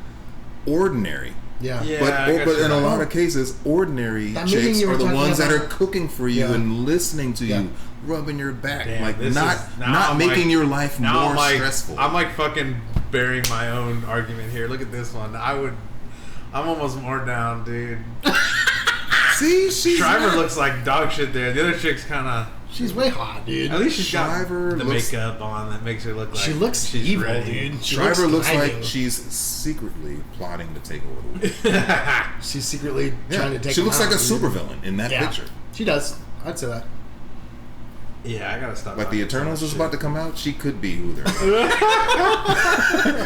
ordinary. Yeah. Yeah. But, I guess but you're in a right. lot of cases, ordinary That meeting chicks you were are the talking ones that are about- cooking for you Yeah. and listening to Yeah. you, rubbing your back, Damn, like this not is- now I'm making like- your life now more I'm like, stressful. I'm like fucking burying my own argument here. Look at this one. I'm almost more down, dude. See, she's Shriver not- looks like dog shit there. The other chick's kind of. She's way hot, dude. At least she's Shriver got the looks- makeup on that makes her look like She looks she's evil, ready. dude. She Shriver looks conniving. like she's secretly plotting to take over the world. She's secretly Yeah. trying to take She him looks out, like a dude. supervillain in that Yeah. picture. She does. I'd say that. Yeah, I gotta stop. Like the watching Eternals that is shit. about to come out, she could be who they're.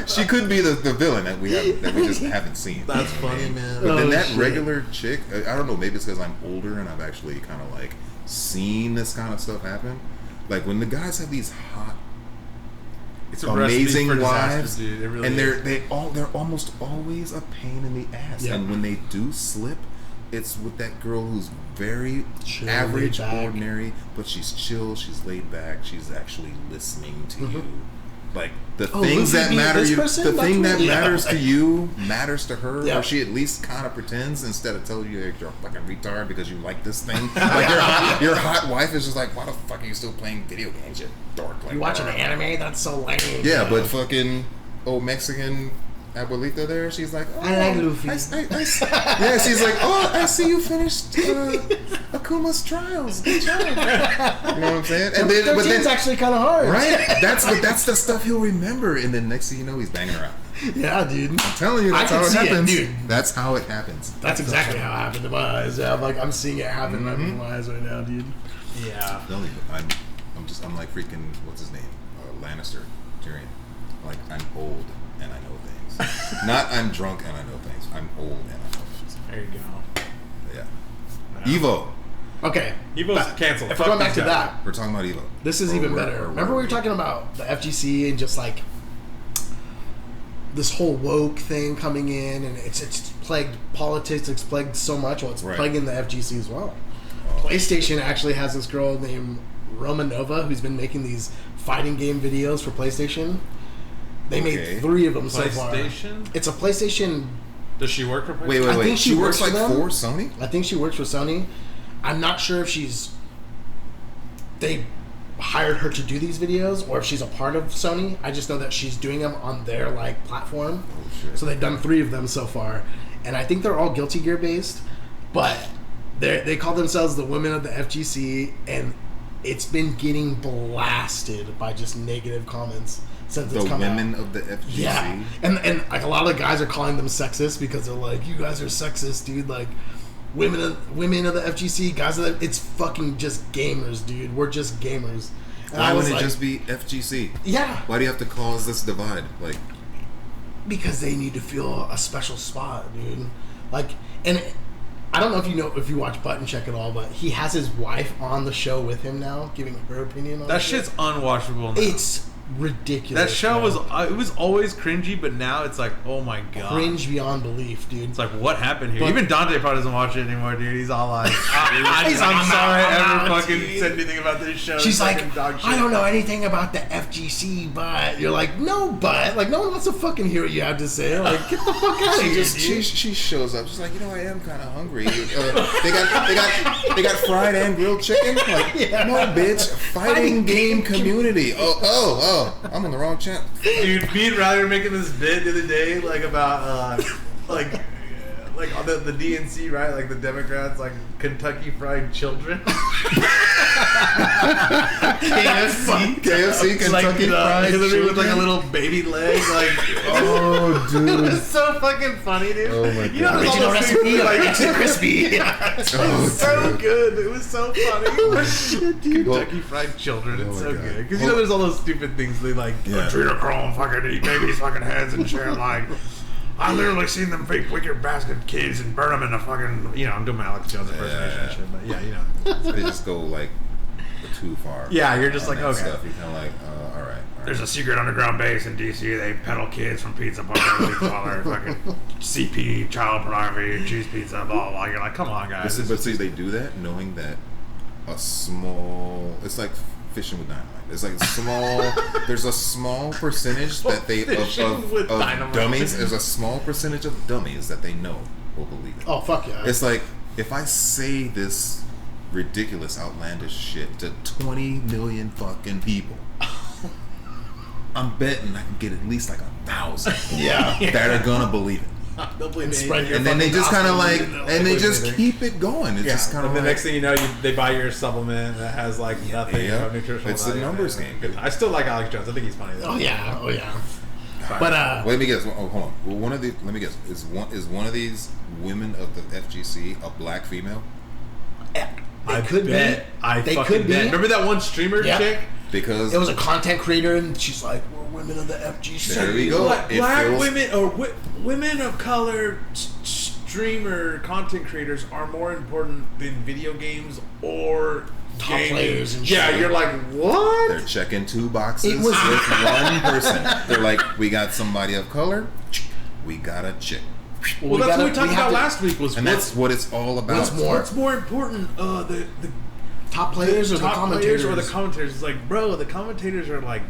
She could be the villain that we just haven't seen. That's funny, man. But then Oh, that shit. regular chick, I don't know, maybe it's because I'm older and I've actually kind of like seen this kind of stuff happen. Like when the guys have these hot, It's a recipe amazing for disaster, wives, dude. It really and is. they're almost always a pain in the ass. Yeah. And when they do slip, it's with that girl who's very Chill, average, laid back. ordinary, but she's chill, she's laid back, she's actually listening to you. Like the Oh, things Luffy that being matter, this you, person? the That's thing that what- yeah. matters to you matters to her, Yeah. or she at least kind of pretends instead of telling you you're a fucking retard because you like this thing. Like your hot wife is just like, why the fuck are you still playing video games, you dork? Like, You watching "Brr." anime? That's so lame. Yeah, but fucking old Mexican abuelita there, she's like, oh, I like Luffy. yeah, she's like, oh, I see you finished Akuma's trials. Good job. You know what I'm saying? And then, but 13's then, actually kind of hard. right? That's the stuff he'll remember, and then next thing you know, he's banging around. Yeah, dude. I'm telling you, that's I how can it see it, happens. dude. That's how it happens. That's exactly how it happened in my eyes. Yeah, I'm seeing it happen right before my eyes right now, dude. Yeah. I'm telling you, I'm like freaking, what's his name? Lannister, Tyrion. Like, I'm old and I know things. Not I'm drunk and I know things. I'm old and I know things. There you go. Yeah. Evo. Okay. Evo's canceled. If we're Fuck going back these to guys. that, We're talking about Evo. this is Or even where- better. or Remember where we were talking about the FGC and just like this whole woke thing coming in, and it's plagued politics. It's plagued so much. Well, it's Right. plaguing the FGC as well. Oh. PlayStation actually has this girl named Romanova who's been making these fighting game videos for PlayStation. They Okay. made 3 of them so far. PlayStation? It's a PlayStation. Does she work for PlayStation? Wait. I think She she works works like for them. for Sony? I think she works for Sony. I'm not sure if they hired her to do these videos or if she's a part of Sony. I just know that she's doing them on their like platform. Oh, shit. So they've done 3 of them so far, and I think they're all Guilty Gear based, but they call themselves the Women of the FGC, and it's been getting blasted by just negative comments since The it's come women out. of the FGC? Yeah, and like a lot of guys are calling them sexist because they're like, you guys are sexist, dude. Like women of the FGC, guys. It's fucking just gamers, dude. We're just gamers. And Why I was wouldn't like, it just be FGC? yeah, Why do you have to cause this divide? Like, because they need to feel a special spot, dude. Like, and I don't know if you watch Button Check at all, but he has his wife on the show with him now, giving her opinion on That it. shit's unwatchable now. It's ridiculous. That show man. it was always cringy, but now it's like, oh my god. cringe beyond belief, dude. It's like, what happened here? But- Even Dante probably doesn't watch it anymore, dude. He's all like, He's I'm like, sorry I I'm ever out, fucking dude. said anything about this show. She's It's like, fucking dog shit. I don't know anything about the FGC, but you're like, no, but like, no one wants to fucking hear what you have to say. Like, get the fuck out of here, she shows up. She's like, I am kind of hungry. They got fried and grilled chicken. Like, Yeah. no, bitch. Fighting game community. Oh, I'm on the wrong channel. Dude, me and Riley were making this bit the other day, like about, like like on the DNC, right? Like the Democrats, like Kentucky Fried Children. KFC, Kentucky like, Fried Hillary with Children. like a little baby leg, like Oh, dude. it was so fucking funny, dude. Oh my You know, God. there's all Original those recipe, things, like extra crispy. it was so good. It was so funny. Oh, shit, dude. Kentucky Fried Children. It's Oh so my God. good because you know there's all those stupid things they like. Yeah. Adrenochrome, fucking eat babies' fucking heads and shit. Like, I literally seen them fake wicker basket kids and burn them in a fucking. You know, I'm doing my Alex Jones impersonation and shit, but yeah, you know. They just go like too far. Yeah, you're just on like, that okay. Stuff. You're kind of like, all right. There's a secret underground base in DC. They peddle kids from pizza parlors, fucking CP, child pornography, cheese pizza, blah blah. You're like, come on, guys. But see, they do that knowing that it's like fishing with dynamite. It's like there's a small percentage that they Fishing with of dynamite. dummies. There's a small percentage of dummies that they know will believe it. Oh, fuck yeah. It's like if I say this ridiculous, outlandish shit to 20 million fucking people, I'm betting I can get at least like 1,000 that are gonna believe it. They'll believe And spread anything. your And then they just kind of like, and they just anything. keep it going. It's Yeah. just kind of And the like, next thing you know, they buy your supplement that has like nothing Yeah. of nutritional It's a value. numbers game. I still like Alex Jones. I think he's funny though. Oh yeah. But let me guess. Oh, hold on. Well, one of the let me guess. Is one of these women of the FGC a black female? they could be. I They fucking could be. bet. Remember that one streamer Yeah. chick? Because It was a content creator, and she's like, "We're women of the FGC." There we go. Black It feels- women or women of color streamer content creators are more important than video games or Top gaming. players and yeah, shit. you're like, what? they're checking 2 boxes It was- with one person. They're like, we got somebody of color. We got a chick. Well, that's what we talked about have to- last week. Was And that's what it's all about. What's more- more important? The top players or the top commentators? players or the commentators. It's like, bro, the commentators are like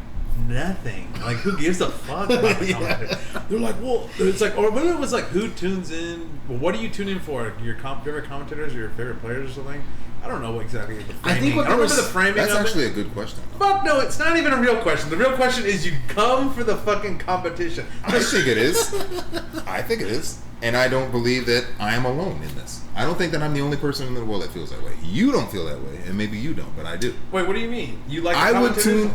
nothing. Like, who gives a fuck about the commentators? They're like, well, it's like, or when it was like, who tunes in? Well, what do you tune in for? Your favorite commentators or your favorite players or something? I don't know what exactly the framing. I think what I don't there remember was- the framing. That's of actually it. a good question. Fuck no, it's not even a real question. The real question is you come for the fucking competition. I think it is. I think it is. And I don't believe that I am alone in this. I don't think that I'm the only person in the world that feels that way. You don't feel that way, and maybe you don't, but I do. Wait, what do you mean? You like the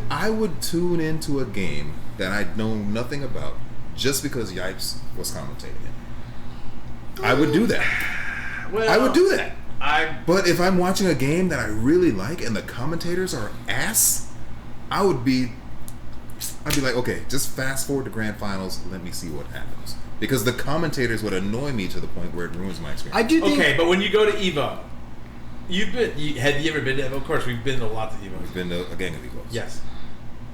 I would tune into a game that I know nothing about just because Yipes was commentating it. I would do that. Well, I would do that. I But if I'm watching a game that I really like and the commentators are ass, I'd be like, okay, just fast forward to grand finals. Let me see what happens. Because the commentators would annoy me to the point where it ruins my experience. I do think. Okay, but when you go to Evo, have you ever been to Evo? Of course, we've been to lots of Evos. We've been to a gang of Evos. Yes.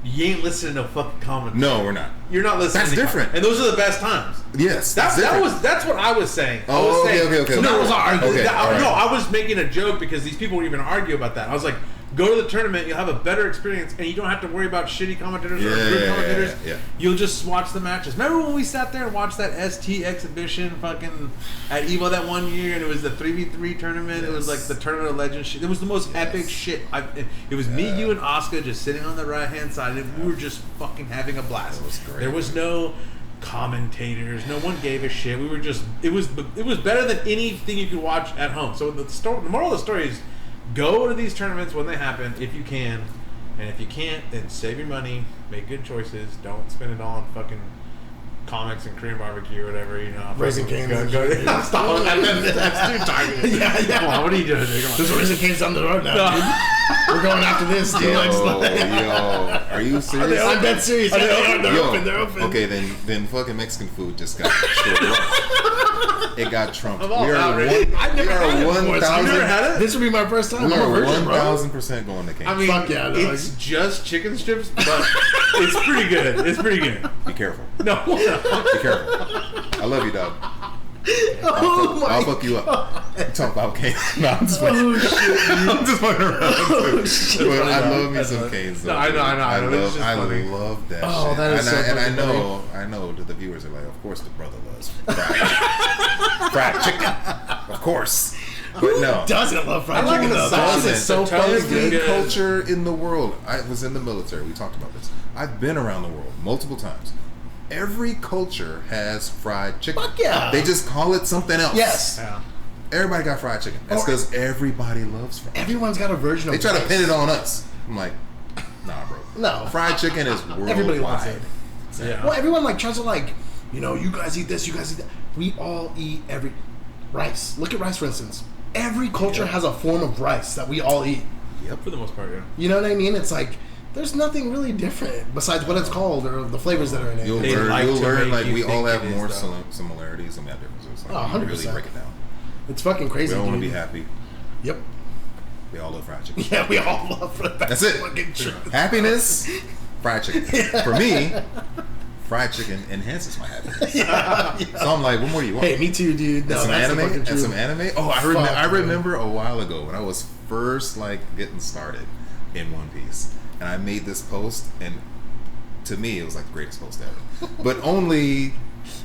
You ain't listening to fucking comments. No, we're not. You're not listening. That's to different. And those are the best times. Yes, That's different. that's what I was saying. I Oh, was okay, saying, okay. So that was our argument. Okay, all right. No, I was making a joke because these people would even argue about that. I was like, go to the tournament, you'll have a better experience, and you don't have to worry about shitty commentators or good commentators. Yeah. You'll just watch the matches. Remember when we sat there and watched that ST exhibition fucking at Evo that one year, and it was the 3v3 tournament? It was like the Tournament of Legends shit. It was the most epic shit. It was me, you, and Oscar just sitting on the right-hand side, and we were just fucking having a blast. That was great. There was no commentators. No one gave a shit. We were just. It was better than anything you could watch at home. So the moral of the story is, go to these tournaments when they happen if you can, and if you can't, then save your money, make good choices. Don't spend it all on fucking comics and Korean barbecue or whatever. You know, Raising Cane's. Go. Stop. That's too targeted. Yeah. Come on, what are you doing? Dude? Come on. There's Raising Cane's down the road now, dude. We're going after this, dude. Yo, are you serious? I'm dead serious. They're Yo, open. They're open. Okay, then fucking Mexican food just got trumped. It got trumped. I'm all about it. I've never had it before, so I've never 1,000. had it? This will be my first time. We I'm a are virgin, bro. 1,000% going to Cane's. I mean, Fuck yeah, dog. it's just chicken strips, but it's pretty good. It's pretty good. Be careful. No. Be careful. I love you, dog. I'll fuck you up. Talk about Cane's. No, I'm just fucking. I'm just fucking around. But I love me some Cane's. No, I know. It's just I funny. love that Oh, shit. that is so and I fucking know that the viewers are like, of course the brother loves fried chicken. Of course. But no. Doesn't love fried I like chicken the though. sauce. That shit is so The toast fucking is good. good. Culture in the world. I was in the military. We talked about this. I've been around the world multiple times. every culture has fried chicken. Fuck yeah. They just call it something else. Yes. Yeah. Everybody got fried chicken. That's because everybody loves fried chicken. Everyone's got a version of They try rice. to pin it on us. I'm like, nah, bro. No. Fried chicken is worldwide. Everybody wants it. Yeah. Well, everyone like tries to like, you know, you guys eat this, you guys eat that. We all eat rice. Look at rice, for instance. Every culture has a form of rice that we all eat. Yep. For the most part, yeah. You know what I mean? It's like there's nothing really different besides what it's called or the flavors that are in it. You'll They learn, like to make like you we all think have it more is, though. similarities and we have differences. Like, Oh, we really 100%. break it down. It's fucking crazy. We all want to dude. be happy. Yep. We all love fried chicken. Yeah, we all love it. That's it. Fucking truth. Happiness, fried chicken. For me, fried chicken enhances my happiness. So I'm like, what more do you want? Hey, me too, dude. No, And some that's the anime? fucking And truth. some anime? Oh, I Fuck, remember a while ago when I was first like getting started in One Piece, and I made this post, and to me, it was like the greatest post ever. But only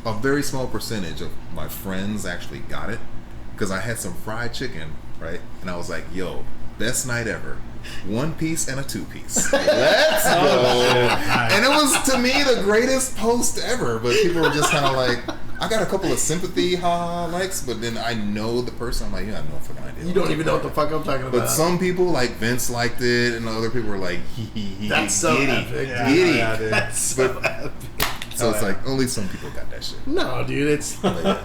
a very small percentage of my friends actually got it because I had some fried chicken, right? And I was like, "Yo, best night ever." 1 piece and a 2 piece. Let's go. And it was to me the greatest post ever. But people were just kind of like, I got a couple of sympathy likes, but then I know the person. I'm like, you have no fucking idea. You don't even know what the fuck I'm talking about. But some people like Vince liked it, and other people were like, he. That's so giddy, epic. Yeah, giddy. yeah, dude. That's so epic. So it's like only some people got that shit. No, dude, it's But yeah.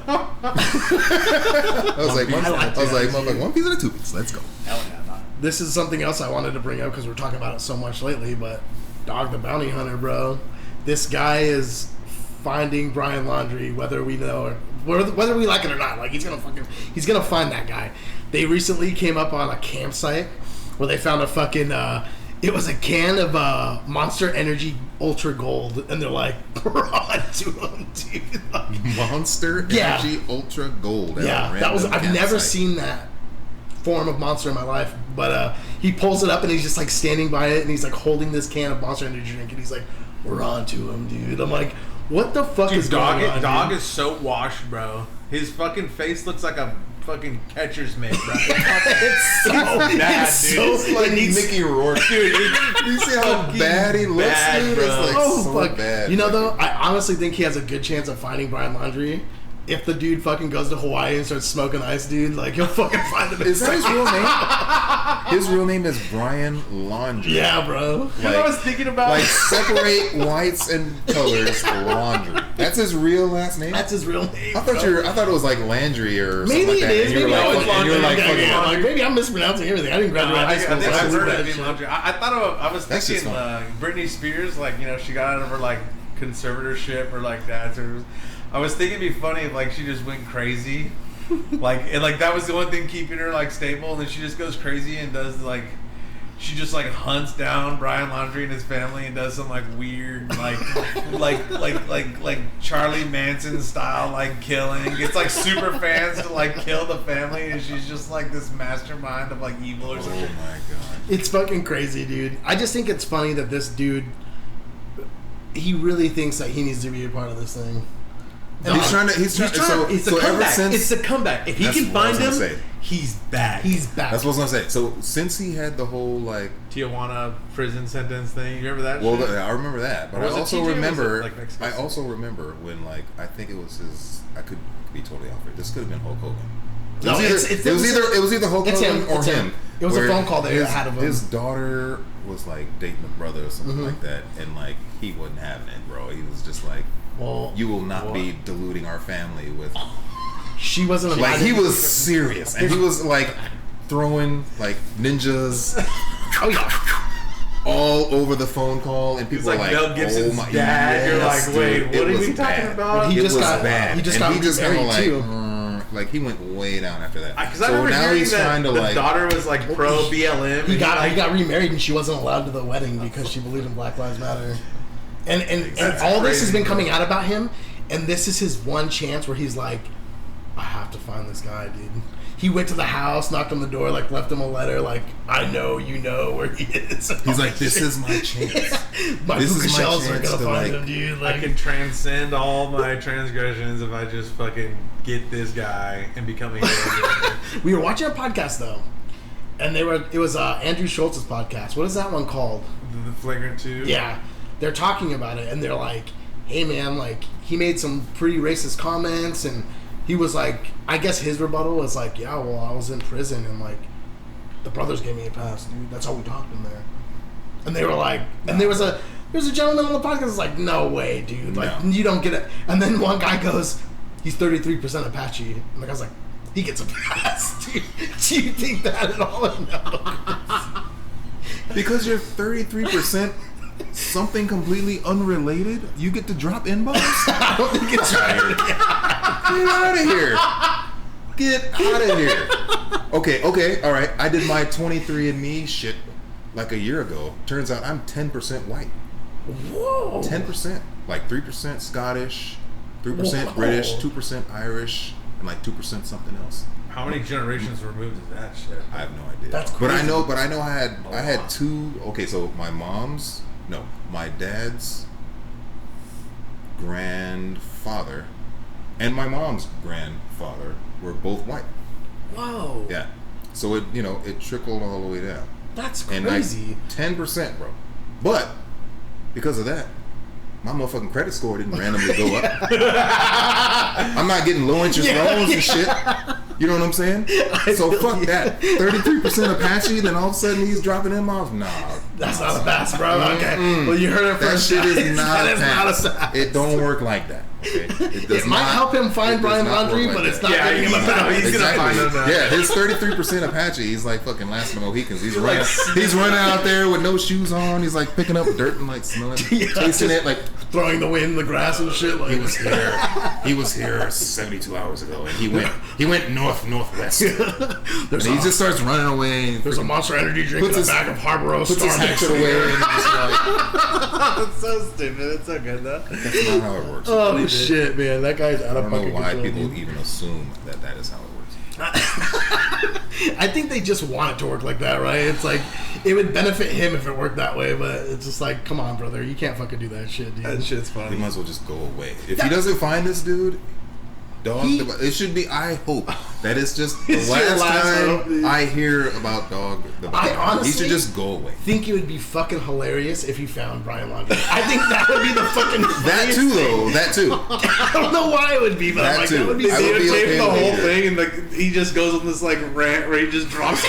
I was like, motherfucker, 1 piece and a 2 piece. Let's go. Hell yeah, not. this is something else I wanted to bring up because we're talking about it so much lately. But Dog the Bounty Hunter, bro, this guy is finding Brian Laundrie, whether we know or whether we like it or not. Like he's gonna find that guy. They recently came up on a campsite where they found a fucking. It was a can of Monster Energy Ultra Gold, and they're like, we're on to him, dude. Like, Monster Yeah. Energy Ultra Gold. yeah, that was. I've never seen that form of monster in my life, but he pulls it up and he's just like standing by it, and he's like holding this can of Monster Energy drink, and he's like, we're on to him, dude. I'm like, what the fuck is going on? Dog dude? is so washed, bro. His fucking face looks like a fucking catcher's mitt, bro. It's so bad, it's dude. so- It's like it needs- Mickey Rourke. Dude, You see how fucking bad he looks, bad, dude? bro. It's like Oh so fuck! bad. You know though, I honestly think he has a good chance of finding Brian Laundrie. If the dude fucking goes to Hawaii and starts smoking ice, dude, like he'll fucking find him. Is that his real name? His real name is Brian Laundrie. Yeah, bro. you know what I was thinking about? Like separate whites and colors, laundry. That's his real last name. That's his real name. I thought bro. I thought it was like Landry or Maybe something like it that. is. And you were Maybe like, it's fucking- and you were like, yeah, fucking- yeah, like maybe I'm mispronouncing everything. I didn't graduate high school. I think so I've listen heard to it that being shit. laundry. I thought I was That's just thinking fun. Britney Spears, like, you know, she got out of her like conservatorship or like that. So I was thinking it'd be funny if like she just went crazy, like and like that was the one thing keeping her like stable, and then she just goes crazy and does like. She just like hunts down Brian Laundrie and his family and does some like weird like Charlie Manson style like killing. Gets like super fans to like kill the family, and she's just like this mastermind of like evil or Oh something. my god. It's fucking crazy, dude. I just think it's funny that this dude, he really thinks that he needs to be a part of this thing. He's trying to. It's So the ever comeback. since It's the comeback. If he That's can what I find was him, gonna say. he's back. He's back. that's what I was gonna say. So since he had the whole like, Tijuana prison sentence thing. You remember that? well, shit? I remember that, but Or I was it also TJ or was it, remember. like, Mexico I City? also remember when like I think it was his. I could be totally off it. This could have been Hulk Hogan. No, it was either Hulk it's Hogan him, or it's him. him. It was a where phone call they had of him. His daughter was like dating a brother or something Mhm. like that, and like he wasn't having it, bro. He was just like, Well, "You will not be deluding our family with." she wasn't allowed. Like he was serious, and he was like throwing like ninjas Oh yeah. all over the phone call, and He's people were like like, Mel Gibson's "Oh my dad." You're yes, like, wait, dude, what it are was we talking bad. about? Well, he It just was got- bad. he just and got he just kind of married, like, too. like he went way down after that. Because I So remember now hearing he's that trying to the like. daughter was like pro BLM. He and got he got remarried and she wasn't allowed to the wedding because she believed in Black Lives Matter. And That's all this has crazy, been bro. coming out about him, and this is his one chance where he's like, I have to find this guy, dude. He went to the house, knocked on the door, like left him a letter, like, I know you know where he is. He's like, this is my chance. My this puka is my shells are chance gonna to, find like- him, dude. I Like, can transcend all my transgressions if I just fucking get this guy and become a hero. we were watching a podcast though, and it was Andrew Schultz's podcast. What is that one called? The Flagrant 2. Yeah, they're talking about it, and they're like, hey man, like he made some pretty racist comments, and he was like, I guess his rebuttal was like, yeah, well, I was in prison and like the brothers gave me a pass, dude. That's how we talked in there. And they were like, and there was a gentleman on the podcast who's like, no way, dude, like you don't get it. And then one guy goes, he's 33% Apache, and the guy's like, he gets a pass, dude. Do you think that at all? No. Because you're 33% something completely unrelated, you get to drop N-bombs? I don't think it's right. Get out of here. Okay, all right. I did my 23andMe shit like a year ago. Turns out I'm 10% white. Whoa. 10%. Like 3% Scottish, 3% British, 2% Irish, and like 2% something else. How many generations removed is that shit? I have no idea. That's But crazy. I know I had two. Okay, so my dad's grandfather and my mom's grandfather were both white. Whoa. Yeah. So it trickled all the way down. That's And crazy. 10%, bro. But because of that, my motherfucking credit score didn't randomly go up. I'm not getting low interest loans and shit. You know what I'm saying? So fuck that. 33% Apache, then all of a sudden he's dropping them off. Nah. That's not a pass, bro. Okay. Well, you heard it That first. shit is not a pass. pass. It don't work like that. Okay? It might help him find Brian Laundrie, but it's not getting him a pass. He's gonna find him now. Yeah, his 33% Apache, he's like fucking last of the Mohicans. He's running out there with no shoes on. He's like picking up dirt and like smelling, tasting it, like throwing the wind in the grass and shit. Like he was here 72 hours ago, and he went northwest. And he just starts running away. And there's a Monster Energy drink in the back of Harbor Oak. Puts his hatchet away. And just like, That's so stupid. It's so good though. that's not how it works. Oh shit, man, that guy's out I of don't know fucking why control. people Dude. even assume that is how it works. I think they just want it to work like that, right? It's like it would benefit him if it worked that way, but it's just like, come on, brother, you can't fucking do that shit, dude. That shit's He funny. might as well just go away. If he doesn't find this dude, dog, it should be. I hope that it's just the It's your last last hope, time dude. I hear about dog. I honestly he should just go away. think it would be fucking hilarious if he found Brian Laundrie. I think that would be the fucking That too, though. That too. I don't know why it would be, but That I'm like, too. that would be I would They be tape okay the with whole it. thing, and like he just goes on this like rant where he just drops.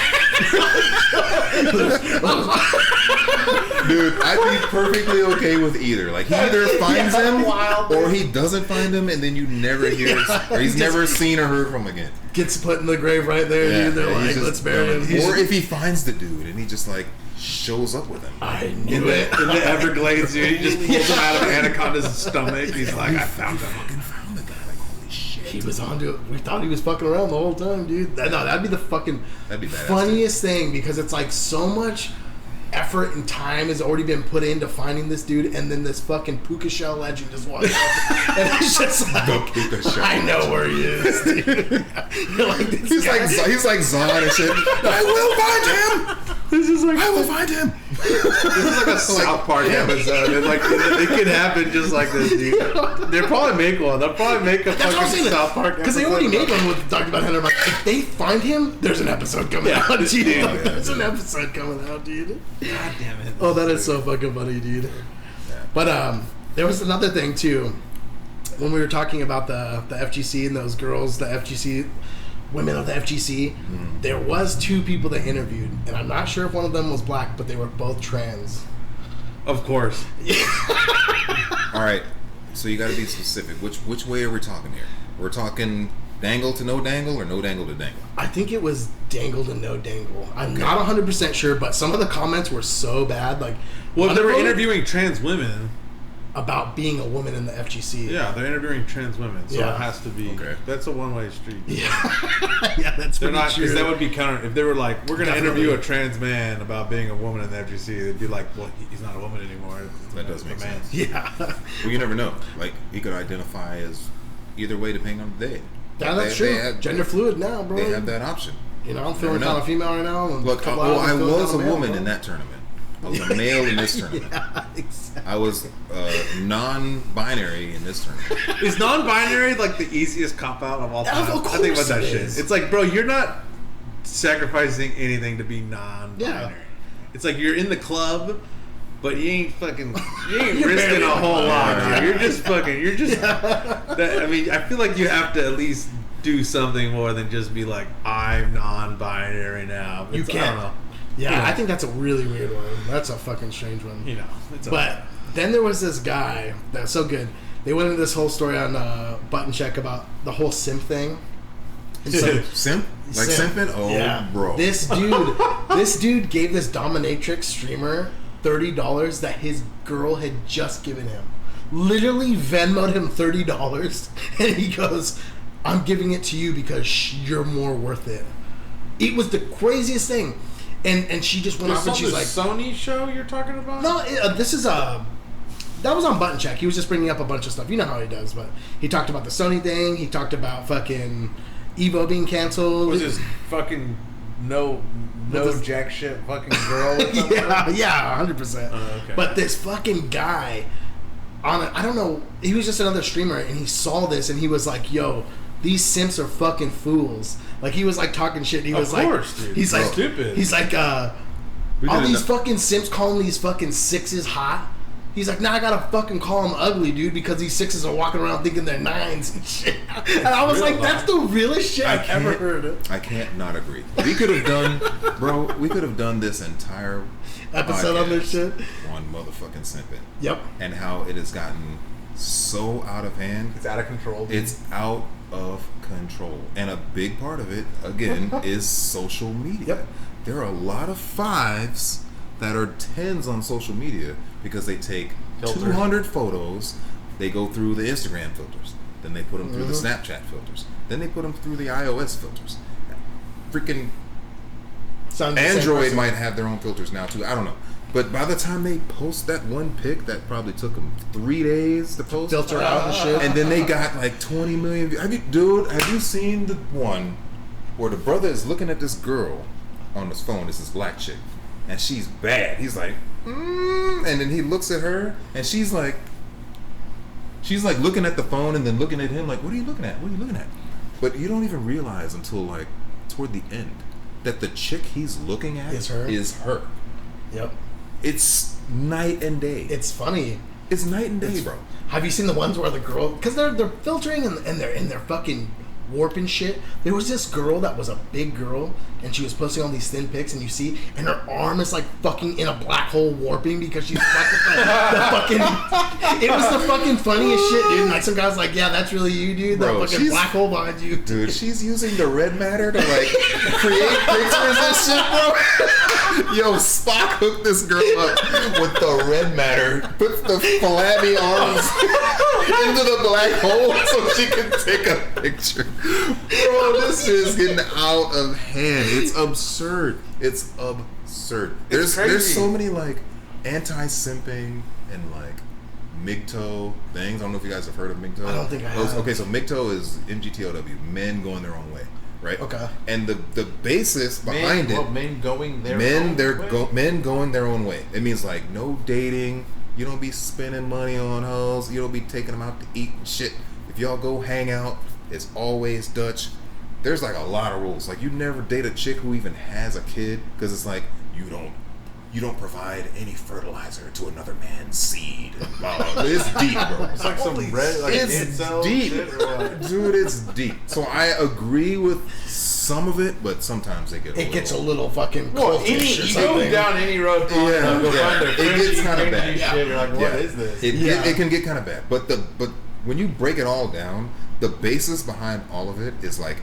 Dude, I'd be perfectly okay with either. Like he either finds him wild, or he doesn't find him, and then you never hear, or he's never seen or heard from again. gets put in the grave right there, dude. They're he's like, just let's bury him. Or if he finds the dude and he just like shows up with him. I in knew it. the Everglades, dude, he just pulls him out of Anaconda's stomach. He's like, I found him. Fucking found the guy. Like holy shit. He was onto it. We thought he was fucking around the whole time, dude. No, that'd be the fucking That'd be badass, funniest thing, because it's like so much effort and time has already been put into finding this dude, and then this fucking puka shell legend just walks up, and it's just like, The puka shell I know where he is, dude. You're like, this He's guy- like Zod and shit. I will find him. this is like, I will find him. This is like a South Park episode. And like it could happen just like this, dude. They'll probably make one. They'll probably make a That's what I'm fucking saying. South Park Because they episode already made about- one with talking about Henry. Like, if they find him, there's an episode coming out, dude. yeah, Like, yeah, there's dude. an episode coming out, dude. God damn it. Oh, that is so fucking funny, dude. But there was another thing too. When we were talking about the FGC and those girls, the FGC women of the FGC, there was two people they interviewed, and I'm not sure if one of them was black, but they were both trans. Of course. All right. So you got to be specific. Which way are we talking here? We're talking dangle to no dangle or no dangle to dangle? I think it was dangle to no dangle. I'm not 100% sure, but some of the comments were so bad. Like, Well, one they of were them interviewing trans women. about being a woman in the FGC. Yeah, they're interviewing trans women, so Yeah. it has to be. Okay. That's a one-way street. Yeah, that's They're pretty not, true. because that would be counter. If they were like, we're going to Definitely. interview a trans man about being a woman in the FGC, they'd be like, well, he's not a woman anymore. That does make It's a man. sense. Yeah. Well, you never know. Like he could identify as either way depending on the day. Yeah, that's true. Gender fluid now, bro. They have that option. You know, I'm feeling Never know. kind of female right now. and Look, a couple well, hours I I'm feeling was a kinda male, woman bro. in that tournament. I was a male in this tournament. Yeah, exactly. I was non-binary in this tournament. Is non-binary like the easiest cop-out of all Yeah, time? of I think about course that it shit. is. It's like, bro, you're not sacrificing anything to be non-binary. Yeah. It's like you're in the club, but you ain't risking a whole lot, dude. You're just. I mean, I feel like you have to at least do something more than just be like, I'm non-binary now. You can't. I don't know. Yeah, You know. I think that's a really weird one. That's a fucking strange one. You know, But then there was this guy that's so good. They went into this whole story on Button Check about the whole simp thing. And so, Simp? Like simping? Oh, yeah. bro. This dude gave this dominatrix streamer $30 that his girl had just given him. Literally Venmoed him $30, and he goes, "I'm giving it to you because you're more worth it." It was the craziest thing, and she just went off and she's like, Sony show you're talking about? "No, this is a." That was on Button Check. He was just bringing up a bunch of stuff. You know how he does, but he talked about the Sony thing. He talked about fucking Evo being canceled. Was this fucking no jack shit fucking girl? Or something? yeah, 100%. Okay. But this fucking guy I don't know, he was just another streamer, and he saw this, and he was like, "Yo, these simps are fucking fools." Like, he was like talking shit. He was dude. He's like, stupid. He's like, all these fucking simps calling these fucking sixes hot. He's like, now I gotta fucking call them ugly, dude, because these sixes are walking around thinking they're nines and shit. And I was like, that's the realest shit I've ever heard. I can't not agree. We could have done this entire episode on this shit on motherfucking simping. Yep. And how it has gotten so out of hand. It's out of control. Dude. It's out of control. And a big part of it, again, is social media. Yep. There are a lot of 5s that are 10s on social media because they take 200 photos, they go through the Instagram filters, then they put them through the Snapchat filters, then they put them through the iOS filters. Freaking Android might have their own filters now too. I don't know. But by the time they post that one pic that probably took them 3 days to post, filter out and shit, and then they got like 20 million views. Have you seen the one where the brother is looking at this girl on his phone? It's this black chick, and she's bad. He's like, and then he looks at her, and she's like looking at the phone, and then looking at him like, "What are you looking at? What are you looking at?" But you don't even realize until like toward the end that the chick he's looking at is her. Yep. It's night and day. It's funny. It's night and day, bro. Have you seen the ones where the girl, because they're filtering and they're fucking warping shit? There was this girl that was a big girl, and she was posting all these thin pics, and you see, and her arm is like fucking in a black hole warping because she's fucking the fucking. It was the fucking funniest shit, dude. And like some guys like, yeah, that's really you, dude. Bro, that fucking black hole behind you, dude. She's using the red matter to like create pictures and shit, bro. Yo, Spock hooked this girl up with the red matter, puts the flabby arms into the black hole so she can take a picture. Bro, this shit is getting out of hand. It's absurd. It's absurd. There's so many like anti-simping and like MGTOW things. I don't know if you guys have heard of MGTOW. I don't think I have. Okay, so MGTOW is MGTOW, men going their own way, right? Okay. And the basis behind men going their men going their own way. It means like no dating. You don't be spending money on hoes. You don't be taking them out to eat and shit. If y'all go hang out, it's always Dutch. There's like a lot of rules. Like you never date a chick who even has a kid because it's like you don't provide any fertilizer to another man's seed. It's deep, bro. It's like some red, like it's deep, dude. It's deep. So I agree with some of it, but sometimes it gets a little fucking. Well, you go down any road, it gets kind of bad. Shit. You're like, what is this? It can get kind of bad. But when you break it all down, the basis behind all of it is like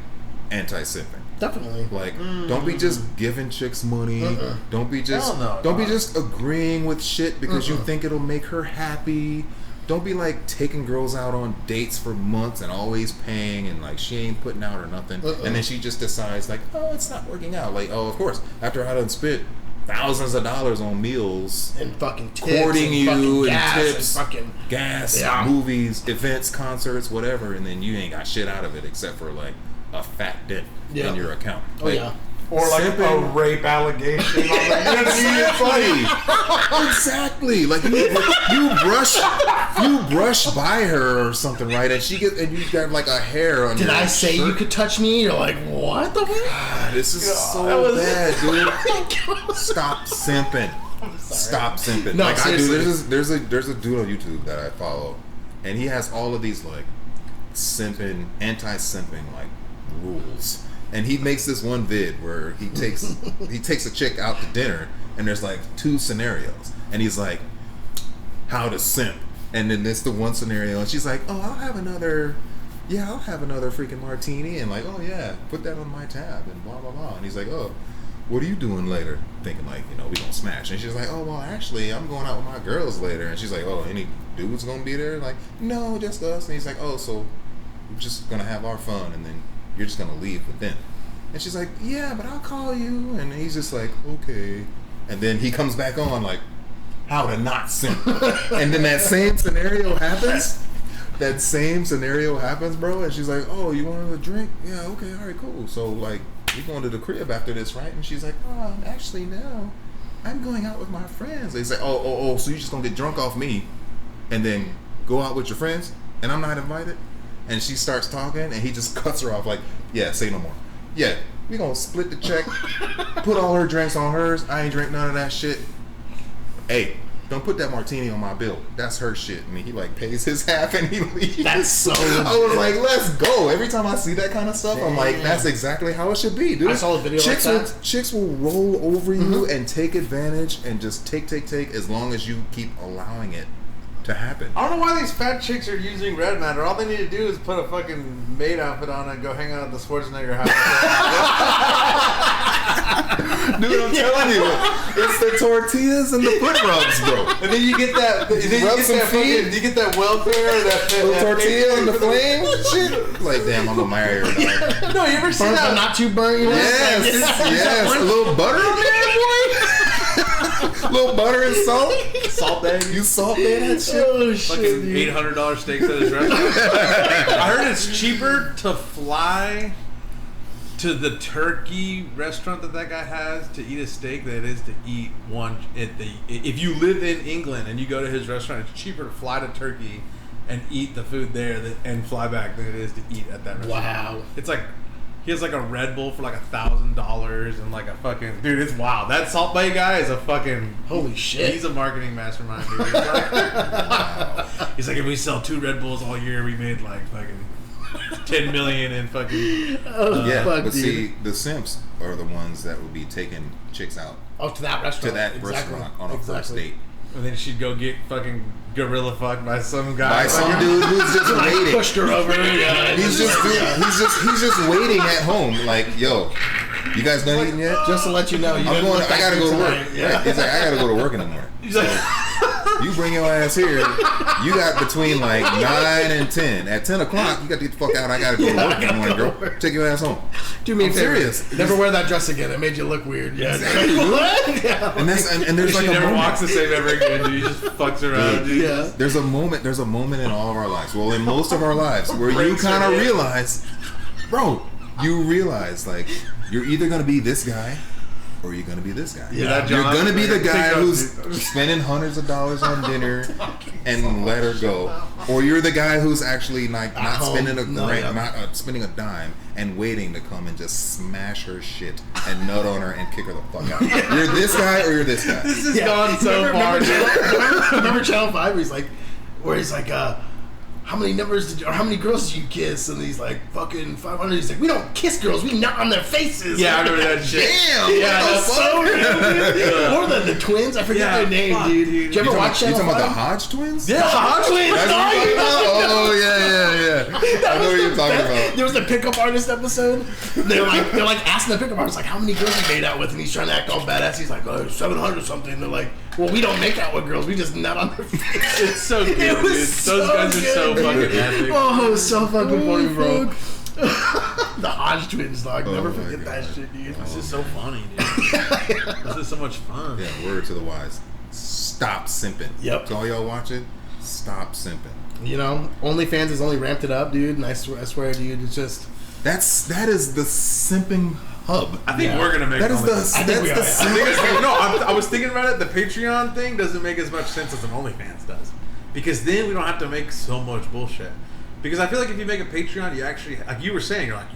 anti-simping. Definitely. Like, don't be just giving chicks money. Don't be just be just agreeing with shit because you think it'll make her happy. Don't be like taking girls out on dates for months and always paying and like she ain't putting out or nothing. And then she just decides like, oh, it's not working out. Like, oh, of course, after I done spent thousands of dollars on meals and fucking tips, courting you and tips, and fucking gas, movies, events, concerts, whatever, and then you ain't got shit out of it except for like a fat dent in your account. Like, or like a rape allegation. It's funny. Exactly. Like you brush by her or something, right? And you got like a hair on. Did I say shirt. you could touch me? You're like, what the fuck? God, this is so bad, dude. Stop simping. Stop simping. No, like I do. seriously. There's a dude on YouTube that I follow, and he has all of these like simping, anti-simping like rules. And he makes this one vid where he takes a chick out to dinner, and there's like 2 scenarios, and he's like, how to simp, and then it's the one scenario, and she's like, oh, I'll have another freaking martini, and like, oh yeah, put that on my tab, and blah blah blah, and he's like, oh, what are you doing later? Thinking like, we gonna smash, and she's like, oh well, actually, I'm going out with my girls later, and she's like, oh, any dudes gonna be there? Like, no, just us, and he's like, oh, so we're just gonna have our fun, and then you're just gonna leave with them. And she's like, yeah, but I'll call you. And he's just like, okay. And then he comes back on like, how to not simp. And then that same scenario happens. Bro. And she's like, oh, you want a drink? Yeah, okay, all right, cool. So like, we going to the crib after this, right? And she's like, oh, actually no, I'm going out with my friends. He's like, oh, so you just gonna get drunk off me and then go out with your friends and I'm not invited? And she starts talking, and he just cuts her off like, yeah, say no more. Yeah, we gonna split the check, put all her drinks on hers. I ain't drink none of that shit. Hey, don't put that martini on my bill. That's her shit. I mean, he like pays his half and he leaves. That's so I was like, let's go. Every time I see that kind of stuff, I'm like, that's exactly how it should be, dude. I saw a video like that. Chicks will roll over you and take advantage and just take as long as you keep allowing it to happen. I don't know why these fat chicks are using red matter. All they need to do is put a fucking maid outfit on and go hang out at the Schwarzenegger house. Dude, I'm telling you, it's the tortillas and the foot rubs, bro. And then you get that. You get that welfare, that tortilla and the flame shit. Like, damn, I'm gonna marry her. Dog. No, you ever seen that? Not too burnt, you know? Yes. A little butter on there, boy. A little butter and salt. Salt bag. You salt bag that shit. Oh shit! Fucking $800 steaks at his restaurant. I heard it's cheaper to fly to the turkey restaurant that guy has to eat a steak than it is to eat one at the. If you live in England and you go to his restaurant, it's cheaper to fly to Turkey and eat the food there and fly back than it is to eat at that restaurant. Wow! It's like he has like a Red Bull for like $1,000 and like a fucking dude. It's wild. That Salt Bay guy is a fucking holy shit. He's a marketing mastermind. Dude. He's like, wow. He's like, if we sell 2 Red Bulls all year, we made like fucking $10 million in fucking. Yeah, fuck, but dude. see, the simps are the ones that would be taking chicks out. Oh, to that restaurant. Restaurant on a first date. And then she'd go get fucking gorilla fucked by some guy. By some dude who's just waiting. Pushed her over. Yeah, he's just waiting at home. Like, yo, you guys done eating yet? Just to let you know, I gotta go to work. Yeah. He's like, I gotta go to work in the morning. He's like, you bring your ass here. You got between like 9 and 10. At 10 o'clock, you got to get the fuck out. I gotta go to work in the morning, girl. Take your ass home. Do me a favor. Serious. Never wear that dress again. It made you look weird. Yeah. Exactly. What? Yeah. And there's she like never a moment. walks the same ever again. Dude. He just fucks around. Dude. Yeah. There's a moment in all of our lives. Well, in most of our lives, where you Breaks kind her of head. realize, bro, you realize like you're either gonna be this guy or you're gonna be this guy. Yeah. You're gonna be the guy Pick up, who's dude. spending hundreds of dollars on dinner and let her go, or you're the guy who's actually like not spending spending a dime and waiting to come and just smash her shit and nut on her and kick her the fuck out. You're this guy or you're this guy. This has gone so far. Remember Channel 5 where he's like, how many girls did you kiss? And he's like, fucking 500. He's like, we don't kiss girls, we nut on their faces. Yeah, I remember that shit. Damn! Yeah, that's so real, dude. More than the twins, I forget their name, fuck, dude. dude. Did you ever watch You Channel talking 5? about the Hodge twins? Yeah, the Hodge twins. That's what you're talking about? Oh yeah. I know what you're talking about. There was the pickup artist episode. They're like asking the pickup artist like how many girls he made out with, and he's trying to act all badass. He's like, 700 something. They're like, well, we don't make out with girls. We just nut on their face. It's so good, It was dude. so Those guys are so good, fucking dude. epic. Oh, it was so fucking funny, bro. The Hodge twins, dog. Never my forget that God. shit, dude. This is so funny, dude. This is so much fun. Yeah, word to the wise. Stop simping. Yep. To all y'all watching, stop simping. You know, OnlyFans has only ramped it up, dude. And I swear, dude, it's just That is the simping hub. I think we're gonna make That is the OnlyFans. I think we are. I was thinking about it. The Patreon thing doesn't make as much sense as an OnlyFans does, because then we don't have to make so much bullshit. Because I feel like if you make a Patreon, you actually, like you were saying, you're like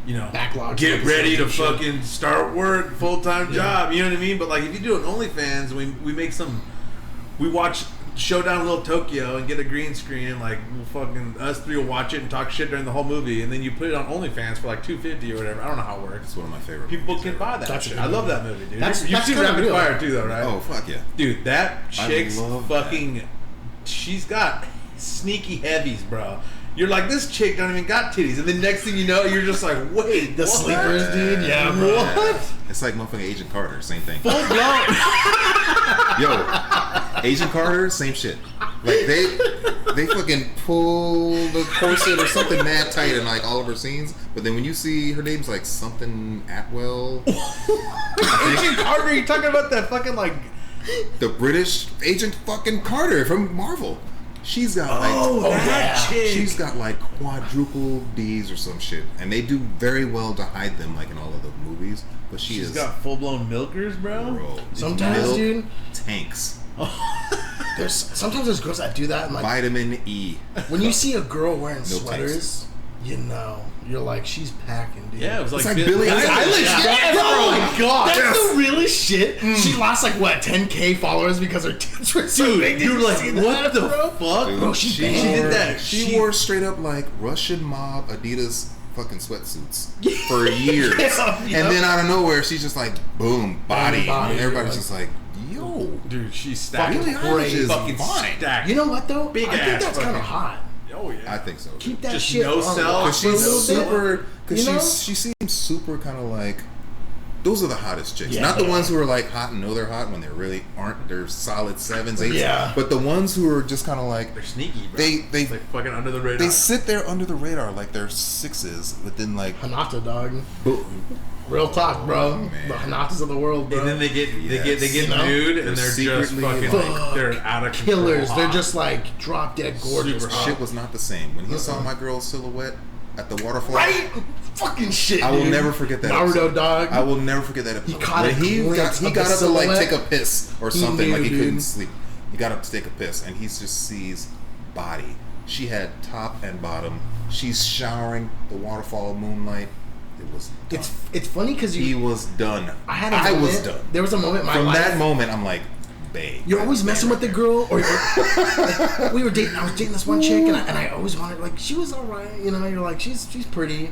you know, Backlog. get ready to fucking start work, full-time job. You know what I mean? But like, if you do an OnlyFans, we watch Showdown Little Tokyo and get a green screen, and like us three will watch it and talk shit during the whole movie, and then you put it on OnlyFans for like $250 or whatever. I don't know how it works. It's one of my favorite. People can buy that shit. I love that movie, dude. You've seen Rapid Fire too, though, right? Oh fuck yeah, dude. That chick's fucking. She's got sneaky heavies, bro. You're like, this chick don't even got titties, and then next thing you know, you're just like, wait, the sleepers, dude. Yeah, bro. What? It's like motherfucking Agent Carter, same thing. Full blown. Yo, Agent Carter, same shit. Like they fucking pull the corset or something mad tight in like all of her scenes, but then when you see her name's like something Atwell. Agent Carter, you talking about that fucking like the British Agent fucking Carter from Marvel? She's got like she's got like quadruple D's or some shit, and they do very well to hide them like in all of the movies. But she's got full blown milkers, bro. Sometimes, dude, tanks. Sometimes there's girls that do that. And like, Vitamin E. When you see a girl wearing sweaters, tanks. You know, you're like, she's packing, dude. Yeah, it was like Billie Eilish. Yeah, oh my god, that's the realest shit. Mm. She lost like what 10K followers because her tits were so big. You're like, what the fuck? Dude, bro, she did that. She wore straight up like Russian mob Adidas fucking sweatsuits for years, and then out of nowhere, she's just like, boom, body, and everybody's just like, yo, dude, she's stacked. Billie Eilish is fucking fine. stacked. You know what though? Big I think ass that's kind of hot. Oh yeah, I think so. Keep that just shit no on self. lock Because for a she's little super. bit. Because she seems super kind of like. Those are the hottest chicks. Yeah. Not the ones who are like hot and know they're hot when they really aren't. They're solid 7s, 8s. Yeah. But the ones who are just kind of like. They're sneaky, bro. They it's like fucking under the radar. They sit there under the radar like they're 6s, but then like. Hanata, dog. Boom. Real talk, bro. Oh, The Hanatas of the world, bro. And then they get You know? nude, and They're they're just secretly fucking like they're out of control. killers. They're just like drop dead gorgeous. Super Shit was not the same. When he saw my girl's silhouette at the waterfall. Right? Fucking shit, I will dude. never forget that Naruto, episode. dog. I will never forget that episode. He caught when a he glimpse got of the up to like silhouette. take a piss or something, knew, like he couldn't dude. sleep. He got up to take a piss, and he just sees body. She had top and bottom. She's showering the waterfall moonlight. It was done. It's funny because He was done. I was done. There was a moment in my From life. that moment, I'm like, babe. You're always messing with the girl, or like, we were dating. I was dating this one chick, and I always wanted, like, she was all right, you know. You're like, she's pretty,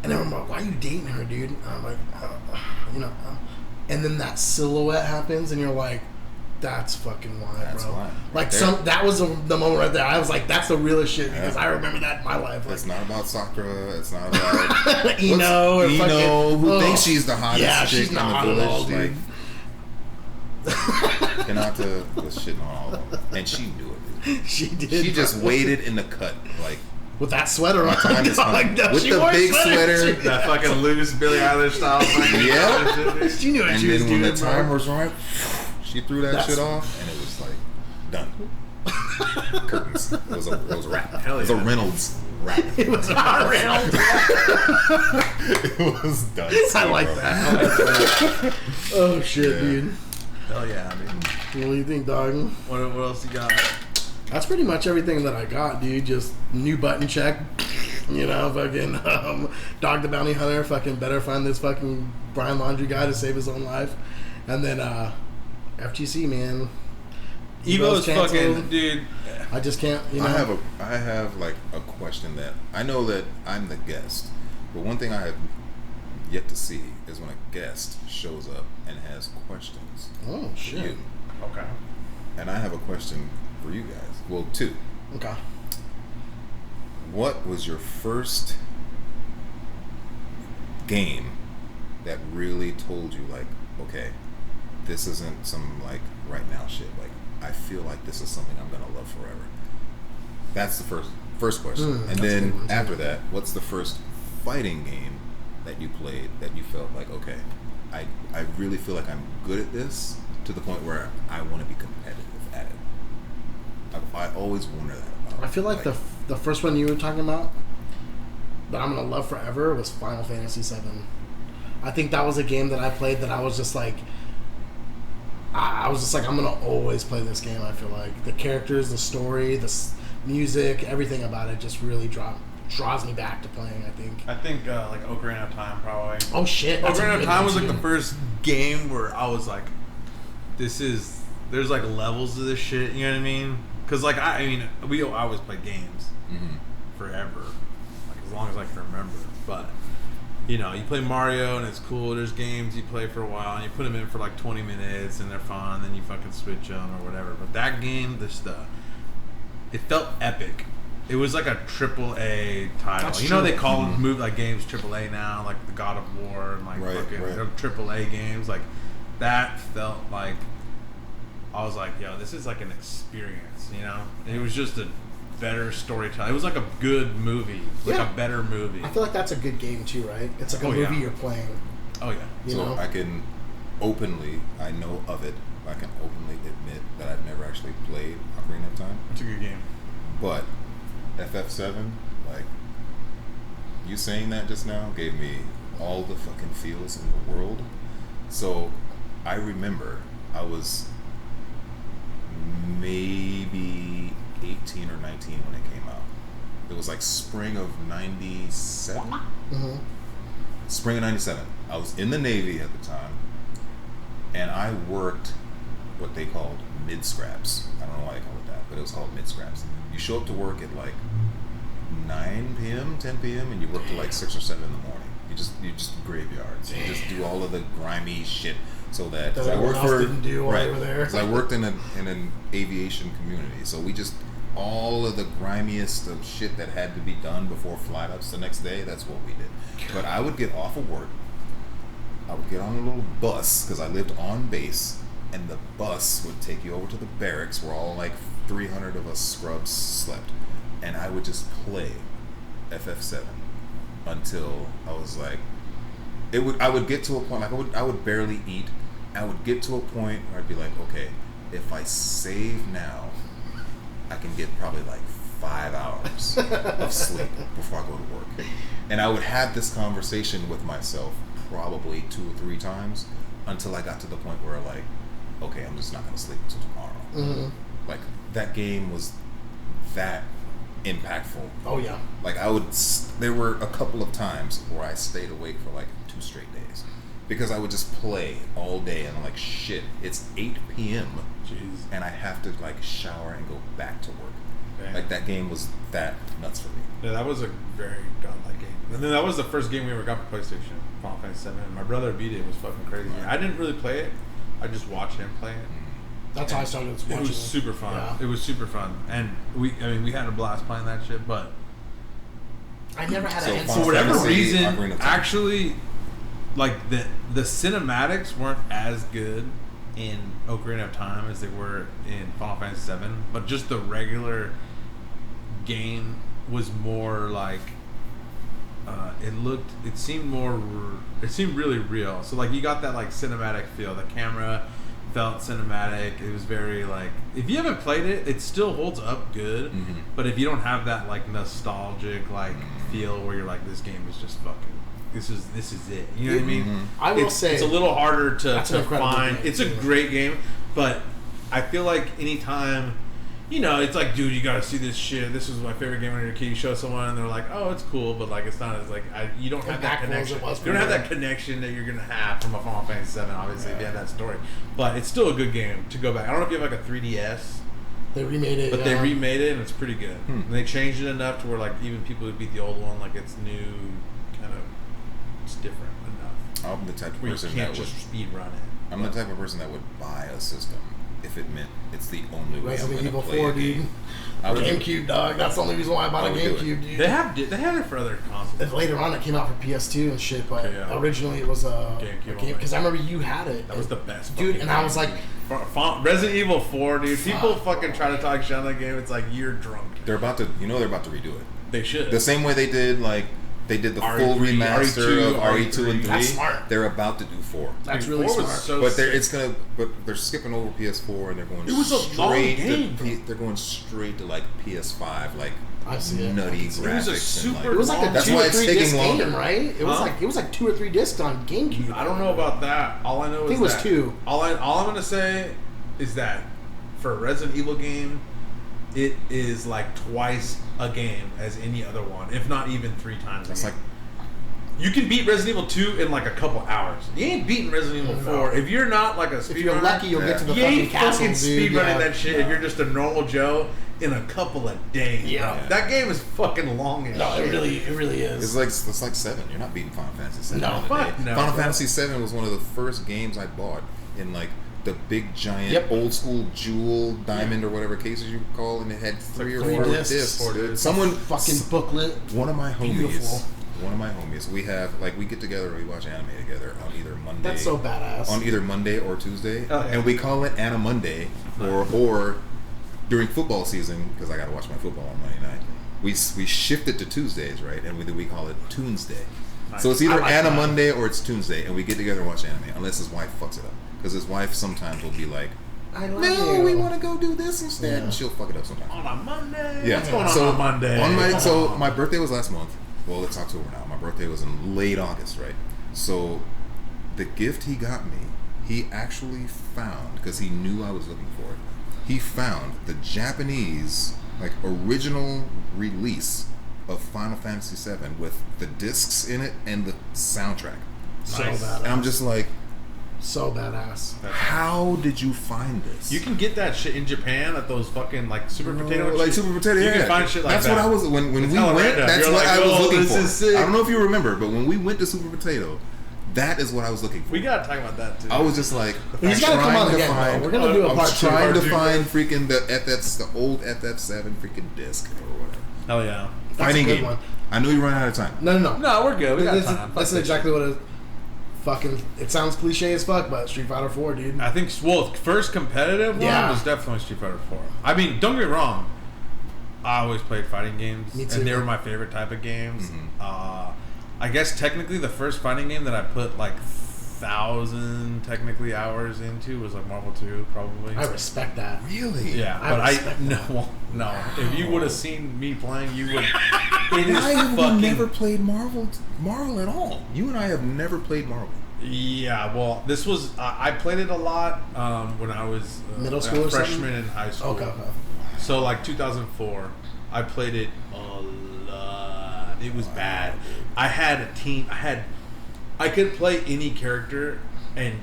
and then I'm like, why are you dating her, dude? And I'm like, you know, and then that silhouette happens, and you're like, that's fucking why, That's bro. why. Like There. that was the moment right there. I was like, that's the realest shit because I remember that in my life. Like, It's not about Sakura. It's not about Eno or Eno, fucking, who thinks she's the hottest yeah, chick she's in not the hot at village. all, dude. Like, Hinata was shitting on all of them, and she knew it. Dude. she did. She just waited in the cut, like with that sweater on. time is coming. no, With she the wore a big sweater. that fucking loose Billie Eilish style. Yeah. She knew what and she was then when doing. the time was right, she threw that shit off, and it was like done. Curtains. It was a wrap. Hell It was a yeah. Reynolds wrap. It was not Reynolds. It was done. I like bro. that. Oh shit, Yeah. dude. Hell yeah, I mean, What do you think, dog? what else you got? That's pretty much everything that I got, dude. Just new button check. You know, fucking Dog the Bounty Hunter. Fucking better find this fucking Brian Laundrie guy to save his own life. And then FGC, man. Evo's canceled. fucking dude. I just can't. You know. I have like a question that I know that I'm the guest, but one thing I have yet to see is when a guest shows up and has questions Oh for shit. you. Okay. And I have a question for you guys. Well, two. Okay. What was your first game that really told you, like, okay, this isn't some like right now shit. Like, I feel like this is something I'm gonna love forever. That's the first question. And that's a then good one, too. after that, what's the first fighting game that you played that you felt like, okay, I really feel like I'm good at this to the point where I want to be competitive at it. I always wonder that about. I feel like the first one you were talking about that I'm gonna love forever was Final Fantasy VII. I think that was a game that I played that I was just like, I was just like, I'm gonna always play this game. I feel like the characters, the story, the music, everything about it just really draws me back to playing. I think like Ocarina of Time probably. Oh shit! Ocarina of Time was like the first game where I was like, there's like levels to this shit. You know what I mean? Because like I always play games forever, like as long as I can remember. But you know, you play Mario and it's cool. There's games you play for a while and you put them in for like 20 minutes and they're fun. Then you fucking switch them or whatever. But that game, it felt epic. It was like a AAA title. That's you know true. they call like games AAA now, like the God of War and like fucking AAA games. Like that felt like I was like, yo, this is like an experience. You know, it was just a better storytelling. It was like a good movie, like a better movie. I feel like that's a good game too, right? It's like a movie you're playing. Oh yeah. You know? I can I know of it. I can openly admit that I've never actually played Ocarina of Time. It's a good game. But FF7, like, you saying that just now gave me all the fucking feels in the world. So, I remember I was maybe 18 or 19 when it came out. It was like spring of 97? Mm-hmm. Spring of 97. I was in the Navy at the time, and I worked what they called mid-scraps. I don't know why they call it that, but it was called mid-scraps. You show up to work at like 9 p.m., 10 p.m., and you work till like 6 or 7 in the morning. You just graveyards. You just do all of the grimy shit so that I worked for didn't do while you were there. Because I worked in an aviation community, so we just all of the grimiest of shit that had to be done before flight ups the next day. That's what we did. But I would get off of work. I would get on a little bus because I lived on base, and the bus would take you over to the barracks where all like 300 of us scrubs slept, and I would just play FF7 until I was like, I would get to a point like I would barely eat. I would get to a point where I'd be like, okay, if I save now, I can get probably like 5 hours of sleep before I go to work. And I would have this conversation with myself probably 2 or 3 times until I got to the point where like, okay, I'm just not going to sleep until tomorrow. Mm-hmm. Like, that game was that impactful. Oh, yeah. Like, there were a couple of times where I stayed awake for like 2 straight days because I would just play all day, and I'm like, shit, it's 8 p.m. Jeez. and I have to like shower and go back to work. Dang. Like, that game was that nuts for me. Yeah, that was a very godlike game. And then that was the first game we ever got for PlayStation, Final Fantasy VII. My brother beat it. It was fucking crazy. I didn't really play it. I just watched him play it. That's how I started watching it. It was super fun. Yeah. It was super fun. And we had a blast playing that shit, but I never had an for whatever Fantasy, reason, Ocarina of Time. actually, like the cinematics weren't as good in Ocarina of Time as they were in Final Fantasy VII, but just the regular game was more like it seemed really real. So like you got that like cinematic feel. The camera felt cinematic. It was very like, if you haven't played it, it still holds up good. Mm-hmm. But if you don't have that like nostalgic like feel where you're like, this game is just fucking, this is it. You know what I mean? I will say it's a little harder to find. game. It's a great game, but I feel like anytime, you know, it's like, dude, you gotta see this shit. This was my favorite game when you're a kid. You show someone and they're like, oh, it's cool, but like it's not as like you don't have that connection. You don't have that connection that you're gonna have from a Final Fantasy VII, obviously, if you have that story. But it's still a good game to go back. I don't know if you have like a 3DS. They remade it, but they remade it and it's pretty good. And they changed it enough to where like even people who beat the old one, like it's new, kind of, it's different enough. I'm the type of where person you can't that just speed run it. I'm the type of person that would buy a system if it meant it's the only way I'm Resident going to Evil play 4, a game. dude. I would do it. GameCube, dog. That's the only reason why I bought a GameCube, dude. They had it for other consoles. And later on, it came out for PS2 and shit, but Yeah. originally it was a GameCube game because I remember you had it. That was the best, dude. And I was like, Resident Evil 4, dude. People fucking try to talk shit on that game. It's like you're drunk. They're about to redo it. They should. The same way they did the RE3, full remaster of RE2 and 3. That's smart. They're about to do 4. That's Dude, really 4 smart. was so But sick. they're skipping over PS4 and they're going It was a long straight game, to they're going straight to like PS5, like I see it. nutty graphics. It was a super It was like a That's 2 why or it's 3 taking disc longer. game, right? It was like 2 or 3 discs on GameCube. I don't know about that. All I know is think it was that 2. All I'm gonna say is that for a Resident Evil game, it is like twice a game as any other one, if not even 3 times. That's like. You can beat Resident Evil 2 in like a couple hours. You ain't beating Resident Evil 4 if you're not like a speedrunner. If you're lucky, you'll get to the you fucking ain't castle, fucking dude. speedrunning that shit if you're just a normal Joe in a couple of days. Yeah. Bro. That game is fucking long as No, shit. it really is. It's like 7. You're not beating Final Fantasy 7. No, fuck no. Final Fantasy 7 was one of the first games I bought in like the big giant old school jewel diamond or whatever cases you call, and it had 3 or 4 discs. Someone fucking booklet. One of my homies. Beautiful. We get together and we watch anime together on either Monday. That's so badass. On either Monday or Tuesday, Oh, yeah. and we call it Anna Monday, or during football season, because I got to watch my football on Monday night. We shift it to Tuesdays, right? And we call it Tuesday. Nice. So it's either like Anna that. Monday or it's Tuesday, and we get together and watch anime. Unless his wife fucks it up, because his wife sometimes will be like, I love "No, you. we want to go do this instead," Yeah. and she'll fuck it up sometimes. On a Monday? Yeah. What's going So, on Monday? So my birthday was last month. Well, it's October now. My birthday was in late August, right? So the gift he got me, he actually found, because he knew I was looking for it, he found the Japanese original release of Final Fantasy VII with the discs in it and the soundtrack. So Nice. badass. And I'm just like, so badass. how did you find this? You can get that shit in Japan at those fucking Super Potato like shit. Super Potato. You Yeah, can find shit like that's that. what I was when It's we hella went. random. That's You're what like, I was "Oh, looking this for. is sick." I don't know if you remember, but when we went to Super Potato, that is what I was looking for. We gotta talk about that too. I was just like, He's gotta come on trying to again, find. bro. We're gonna do a I part was 2. trying to Part 2, find freaking the old FF7 freaking disc or whatever. Hell yeah. Fighting a good game. one. I knew you ran out of time. No. No, we're good. We got This time. is exactly what it fucking. It sounds cliche as fuck, but Street Fighter 4, dude. I think first competitive one Yeah. was definitely Street Fighter 4. I mean, don't get me wrong. I always played fighting games, Me too. and they were my favorite type of games. Mm-hmm. I guess technically the first fighting game that I put 1,000 technically hours into was Marvel 2, probably. I respect that. Really? Yeah, I but respect no. If you would have seen me playing, you would. It is I have fucking. never played Marvel at all. You and I have never played Marvel. Yeah, well, this was I played it a lot when I was Middle school or freshman something? in high school. Okay. So 2004, I played it a lot. It was bad. I had a team. I could play any character, and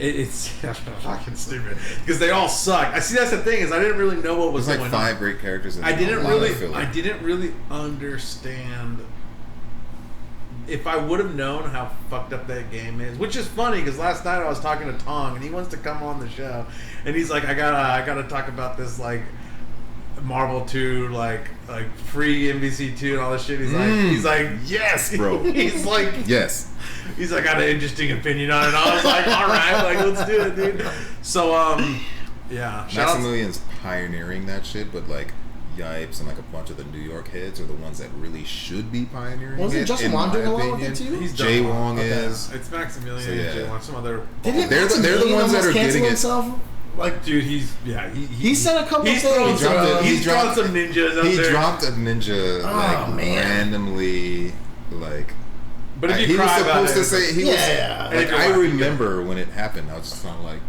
it's fucking stupid because they all suck. I see that's the thing is I didn't really know what was There's going 5 on. great characters. I didn't really understand. If I would have known how fucked up that game is, which is funny because last night I was talking to Tong and he wants to come on the show, and he's like, I gotta talk about this Marvel 2, free NBC 2 and all this shit. He's like, yes, bro. he's like, Yes. He's like, got an interesting opinion on it. And I was like, all right, let's do it, dude. So, yeah. Shout out to- Maximilian's pioneering that shit, but Yipes and a bunch of the New York heads are the ones that really should be pioneering Wasn't it. Justin in Wong my doing along with opinion. it too? He's Jay done. Wong Okay. is. It's Maximilian So, and yeah. Jay Wong, some other. Didn't They're the Maximilian ones that almost are cancel getting it. himself? Dude, he said a couple he's things. thrown He He's dropped thrown it. some ninjas out He there. dropped a ninja Oh, man. randomly But if you he was cry about supposed it, to say he Yeah. was And if I you're remember when it happened. I was just kind of like,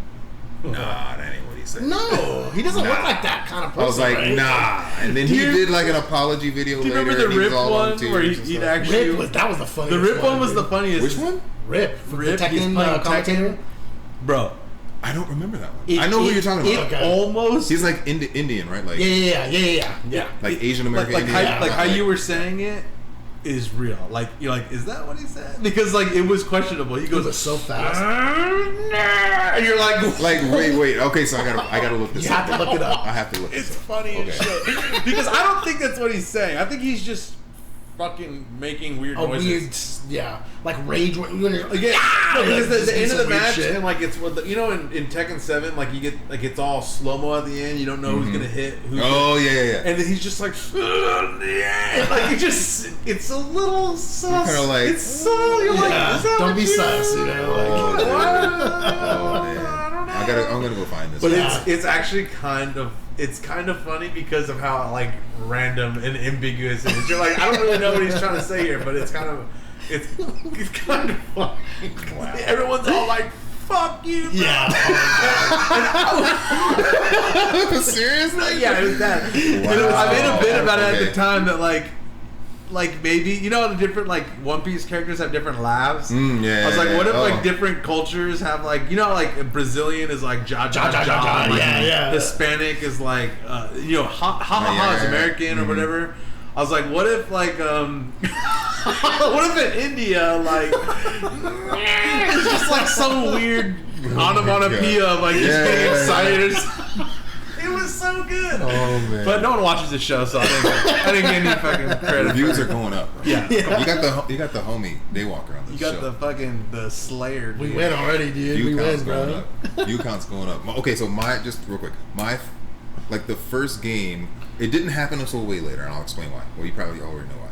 nah, that ain't what he said. No, he doesn't look like that kind of person. I was like, right? nah. And then Do he you- did an apology video do you later. remember the and he was Rip all on one tears where and he'd stuff. actually? That was the funniest. The Rip one was dude. the funniest. Which one? Rip from Rip, the he's Tekken playing commentator. Tekken. Bro, I don't remember that one. I know who you're talking about. Okay. almost. He's like Indian, right? Yeah. Like Asian American like Indian. how you were saying it is real. You're like, is that what he said? Because it was questionable. He It goes was so fast. and you're like, wait. Okay, so I gotta look this You up. have to look it up. I have to look it's this up. funny as shit. Because I don't think that's what he's saying. I think he's just fucking making weird A noises. weird, rage when you're Because the end of the match shit. and it's what in Tekken 7 you get it's all slow mo at the end. You don't know who's gonna hit who. Oh yeah. And then he's just like, yeah, it's a little sus. Kinda like- it's so you're like, is that Don't what be you- sus, Oh, man. I don't know. I'm gonna go find this. But Yeah. it's actually kind of funny because of how random and ambiguous it is. You're like, I don't really know what he's trying to say here, but it's kind of funny. Wow. Everyone's all like, "Fuck you!" Bro. Yeah. Seriously? Yeah, it was that. Wow. I made a bit about it at Okay. the time that like maybe you know how the different like One Piece characters have different laughs. Yeah. I was like, what if Oh. like different cultures have like you know like Brazilian is like ja ja ja ja, like, yeah. Hispanic is like you know ha ha ha, Yeah, is yeah. American or whatever. I was like, what if like what if in India like it's just like some weird onomatopoeia of like just getting excited or something. It was so good. Oh man. But no one watches the show, so I didn't get any fucking credit. Reviews for are it. going up. Bro. Yeah. You got the homie Daywalker on this You got show. the Slayer. We dude. win already, dude. View We count's win, going bro. up. View count's going up. Okay, so just real quick, like the first game, it didn't happen until way later, and I'll explain why. Well, you probably already know why.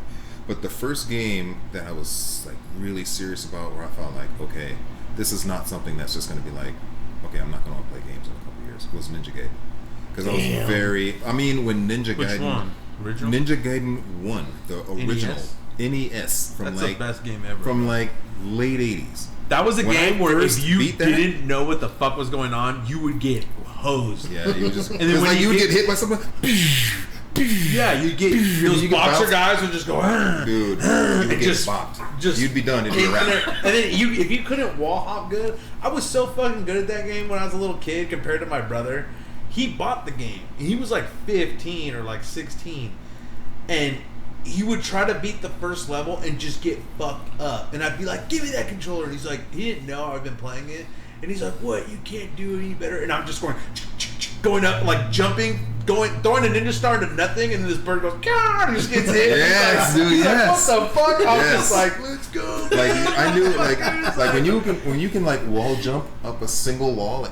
But the first game that I was like really serious about, where I felt like, okay, this is not something that's just going to be like, okay, I'm not going to play games in a couple years, was Ninja Gaiden. Because I was when Ninja Which Gaiden. one? Original? Ninja Gaiden 1, the original. NES. From That's like, the best game ever. from like late 80s. That was a When game I where first if you beat that- didn't know what the fuck was going on, you would get hosed. Yeah, you would just. And then Because when like you you would get- get hit by someone. Yeah, you get those You get boxer bounced. guys would just go. Dude, you would get just- bopped. just- You'd be done. It'd be a wrap. And then if you couldn't wall hop good, I was so fucking good at that game when I was a little kid compared to my brother. He bought the game. He was like 15 or like 16, and he would try to beat the first level and just get fucked up. And I'd be like, "Give me that controller." And he's like, he didn't know I've been playing it, and he's like, "What? You can't do any better." And I'm just going up, like jumping, throwing a ninja star into nothing, and then this bird goes, "God!" and just gets hit. Yes, He's like, dude, he's yes. like, what the fuck? I was Yes. just like, "Let's go." Like I knew, like when you can like wall jump up a single wall, like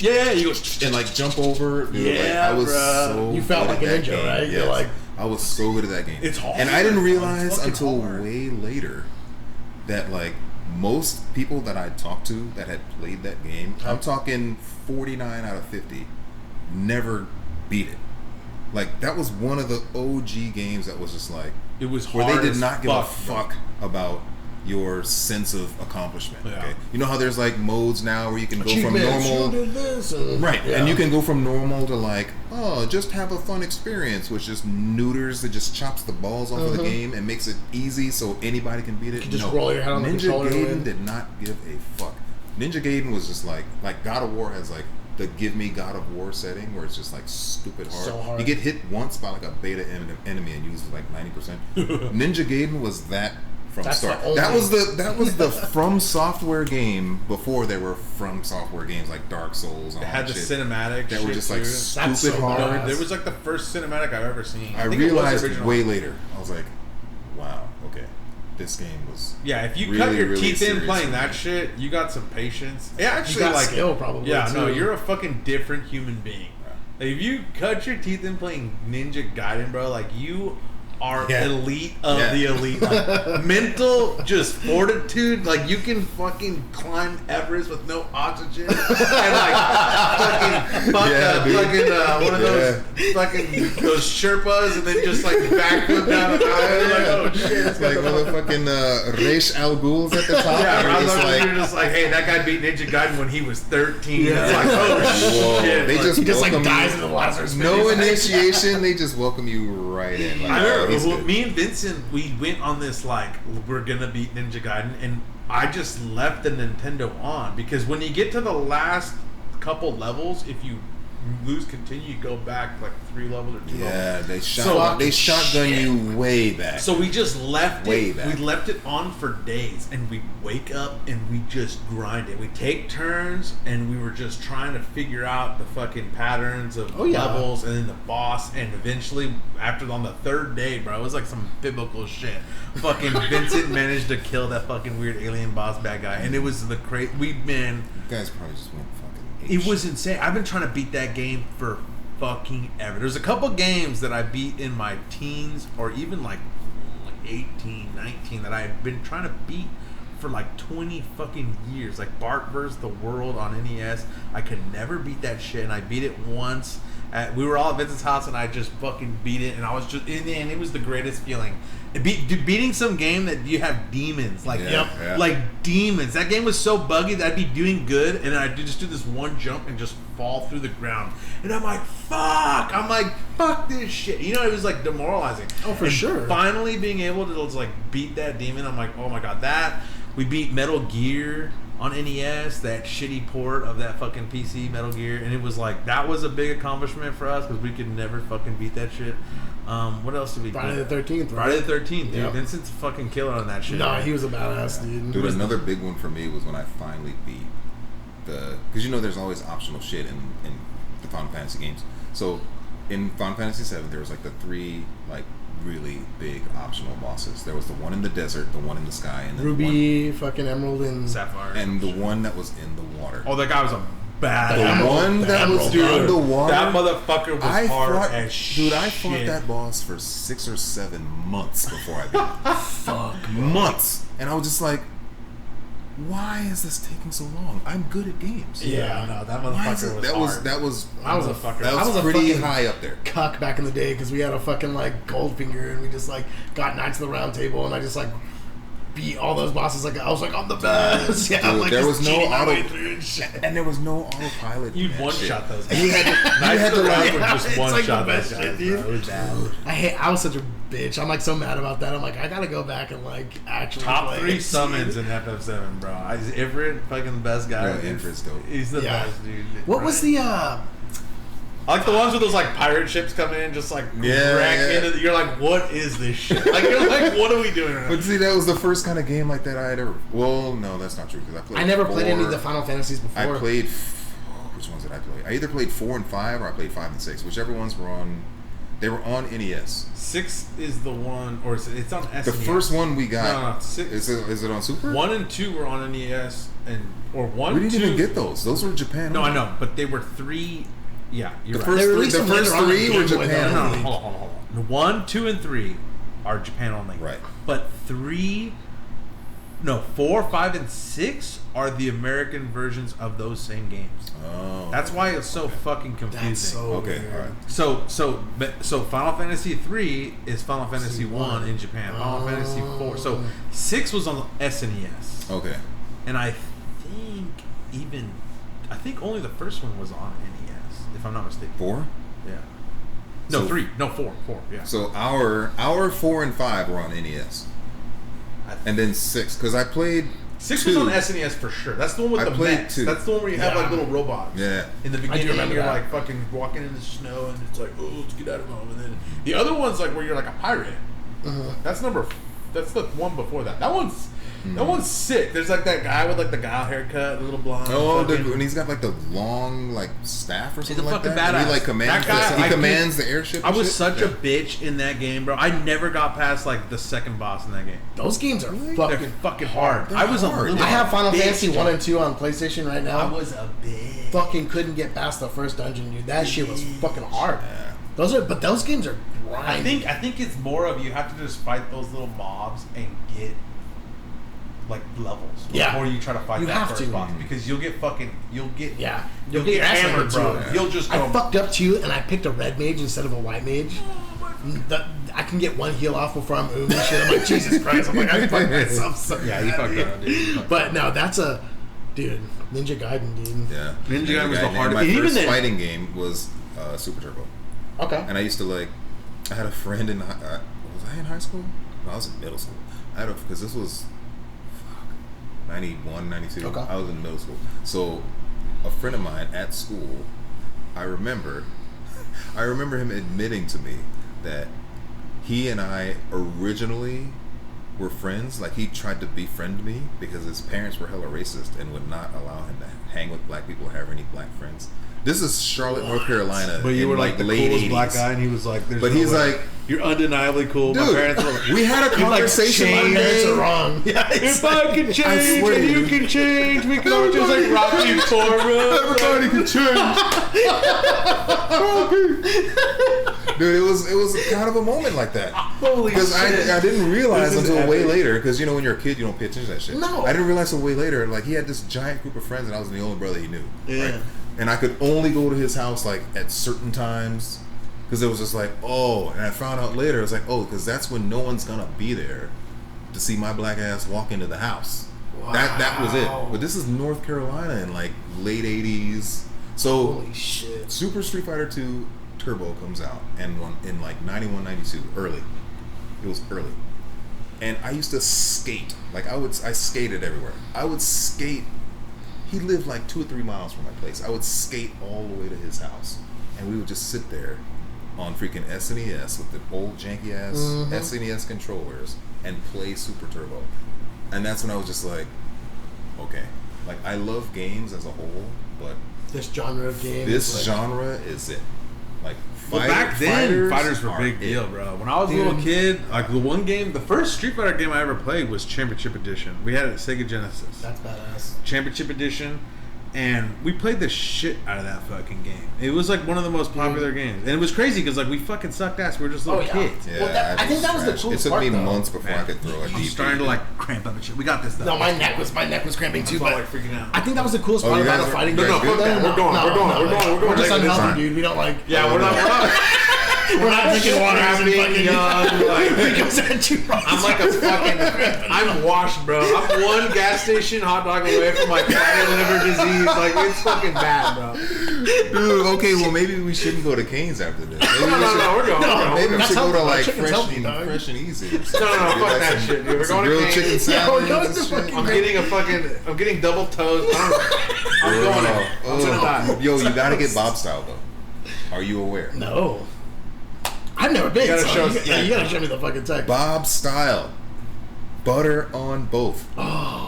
Yeah, you go. and like jump over. Dude, like, Yeah, I was bruh. so. You felt good like at a that ninja, game. right? Yes. You're like- I was so good at that game. It's hard. And I didn't It's realize fucking until hard. way later that like most people that I talked to that had played that game, I'm talking 49 out of 50, never beat it. Like that was one of the OG games that was just like It was where hard they did as not give a fuck. fuck about your sense of accomplishment. Yeah. Okay, you know how there's like modes now where you can go from Achievements, normal, you did this, and- right, Yeah. and you can go from normal to like, oh, just have a fun experience, which just neuters, it just chops the balls off of the game and makes it easy so anybody can beat it. can just roll your head on the Ninja controller and Gaiden win. did not give a fuck. Ninja Gaiden was just like God of War has like the give me God of War setting where it's just like stupid hard. So hard. You get hit once by like a beta enemy and you lose like 90%. Ninja Gaiden was that from That's start. the only- That was the From Software game before there were From Software games like Dark Souls and It all had that the shit cinematic that were shit, just like too. stupid That's so hard. badass. There was like the first cinematic I've ever seen. I think it was realized original. way later. I was like, wow, okay, this game was. Yeah, if you really, cut your really teeth in serious playing for that me. shit, you got some patience. Yeah, You actually, got like skill probably. yeah, no, too. you're a fucking different human being. Like, if you cut your teeth in playing Ninja Gaiden, bro, like you are Yeah. elite of Yeah. the elite. Like, mental, just fortitude. Like you can fucking climb Everest with no oxygen and like fucking fuck Yeah, dude. fucking one of those fucking those Sherpas and then just like backflip down the island. Like oh shit, It's like motherfucking Reish Al Ghul's at the top. yeah, Where I it's was like, like, you're just like, hey, that guy beat Ninja Gaiden when he was 13. Yeah. It's like, oh whoa, shit. they Like, just He just like welcome dies you. in the Lazarus pit. No He's like- initiation. They just welcome you right in. Like, I oh, remember he's well, good. me and Vincent, we went on this like, we're gonna beat Ninja Gaiden, and I just left the Nintendo on because when you get to the last couple levels, if you lose continue, you go back like 3 levels or 2 levels. Yeah, they So- shotgun you way back. So we just left Way it. back. We left it on for days, and we wake up and we just grind it. We take turns, and we were just trying to figure out the fucking patterns of Oh, yeah. levels, and then the boss. And eventually, after on the 3rd day, bro, it was like some biblical shit. Fucking Vincent managed to kill that fucking weird alien boss bad guy, and it was the crazy. you guys probably just went fucking. It was insane. I've been trying to beat that game for fucking ever. There's a couple games that I beat in my teens or even like 18, 19 that I had been trying to beat for like 20 fucking years. Like Bart vs. the World on NES. I could never beat that shit, and I beat it once. We were all at Vincent's house, and I just fucking beat it, and I was just in the end. It was the greatest feeling. Beating some game that you have demons, like Yeah. like demons. That game was so buggy that I'd be doing good, and I'd just do this one jump and just fall through the ground. And I'm like, fuck! I'm like, fuck this shit. You know, it was like demoralizing. Oh, for sure. Finally being able to like beat that demon, I'm like, oh my god, that. We beat Metal Gear on NES, that shitty port of that fucking PC Metal Gear, and it was like, that was a big accomplishment for us because we could never fucking beat that shit. What else did we Friday the 13th, right? Friday the 13th, dude. Yep. Vincent's a fucking killer on that shit. No, he was a badass, dude. Dude, another big one for me was when I finally beat because you know there's always optional shit in the Final Fantasy games. So in Final Fantasy 7 there was like the 3 like really big optional bosses. There was the one in the desert, the one in the sky, and then Ruby, fucking Emerald, and Sapphire, and the one that was in the water. Oh, that guy was a bad. The one that was in the water. That motherfucker was hard as shit. Dude, I fought that boss for 6 or 7 months before I beat him. fuck, Months, and I was just like, why is this taking so long? I'm good at games. Yeah, no, that motherfucker was hard. I was a pretty fucking high up there. cuck back in the day because we had a fucking like Goldfinger and we just like got Knights of the Round Table and I just like beat all those bosses. Like I was like, I'm the best. Yeah, Dude, like there was no auto and shit. and there was no autopilot. You'd one shot those guys. And you had to like, just it's one like shot the best those guys, shit, dude. bro. It was bad. I was such a bitch. I'm like so mad about that. I'm like, I gotta go back and like actually Top play 3 it, summons dude. in FF7, bro. Is Everett fucking the best guy? Yeah, Everett's dope. He's the Yeah. best, dude. What was the I like the ones with those like pirate ships come in, just like wreck into. You're like, what is this shit? Like you're like, what are we doing right now? But see, that was the first kind of game like that I had ever. Well, no, that's not true because I never played any of the Final Fantasies before. I played. Which ones did I play? I either played 4 and 5 or I played 5 and 6. Whichever ones were on. They were on NES. 6 is the one, or it's on SNES. The first one we got. No, 6. Is it on Super? 1 and 2 were on NES, or 1. We didn't 2, even get those. Those were Japan. No, only. I know, but they were 3. Yeah, you're The right. first They three, released them later on were in Game Boy, Japan. though. No, only. hold on. 1, 2, and 3 are Japan only. Right. But 4, 5, and 6 are the American versions of those same games. Oh. That's why it's so fucking confusing. That's so Okay, weird. all right. So Final Fantasy 3 is Final Fantasy 1 in Japan. Final Fantasy 4. So 6 was on SNES. Okay. And I think only the first one was on NES, if I'm not mistaken. 4? Yeah. No, So- 3. No, 4. 4, yeah. So our 4 and 5 were on NES, and then 6 because I played 6 2. was on SNES for sure. That's the one with I the played mechs. 2. That's the one where you have Yeah. like little robots. Yeah. In the I do beginning, remember you're that. like fucking walking in the snow, and it's like, oh, let's get out of home. And then the other one's like where you're like a pirate. That's the one before that. That one's sick. There's like that guy with like the guile haircut, the little blonde. Oh, fucking- and he's got like the long like staff or something a like fucking that. And badass. he like commands. That guy, He commands the airship. I and was shit? such Yeah. a bitch in that game, bro. I never got past like the second boss in that game. Those games are They're fucking fucking hard. They're I was hard. a little. I have Final bitch, Fantasy 1 dude. and 2 on PlayStation right now. I was a bitch. Fucking couldn't get past the first dungeon, dude. That shit was fucking hard. Yeah. Those games are I grinding. think it's more of you have to just fight those little mobs and get like levels Yeah. before you try to fight You that have first to. boss because you'll get You'll get your ass hammered, handed bro. to you. You'll just go. I fucked up too, and I picked a red mage instead of a white mage. I can get one heal off before I'm and shit. I'm like, Jesus Christ! I'm like, I fucked myself so Yeah, you bad, fucked dude. up, dude. But no, that's a dude. Ninja Gaiden, dude. Yeah. Ninja Gaiden was the And hardest- My even first then- fighting game was Super Turbo, Okay. and I used to like. I had a friend in. Was I in high school? No, I was in middle school. I had because this was 91, 92. Okay. I was in middle school. So a friend of mine at school, I remember him admitting to me that he and I originally were friends. Like he tried to befriend me because his parents were hella racist and would not allow him to hang with black people or have any black friends. This is Charlotte, North Carolina. But you in were like the late coolest 80s. black guy, and he was like, "There's But no he's way. like, you're undeniably cool." My dude, parents were like, we had a conversation change. one My parents day. are wrong. Yeah, if I can I change swear, and you dude. can change, we can all just like rock you Everybody can change. Dude, it was kind of a moment like that. Holy Because I didn't realize This is until way epic. later, because you know when you're a kid you don't pay attention to that shit. No. I didn't realize until way later, like he had this giant group of friends and I was the only brother he knew. Yeah. Right? And I could only go to his house like at certain times because it was just like, oh, and I found out later, it was like, oh, because that's when no one's gonna be there to see my black ass walk into the house. That was it. But this is North Carolina in like late 80s. So Holy shit. Super Street Fighter 2 Turbo comes out and in like 91, 92, early. It was early. And I used to skate. Like I skated everywhere. I would skate. He lived like 2 or 3 miles from my place. I would skate all the way to his house. And we would just sit there on freaking SNES with the old janky ass SNES controllers and play Super Turbo. And that's when I was just like, okay. Like, I love games as a whole, but This genre of game. this genre is it. Like, Well, back then, fighters were a are big it. deal, bro. When I was a little kid, like the first Street Fighter game I ever played was Championship Edition. We had it at Sega Genesis. That's badass. Championship Edition, and we played the shit out of that fucking game. It was like one of the most popular games, and it was crazy because like we fucking sucked ass. We were just little kids. Yeah, Well, I think that was the trash. coolest It took part, me though. months before I could throw a I'm DP. starting to like cramp up and shit. We got this stuff. No, my neck was cramping too, I'm but like freaking out. I think that was the coolest Oh, part you about guys the are- fighting you game. guys good? We're going. We're just Like, unhealthy, time. dude. We don't like. Yeah, we're not. We're not drinking water and fucking young, like, because that too. I'm like a fucking. I'm washed, bro. I'm one gas station hot dog away from like fatty liver disease. Like it's fucking bad, bro. Dude, okay, well maybe we shouldn't go to Cane's after this. Maybe No, we're going. Maybe we That's should go to healthy. like Chicken's healthy, dog. fresh and easy. Or No, something. fuck Get, like, that some- shit, dude. We're some going to grilled Cane's. chicken Yeah, we're sandwiches going and to shit. fucking- I'm getting double toast. I'm going it. I'm gonna die. Yo, you gotta get Bob style though. Are you aware? No. I've never been. You gotta so show you, us- yeah, you gotta show me the fucking text. Bob style. Butter on both.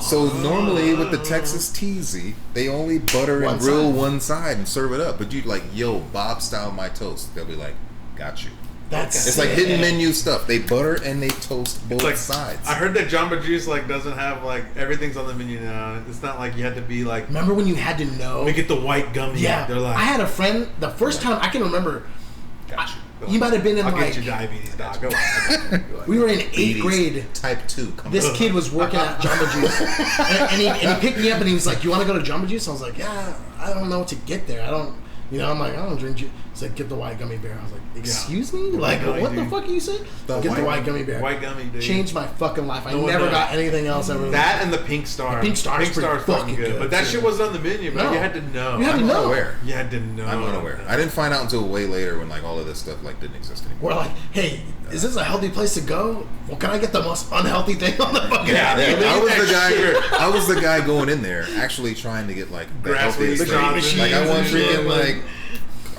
So normally with the Texas Teasy, they only butter One and grill side. one side and serve it up. But you like, yo, Bob style my toast. They'll be like, got you. That's It's like hidden menu stuff. They butter and they toast both Like, sides. I heard that Jamba Juice like doesn't have like everything's on the menu now. It's not like you had to be like Remember when you had to know? we get the white gummy. Yeah. They're like I had a friend. The first time I can remember. got you. You might have been in I'll like. get you diabetes, dog. Go on. We were in 8th 80s grade. Type 2. Come This on. kid was working at Jamba Juice, and he picked me up and he was like, "You want to go to Jamba Juice?" I was like, "Yeah, I don't know what to get there. I don't, I'm like, I don't drink juice." He said, "Get the white gummy bear." I was like, "Excuse me? Like, gummy, what the dude. fuck you said?" Get the white gummy bear. White gummy, dude. Changed my fucking life. I No one never does. got anything else ever. That and the Pink Star. The Pink Star is pretty Star's fucking good, But that too. shit wasn't on the menu, bro. No. You had to know. You had to I'm know. unaware. You had to know. I'm unaware. I didn't find out until way later when like all of this stuff like didn't exist anymore. We're like, "Hey, is this a healthy place to go? Well, can I get the most unhealthy thing on the fucking?" Yeah, Yeah, Look I at was that the guy. sugar. I was the guy going in there, actually trying to get like the Grass healthiest wheat thing. shots Like I and want shit, freaking like- like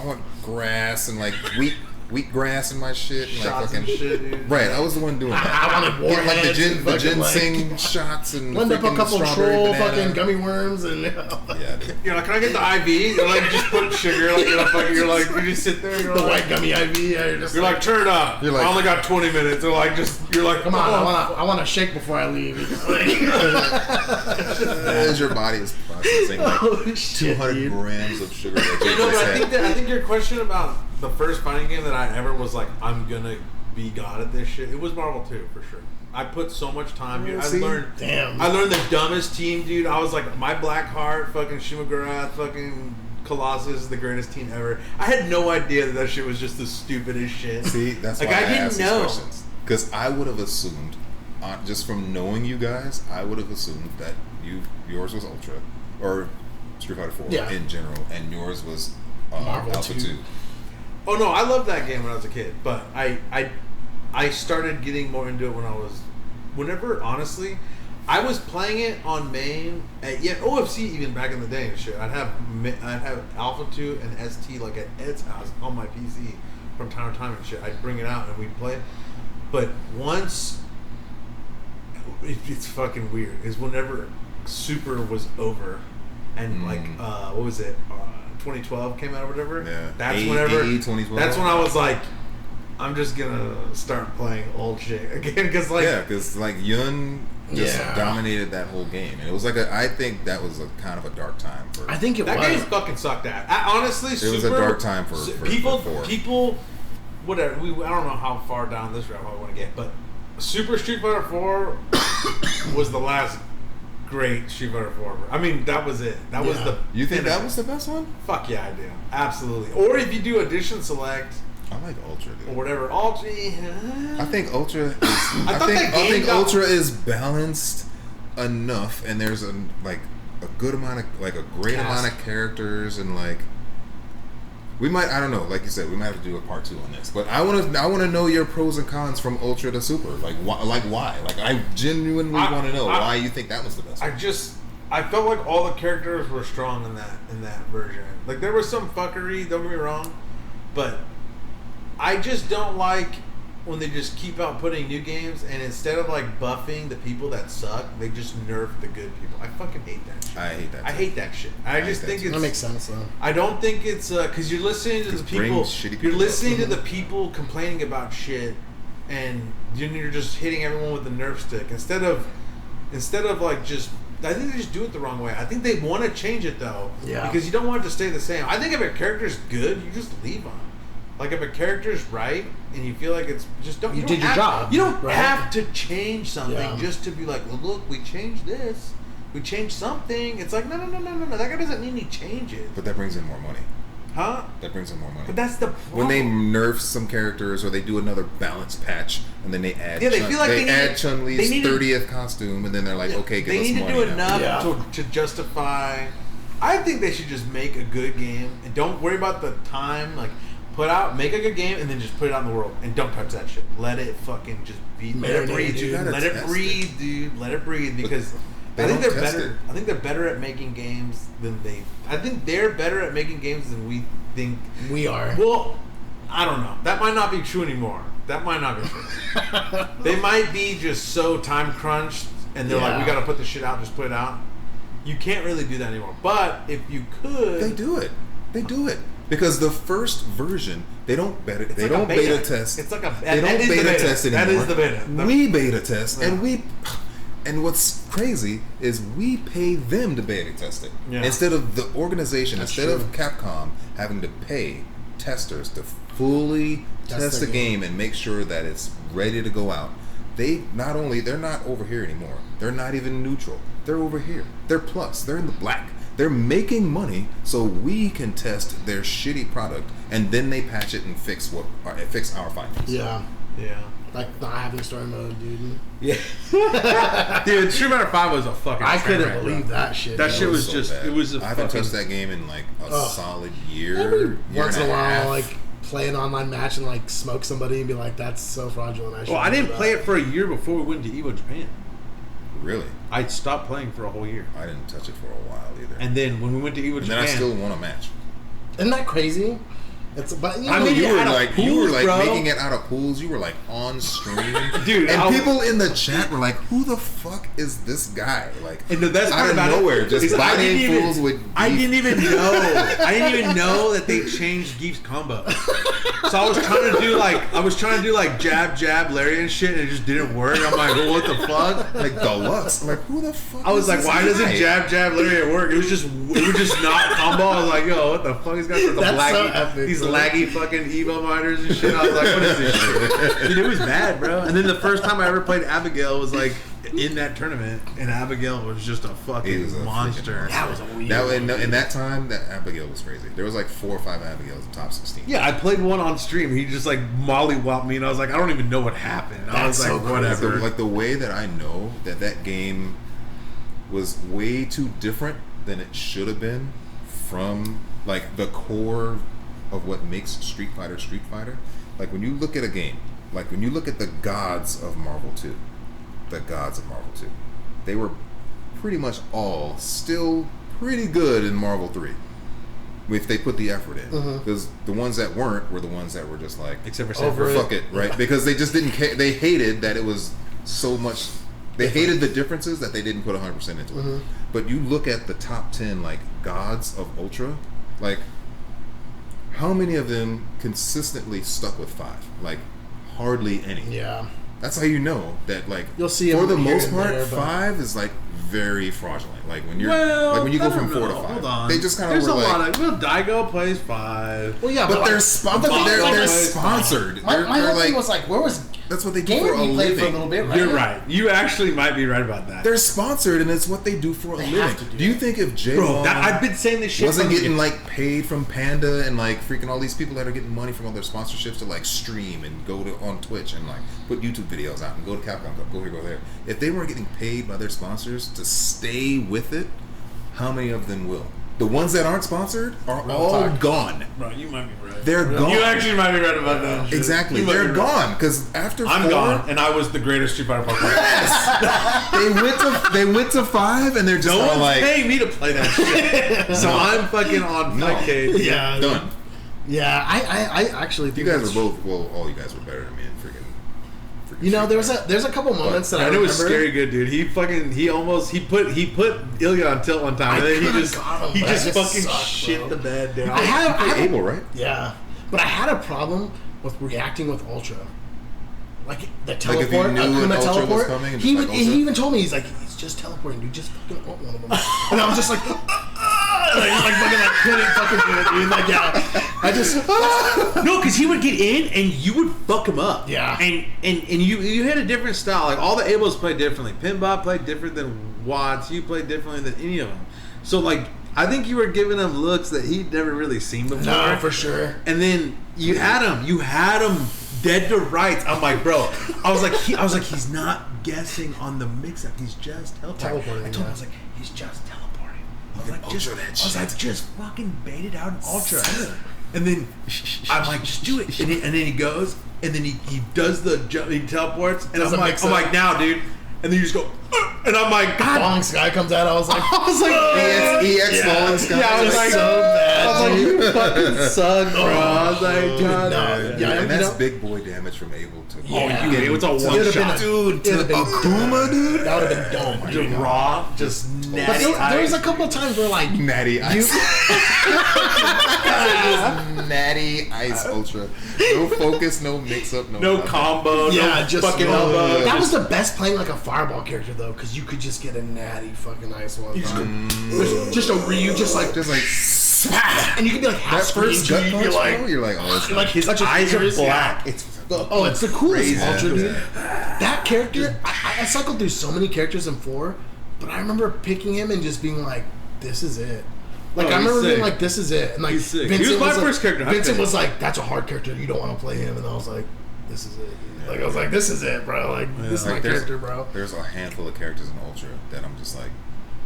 I want grass and like wheat grass in my shit. And, like, Shots and fucking, shit, dude. Right, I was the one doing that. I wanted Getting, like the warheads and fucking, ginseng shots and Blend up a freaking couple strawberry troll banana. fucking gummy worms and. Yeah, dude. You're like, can I get the IV? You're like, just put sugar. Like, you're like, you just sit there. You're The like, white gummy IV. You're just You're like, turn it up. You're like- I only got 20 minutes. They're like, you're like, come on, oh. I want to shake before I leave. As your body is processing like Oh, shit, 200 dude. grams of sugar that you You know, just but had. I think your question about the first fighting game that I ever was like, I'm gonna be god at this shit. It was Marvel 2 for sure. I put so much time, dude. See? I learned the dumbest team, dude. I was like, my Blackheart, fucking Shimagura, fucking Colossus is the greatest team ever. I had no idea that shit was just the stupidest shit. See, that's like why I I didn't asked these know. questions. Because I would have assumed, just from knowing you guys, I would have assumed that yours was Ultra or Street Fighter 4 Yeah. in general, and yours was Marvel Alpha 2. 2. Oh no, I loved that game when I was a kid, but I started getting more into it when I was, whenever honestly, I was playing it on main at OFC even back in the day and shit. I'd have Alpha 2 and ST like at Ed's house on my PC from time to time and shit. I'd bring it out and we'd play it. But once it's fucking weird is whenever Super was over and like what was it? 2012 came out or whatever. Yeah. That's AE whenever. 2012. That's when I was like, I'm just gonna start playing old shit again because like Yeah, because like Yun just Yeah. dominated that whole game, and it was like I think that was a kind of a dark time for. I think it that was. game fucking sucked at. Honestly, It was a dark time for people. for 4. People, whatever. I don't know how far down this route I want to get, but Super Street Fighter 4 was the last great Street Fighter 4. I mean, that was it. That was the. You think that pinnacle. was the best one? Fuck yeah, I do. Absolutely. Or if you do Edition Select I like Ultra, or dude. whatever, I think Ultra is. I thought that game think got- Ultra is balanced enough, and there's a good amount of a great Cast. amount of characters, and like We might, I don't know, like you said, we might have to do a part 2 on this. But I want to know your pros and cons from Ultra to Super. Like why? Like I genuinely want to know why you think that was the best one. I felt like all the characters were strong in that version. Like there was some fuckery, don't get me wrong, but I just don't like when they just keep out putting new games and instead of like buffing the people that suck, they just nerf the good people. I fucking hate that shit. I hate that. I hate that shit. I just think it's that makes sense though. I don't think it's because you're listening to the people. You're listening to the people complaining about shit, and you're just hitting everyone with the nerf stick instead of like just. I think they just do it the wrong way. I think they want to change it though, because you don't want it to stay the same. I think if a character's good, you just leave them. Like if a character's right and you feel like it's just don't. You did your job. You don't have to change something just to be like, well, look, we changed this. We changed something. It's like no. That guy doesn't need any changes. But that brings in more money. Huh? That brings in more money. But that's the problem. When they nerf some characters or they do another balance patch and then they add they feel like they add Chun-Li's 30th costume and then they're like, okay, give us money. They need to do enough to justify. I think they should just make a good game and don't worry about the time. Like, make a good game and then just put it out in the world and don't touch that shit. Let it fucking just be. Let it breathe, dude. Let it breathe, dude. Let it breathe because. I think they're better. I think they're better at making games than they. I think they're better at making games than we think we are. Well, I don't know. That might not be true anymore. That might not be true. They might be just so time crunched, and they're like, "We got to put this shit out. Just put it out." You can't really do that anymore. But if you could, they do it. They do it because the first version they don't beta. They don't beta test. It's like a. They don't beta test anymore. That is the beta. We beta test, and we. And what's crazy is we pay them to beta test it. Yeah. Instead of the organization, instead of Capcom having to pay testers to fully test the game and make sure that it's ready to go out. They're not over here anymore. They're not even neutral. They're over here. They're plus. They're in the black. They're making money so we can test their shitty product and then they patch it and fix our findings. Yeah. Yeah. Like not having story mode, dude. Yeah. Dude, Street Fighter 5 was a fucking I couldn't believe that shit. That shit was so just bad. It was a I haven't touched that game in like a solid year. Once in a while, like play an online match and like smoke somebody and be like, that's so fraudulent. I didn't play it for a year before we went to Evo Japan. Really? I stopped playing for a whole year. I didn't touch it for a while either. And then when we went to Evo Japan, then I still won a match. Isn't that crazy? But you were making it out of pools. You were like on stream, dude. And people in the chat were like, "Who the fuck is this guy?" Like, and the best part out of nowhere, just biting fools with. I didn't even know. I didn't even know that they changed Geef's combo. So I was trying to do like jab, jab, Larry and shit, and it just didn't work. I'm like, well, what the fuck? Like deluxe. I'm like, who the fuck? I was like, why doesn't jab, jab, Larry work? It was just not combo. I was like, yo, what the fuck is going on? These laggy fucking Evo miners and shit. I was like, what is this shit? Dude, it was bad, bro. And then the first time I ever played Abigail was like in that tournament, and Abigail was just a fucking monster. That was a weird. In that time, that Abigail was crazy. There was like 4 or 5 Abigails in top 16. Yeah, I played one on stream. He just like mollywopped me, and I was like, I don't even know what happened. I was like, whatever. Like the way that I know that game was way too different than it should have been from like the core of what makes Street Fighter. Like when you look at a game, like when you look at the gods of Marvel 2, they were pretty much all still pretty good in Marvel 3 if they put the effort in, because the ones that weren't were the ones that were just like, except for fuck it, right? Because they just didn't care. They hated that it was so much. They hated the differences that they didn't put 100% into it. But you look at the top 10 like gods of Ultra, like how many of them consistently stuck with 5? Like hardly any. Yeah. That's how you know that, like, you'll see for the most part, 5 is like very fraudulent. Like when you go from 4 to 5, hold on. They just kind of there's were a like, lot of Daigo plays 5. Well, yeah, but they're they're sponsored. My they're whole like, thing was like, where was that's what they do Game for a played living. for a little bit, right? You're right. You actually might be right about that. They're sponsored, and it's what they do for a living. Do you think if Jay I've been saying this shit wasn't getting like paid from Panda and like freaking all these people that are getting money from other sponsorships to like stream and go to on Twitch and like put YouTube videos out and go to Capcom Cup, go here, go there. If they weren't getting paid by their sponsors to stay with it, how many of them will? The ones that aren't sponsored are all gone. Bro, you might be right. They're gone. You actually might be right about that. Shit. Exactly. They're gone because after I'm 4, gone, and I was the greatest Street Fighter player. they went to 5, and they're just No all one's like, paying me to play that shit. So I'm fucking on No. 5K. Yeah. done. Yeah, I actually You think guys that's- were both. Well, all you guys were better than me in freaking. You know, there's a couple moments that I And it remember. was scary good, dude. He put Ilya on tilt one time, and then he just fucking sucked, shit bro. the bed down. I had Able, right? Yeah, but I had a problem with reacting with Ultra. Like the if you teleport, knew an Akuma Ultra was teleport. coming and He just would, like he Ultra? even told me, he's like, he's just teleporting, dude. Just fucking ult one of them. And I was just like, like fucking like couldn't fucking do it, dude. Like I just No, because he would get in and you would fuck him up. Yeah. And you had a different style. Like all the Abels played differently. Pinbot played different than Watts. You played differently than any of them. So like I think you were giving him looks that he'd never really seen before. no, for sure. And then you had him dead to rights. I'm like, bro. I was like, he's not guessing on the mix-up. He's just teleporting. I told him, I was like, he's just teleporting. I was like, just fucking bait it out in Ultra. And then I'm like, just do it. And then he goes, and then he does the jump, he teleports, and I'm like, now, dude. And then you just go, and I'm like, God. Long Sky comes out. I was like, EX Long Sky. Yeah, I was like, so bad. I was like, you fucking suck, bro. I was like, Dude, God. no. Yeah, and that's know- big boy damage from Able to. Yeah. It was a one It'd have shot. been Dude, to Akuma, dude. That would have been dope. Just raw, just But natty. there was a couple of times where like Natty Ice. Natty Ice Ultra. No focus, no mix up, no nothing. combo, yeah, no just fucking no, elbow. that was the best playing like a fireball character though, because you could just get a natty fucking ice one. Just a Ryu, just like and you could be like half That first screen, gut you're punch, like, bro, you're like, oh, it's like his Such eyes are black. It's oh, it's the coolest crazy. Ultra, dude. Yeah. That character, I cycled through so many characters in 4, but I remember picking him and just being like, this is it. Like, I he's remember being sick. like, this is it. And like, He's sick. He was my first character. Vincent was like, that's a hard character. You don't want to play him. And I was like, this is it. Dude. Like, I was like, this is it, bro. Like, this is my character, bro. There's a handful of characters in Ultra that I'm just like,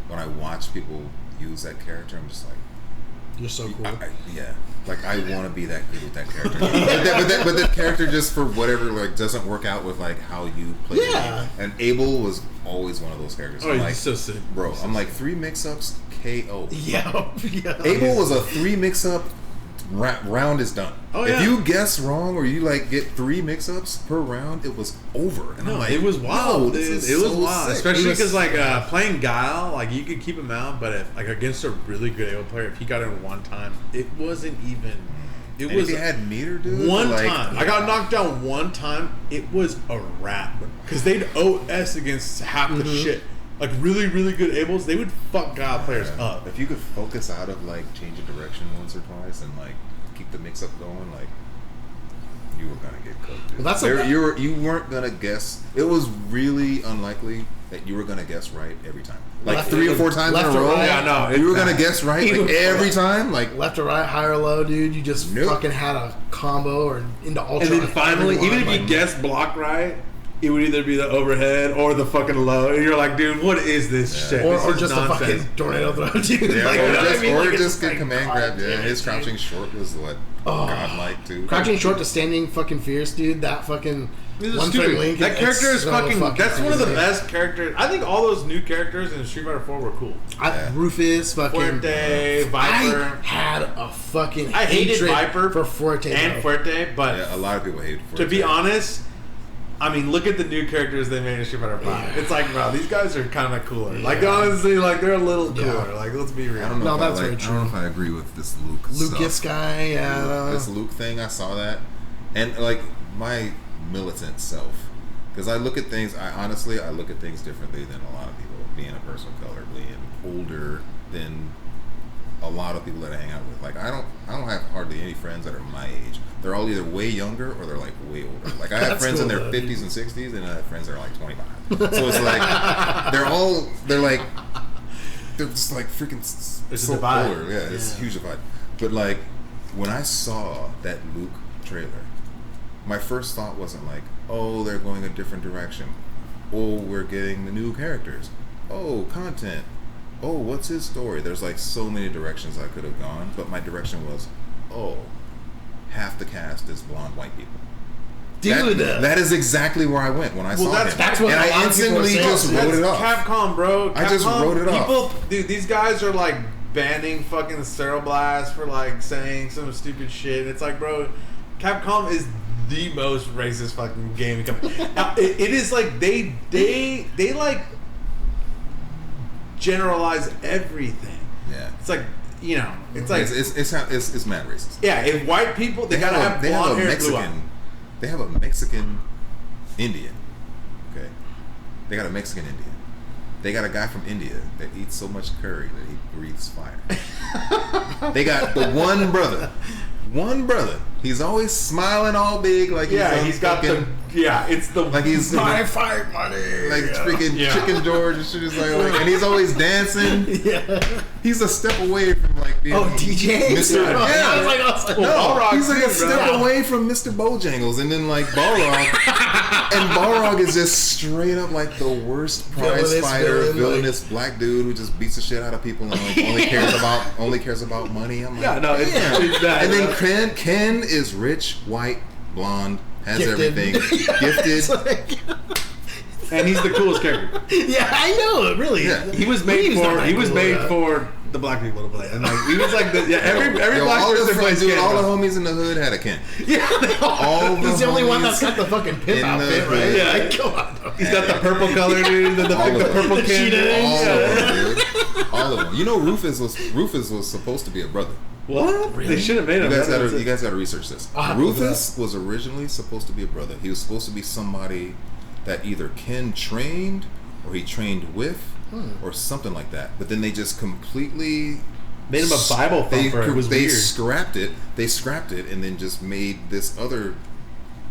when I watch people use that character, I'm just like, You're so cool. yeah, like I want to be that good with that character. but that character just for whatever like doesn't work out with like how you play. Yeah. The game. And Abel was always one of those characters. Oh, I'm he's like, so sick. bro. I'm like 3 mix-ups, KO. Yeah. Abel was a 3 mix-up. Round is done. Oh, yeah. If you guess wrong or you like get 3 mix-ups per round, it was over. And I'm like, it was wild, no, dude. this is It was so wild, sick. especially because like playing Guile, like you could keep him out, but if, like against a really good AO player, if he got in one time, it wasn't even. It And was if he had meter, dude. one like, time. I got knocked down one time. It was a wrap because they'd OS against half the shit. Like really, really good Ables, they would fuck Guile players up. If you could focus out of like changing direction once or twice and like keep the mix up going, like you were gonna get cooked. Dude. Well, that's you weren't gonna guess. It was really unlikely that you were gonna guess right every time. Like Left 3 or to- 4 times in left a to row. right. Yeah, no, you were gonna guess right like every time. Like Left or right, high or low, dude. You just Nope. fucking had a combo or into Ultra. And then like, finally, everyone, even if like, you guessed block right, it would either be the overhead or the fucking low. And you're like, dude, what is this shit? or, This or is just nonsense. a fucking tornado throw, dude. yeah, Like, or you know what just, I mean? or Like, it's just get like, command God grab. Yeah, damn his it, crouching dude. short was what godlike too. Crouching short to standing fucking fierce, dude. That fucking This is one stupid. frame link. That character it's is so fucking. That's one of the crazy. best characters. I think all those new characters in Street Fighter 4 were cool. Rufus, fucking Fuerte, Viper. I had a fucking. I hated hatred Viper for Forte and bro. Fuerte, but Yeah, a lot of people hate. to be honest, I mean, look at the new characters they made in Street Fighter 5. Yeah. It's like, bro, these guys are kind of cooler. Like, Yeah. honestly, like they're a little Yeah. cooler. Like, let's be real. I don't know. No, if that's I very like, I don't know if true. I agree with this Luke. Lucas stuff. guy, yeah. This Luke thing, I saw that, and like my militant self, because I look at things. I look at things differently than a lot of people. Being a person of color, being older than a lot of people that I hang out with. Like I don't have hardly any friends that are my age. They're all either way younger or they're like way older. Like I have That's friends in cool, their though, 50s and 60s, and I have friends that are like 25. So it's like they're like they're just like freaking There's a so divide. older. Yeah, it's a huge divide. But like when I saw that Luke trailer, my first thought wasn't like, oh, they're going a different direction. Oh, we're getting the new characters. Oh, content. oh, what's his story? There's like so many directions I could have gone, but my direction was, oh, half the cast is blonde white people. Dude, that is exactly where I went when I saw him. That's what and I instantly just wrote it off. Capcom, bro. I just wrote it off. Dude, these guys are like banning fucking Sterile Blast for like saying some stupid shit. It's like, bro, Capcom is the most racist fucking game. It is like they like generalize everything. Yeah, it's like, you know, it's like it's mad racist. Yeah, if white people they gotta have blonde hair, blue eyes. They have a Mexican Indian. Okay, they got a Mexican Indian. They got a guy from India that eats so much curry that he breathes fire. They got the one brother. He's always smiling all big like he's got the it's the like he's my fight money like freaking Chicken George and shit is like and he's always dancing. Yeah, he's a step away from like being DJ Mr. I was like no, he's like a step away from Mr. Bojangles, and then like Balrog and Balrog is just straight up like the worst prize fighter, villainous black dude who just beats the shit out of people and like only cares about money. I'm like, it's that. And then Ken is rich, white, blonde, has everything, gifted. And he's the coolest character. Yeah, I know, really. Yeah. He was made for the black people to play. And like he was like every black person plays Ken. All the homies in the hood had a Ken. Yeah, he's the only one that's got the fucking pimp outfit, right? Yeah, like, come on. He's got the purple color, dude. The purple Ken. All of them. You know, Rufus was supposed to be a brother. What? Really? They should have made him. You guys got to research this. Rufus was originally supposed to be a brother. He was supposed to be somebody that either Ken trained or he trained with or something like that. But then they just completely made him a Bible thumper. It was weird. They scrapped it and then just made this other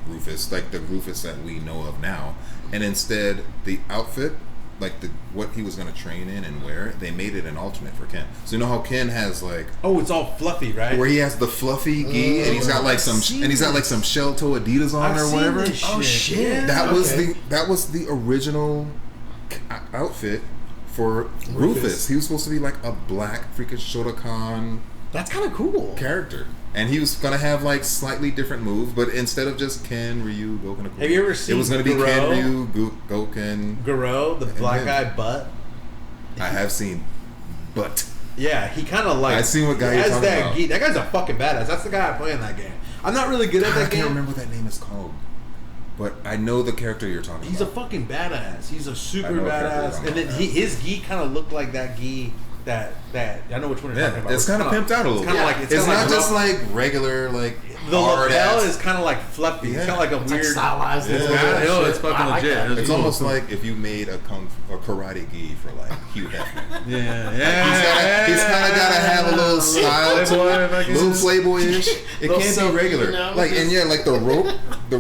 Rufus, like the Rufus that we know of now. And instead, the outfit, like what he was going to train in and wear, they made it an alternate for Ken. So you know how Ken has like it's all fluffy, right? Where he has the fluffy gi and he's got like some shell toe Adidas on or whatever. Oh shit! That was the original outfit for Rufus. He was supposed to be like a black freaking Shotokan. That's kind of cool character. And he was gonna have like slightly different moves, but instead of just Ken, Ryu, Goken, and have you ever seen? It was gonna be Ken, Ryu, Goken, Garo, the black guy butt. I have seen, but yeah, he kind of like. I seen what guy you're talking about. That guy's a fucking badass. That's the guy I play in that game. I'm not really good at that game. I can't remember what that name is called, but I know the character you're talking about. He's a fucking badass. He's a super badass, and then his gi kind of looked like that gi. That I know which one you're talking about. It's kind of pimped out a little bit. It's not just like regular like the lapel is kind of like fluffy. It's kind of like a weird stylized. It's fucking legit. It's almost like if you made a karate gi for like Hugh Hefner. He's kind of got to have a little style to it, little playboyish. It can't be regular. Like like the rope, the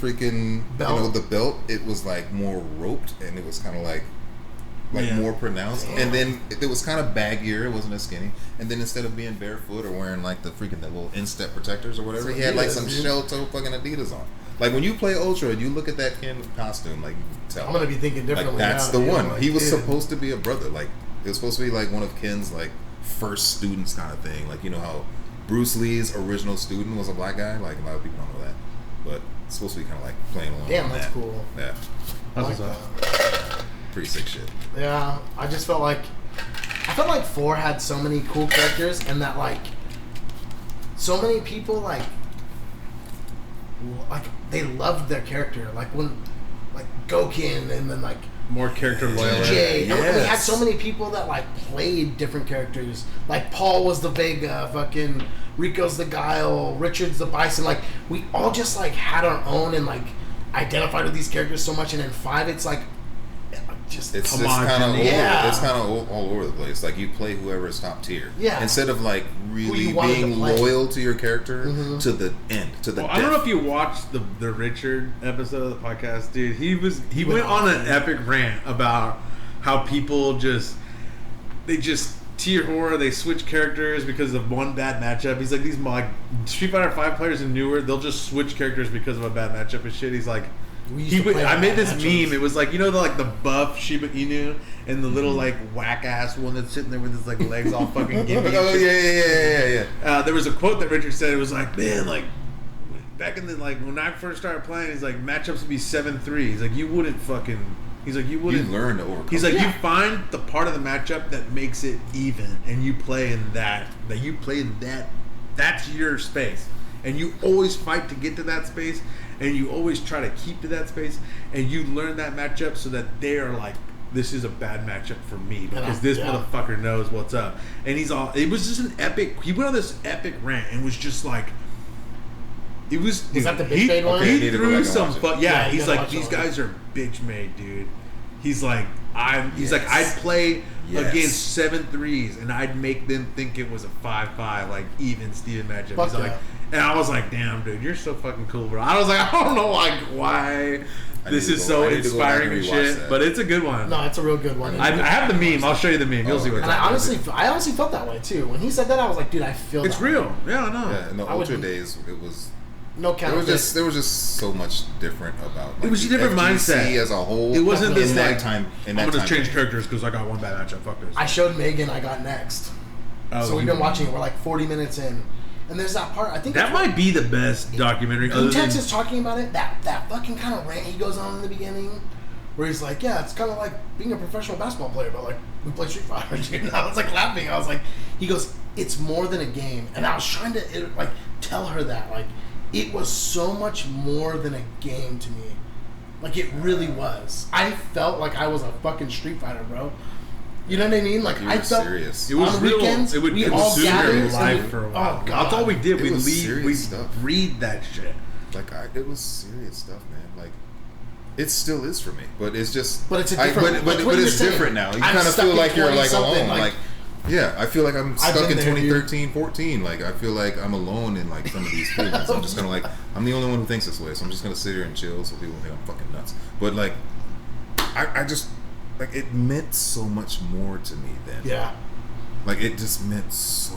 freaking belt. The belt. It was like more roped and it was kind of like more pronounced, and then it was kind of baggier. It wasn't as skinny. And then instead of being barefoot or wearing like the freaking that little instep protectors or whatever, he had like some shell toe fucking Adidas on. Like when you play Ultra and you look at that Ken costume, like you can tell. I'm gonna be thinking differently. Like, that's the one. Like, he was supposed to be a brother. Like it was supposed to be like one of Ken's like first students kind of thing. Like you know how Bruce Lee's original student was a black guy. Like a lot of people don't know that, but it's supposed to be kind of like playing along. Damn, that's cool. Yeah, that's what's up. Pretty sick shit. Yeah, I felt like 4 had so many cool characters, and that like so many people like they loved their character. Like when like Goken, and then like more character loyalty. DJ. Yes. We had so many people that like played different characters. Like Paul was the Vega, fucking Rico's the Guile, Richard's the Bison. Like we all just like had our own and like identified with these characters so much. And in 5, it's like. It's kind of all over the place. Like you play whoever is top tier. Yeah. Instead of like really being loyal to your character to the end, to the death. I don't know if you watched the Richard episode of the podcast, dude. He went on an epic rant about how people they tier horror. They switch characters because of one bad matchup. He's like these like Street Fighter 5 players in newer. They'll just switch characters because of a bad matchup and shit. He's like. I made this meme. It was like, you know, the buff Shiba Inu and the little like whack ass one that's sitting there with his like legs all fucking gimpy. Oh yeah. There was a quote that Richard said. It was like, man, like back in the like when I first started playing, he's like matchups would be 7-3. He's like, you wouldn't fucking. He's like, you wouldn't. You learn to overcome. He's like, you find the part of the matchup that makes it even, and you play in that. That you play in that. That's your space, and you always fight to get to that space. And you always try to keep to that space, and you learn that matchup so that they are like, this is a bad matchup for me because this motherfucker knows what's up. And he's all, it was just an epic, he went on this epic rant and was just like, it was. Is that the bitch made one? He threw some he's like, these guys are bitch made, dude. He's like, I'd play against 7-3s and I'd make them think it was a 5-5, like even Steven matchup. He's like, and I was like, damn, dude, you're so fucking cool, bro. I was like, I don't know like why this is so inspiring and shit, but it's a good one. No, it's a real good one. I have the meme. I'll show you the meme. You'll see what. And I honestly felt that way too. When he said that, I was like, dude, I feel it's real. Yeah, I know. Yeah, in the Ultra days, it was. No count. There was just so much different about. Like, it was a different mindset as a whole. It wasn't this that time. I'm gonna change characters because I got one bad matchup. Fuck this. I showed Megan. I got next. So we've been watching it. We're like 40 minutes in. And there's that part, I think that might be the best documentary. Tex is talking about it, that fucking kind of rant he goes on in the beginning, where he's like, yeah, it's kind of like being a professional basketball player, but like, we play Street Fighter. And I was like laughing. I was like, he goes, it's more than a game. And I was trying to like tell her that, like, it was so much more than a game to me. Like, it really was. I felt like I was a fucking Street Fighter, bro. You know what I mean? Like I felt serious. It was on real. weekends. It would we all gathered your life for a while. Oh god, that's all we did. We stuff. read that shit. Like it was serious stuff, man. Like it still is for me, but it's just. But it's a different. But it's different now. You kind of feel like you're like alone. Like yeah, I feel like I'm stuck in 2013, 14. Like I feel like I'm alone in like some of these things. I'm just gonna like I'm the only one who thinks this way, so I'm just gonna sit here and chill so people think I'm fucking nuts. But like I just. Like, it meant so much more to me then. Yeah. Like, it just meant so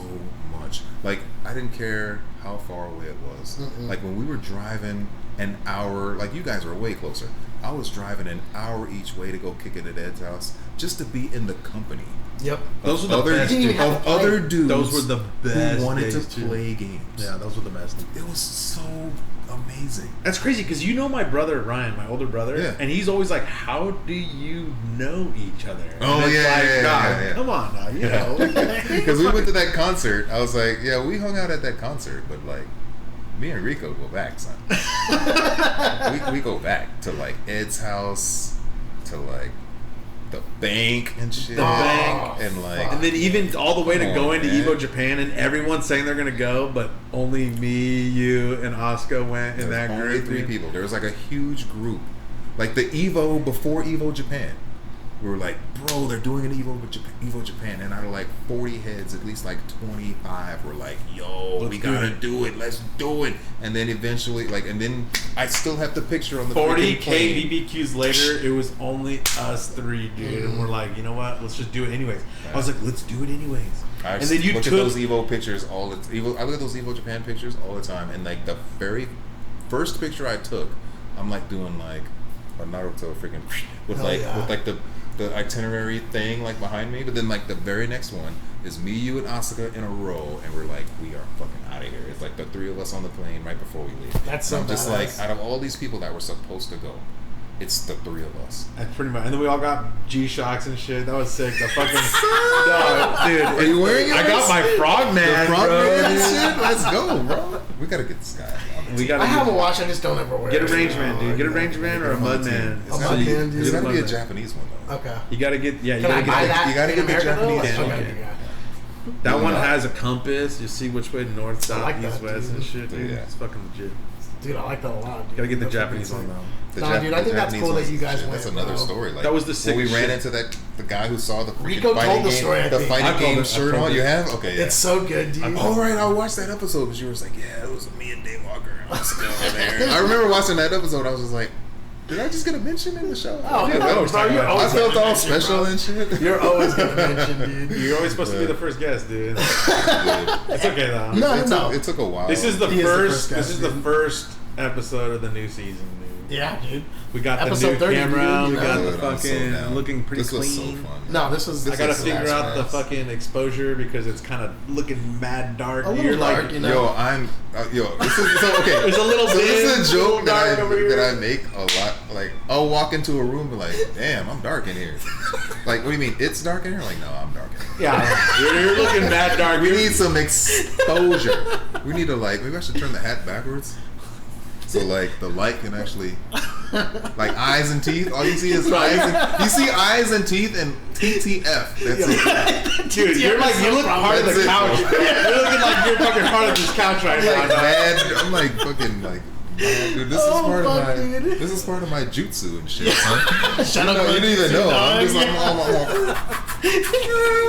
much. Like, I didn't care how far away it was. Mm-mm. Like, when we were driving an hour, like, you guys were way closer. I was driving an hour each way to go kick it at Ed's house just to be in the company. Yep. Those were the best days. Of other dudes those were the best who wanted to too. play games. Yeah, those were the best. It was so amazing. That's crazy because you know my brother Ryan, my older brother, and he's always like, "How do you know each other?" Oh and yeah. Come on now, you know. Because we went to that concert. I was like, yeah, we hung out at that concert, but like, me and Rico go back, son. we go back to like Ed's house, to like the bank and shit. The bank and like, and then even all the way to going to man. Evo Japan, and everyone's saying they're gonna go, but only me, you, and Oscar went in that only group. 3 people. There was like a huge group, like the Evo before Evo Japan. We were like, bro, they're doing an Evo Japan, and out of like 40 heads, at least like 25 were like, yo, we gotta do it, let's do it. And then eventually, like, and then I still have the picture on the 40K plane. BBQs later, it was only us 3, dude, and we're like, you know what? Let's just do it anyways. Yeah. I was like, let's do it anyways. And then you look at those Evo pictures I look at those Evo Japan pictures all the time, and like the very first picture I took, I'm like doing like a Naruto freaking with like the itinerary thing like behind me, but then like the very next one is me, you, and Asuka in a row, and we're like, we are fucking out of here. It's like the 3 of us on the plane right before we leave. That's so I'm just like, out of all these people that were supposed to go, it's the 3 of us. That's pretty much. And then we all got G-Shocks and shit. That was sick. The fucking no, dude. Are you wearing yours? I got my frogman. Shit. Let's go, bro. We gotta get this guy. I have a watch. I just don't ever wear it. Get a range man, dude. Get a range man or a mud man. A mud man, dude. It's gotta be a Japanese one though. Okay. You gotta get Can I buy that? You gotta get the Japanese one. That one has a compass. You see which way north, south, like east, that, west, dude. and shit, dude. Yeah. It's fucking legit. Dude, I like that a lot, dude. Gotta get the Japanese one though. Dude, I think that's cool that you guys went. That's another story. Like, that was the sick when we ran shit. into the guy who saw the Rico told the story. the fighting game shirt on. You have? Okay, yeah. It's so good, dude. All right, I watched that episode because you were like, yeah, it was me and Daywalker. I was still there. I remember watching that episode. I was just like, did I just get a mention in the show? Oh, yeah, bro, I felt all special and shit. You're always gonna mention, dude. You're always supposed to be the first guest, dude. It's okay though. No. It took a while. This is the He first. guest, This is the first episode of the new season, dude. Yeah, dude. We got Episode the new 30, camera. dude, We got Dude, the I'm so fucking down. looking pretty this clean. was so fun. No, this was. I gotta this was figure out the ass. fucking exposure because it's kind of looking mad dark. A little You're dark, like, you know? Yo, I'm this is so okay. There's a little so this dim, is a joke dark over here. that I make a lot. Like I'll walk into a room and be like, damn, I'm dark in here. Like, what do you mean? It's dark in here? Like, no, I'm dark in here. yeah, you're looking mad dark. We need some exposure. We need to maybe I should turn the hat backwards. So like the light can actually like eyes and teeth. All you see is eyes. You see eyes and teeth and TTF. That's it. Dude, you look part of the couch. You're looking like you're fucking part of this couch right Like now. mad. I'm like fucking like. Man, dude, this is part of my jutsu and shit, son. Shut up, You didn't even know. I'm just like,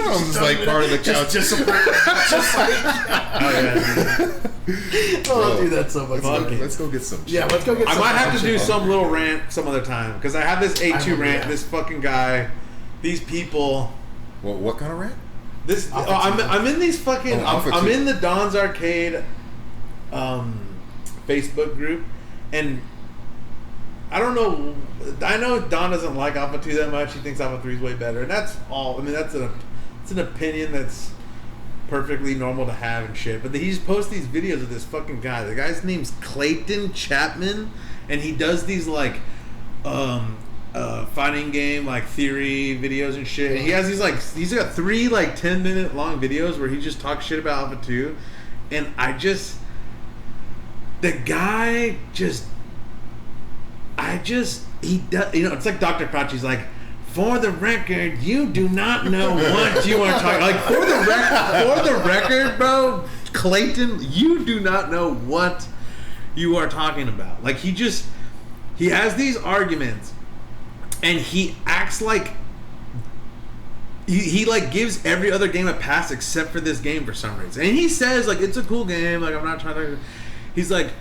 I'm just like part of the couch. Just dude, that's so much fun. Let's go get some. Yeah, let's go get. I some might have to shit. do some little rant some other time because I have this A2 rant. that. This fucking guy, these people. What kind of rant? This I'm in these fucking. I'm in the Don's Arcade, Facebook group, and I don't know. I know Don doesn't like Alpha 2 that much. He thinks Alpha 3 is way better, and that's all. I mean, it's an opinion that's perfectly normal to have and shit. But he just posts these videos of this fucking guy. The guy's name's Clayton Chapman, and he does these like fighting game like theory videos and shit. And he has he's got 3 like 10-minute long videos where he just talks shit about Alpha 2, and the guy he does, it's like Dr. Fauci's like, for the record, you do not know what you are talking. Like for the record, bro, Clayton, you do not know what you are talking about. Like he has these arguments, and he acts like he like gives every other game a pass except for this game for some reason. And he says like it's a cool game. Like I'm not trying to. He's like,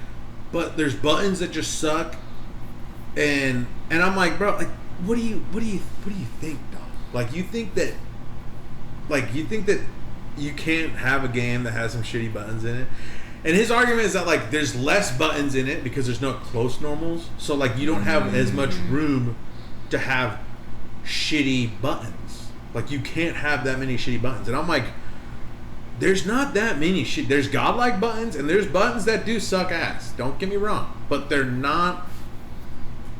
but there's buttons that just suck. And I'm like, bro, like, what do you think, dog? Like, you think that you can't have a game that has some shitty buttons in it? And his argument is that like there's less buttons in it because there's no close normals, so like you don't have as much room to have shitty buttons. Like you can't have that many shitty buttons. And I'm like, there's not that many shit. There's godlike buttons and there's buttons that do suck ass. Don't get me wrong, but they're not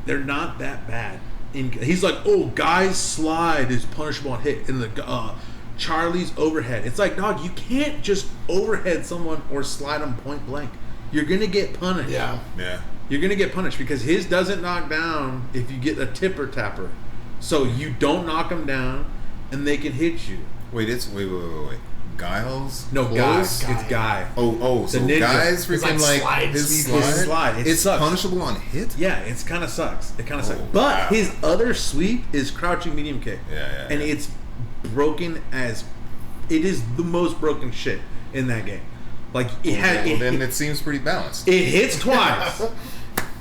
that bad. He's like, oh, guy's slide is punishable on hit, and the Charlie's overhead. It's like, dog, you can't just overhead someone or slide them point blank. You're gonna get punished. Yeah. You're gonna get punished because his doesn't knock down if you get a tipper tapper. So you don't knock them down, and they can hit you. Wait. Giles? No, guys. It's Guy. So ninja. Guys freaking like his slide. It It's sucks. punishable on hit? Yeah, it kind of sucks. It kind of sucks. Oh, But wow. his other sweep is crouching medium kick. Yeah. And it's broken as... It is the most broken shit in that game. Like, then it seems pretty balanced. It hits twice.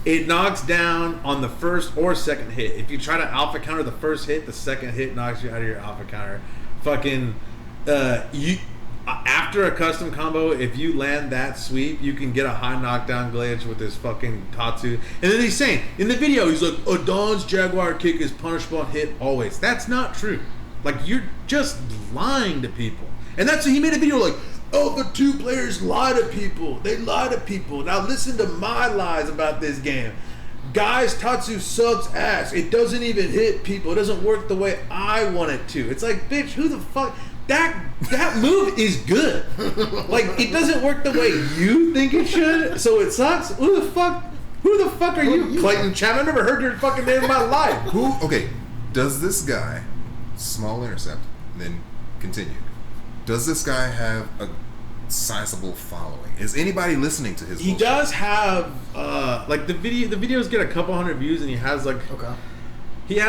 It knocks down on the first or second hit. If you try to alpha counter the first hit, the second hit knocks you out of your alpha counter. Fucking... after a custom combo, if you land that sweep, you can get a high knockdown glitch with this fucking Tatsu. And then he's saying in the video, he's like, Don's Jaguar kick is punishable on hit always. That's not true. Like, you're just lying to people. And that's he made a video like, oh, the 2 players lie to people. They lie to people. Now listen to my lies about this game. Guys, Tatsu sucks ass. It doesn't even hit people. It doesn't work the way I want it to. It's like, bitch, who the fuck? That move is good. Like, it doesn't work the way you think it should, so it sucks. Who the fuck are you, Clayton Chapman? I've never heard your fucking name in my life. Okay, does this guy, small intercept, then continue, does this guy have a sizable following? Is anybody listening to his He bullshit? does have, like, the videos get a couple hundred views, and he has, like... Okay. He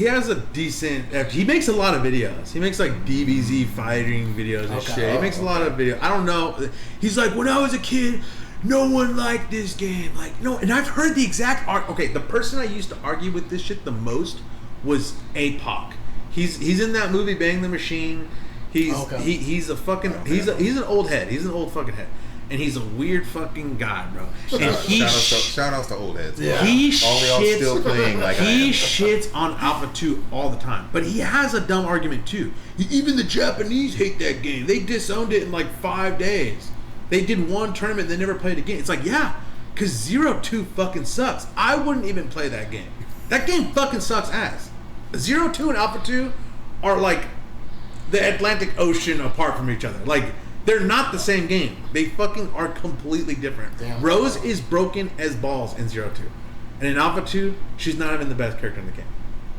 has a decent... He makes a lot of videos. He makes, like, DBZ fighting videos and shit. He makes a lot of videos. I don't know. He's like, when I was a kid, no one liked this game. Like, no. And I've heard the exact... Okay, the person I used to argue with this shit the most was APOC. He's in that movie, Bang the Machine. He's a fucking... He's an old head. He's an old fucking head. and he's a weird fucking guy, bro. And shout outs to old heads. Yeah. He all shits, still playing like he shits on Alpha 2 all the time. But he has a dumb argument too. Even the Japanese hate that game. They disowned it in like 5 days. They did one tournament, they never played again. It's like, yeah, because 0-2 fucking sucks. I wouldn't even play that game. That game fucking sucks ass. 0-2 and Alpha 2 are like the Atlantic Ocean apart from each other. Like, they're not the same game. They fucking are completely different. Damn. Rose is broken as balls in 0-2. And in Alpha 2, she's not even the best character in the game.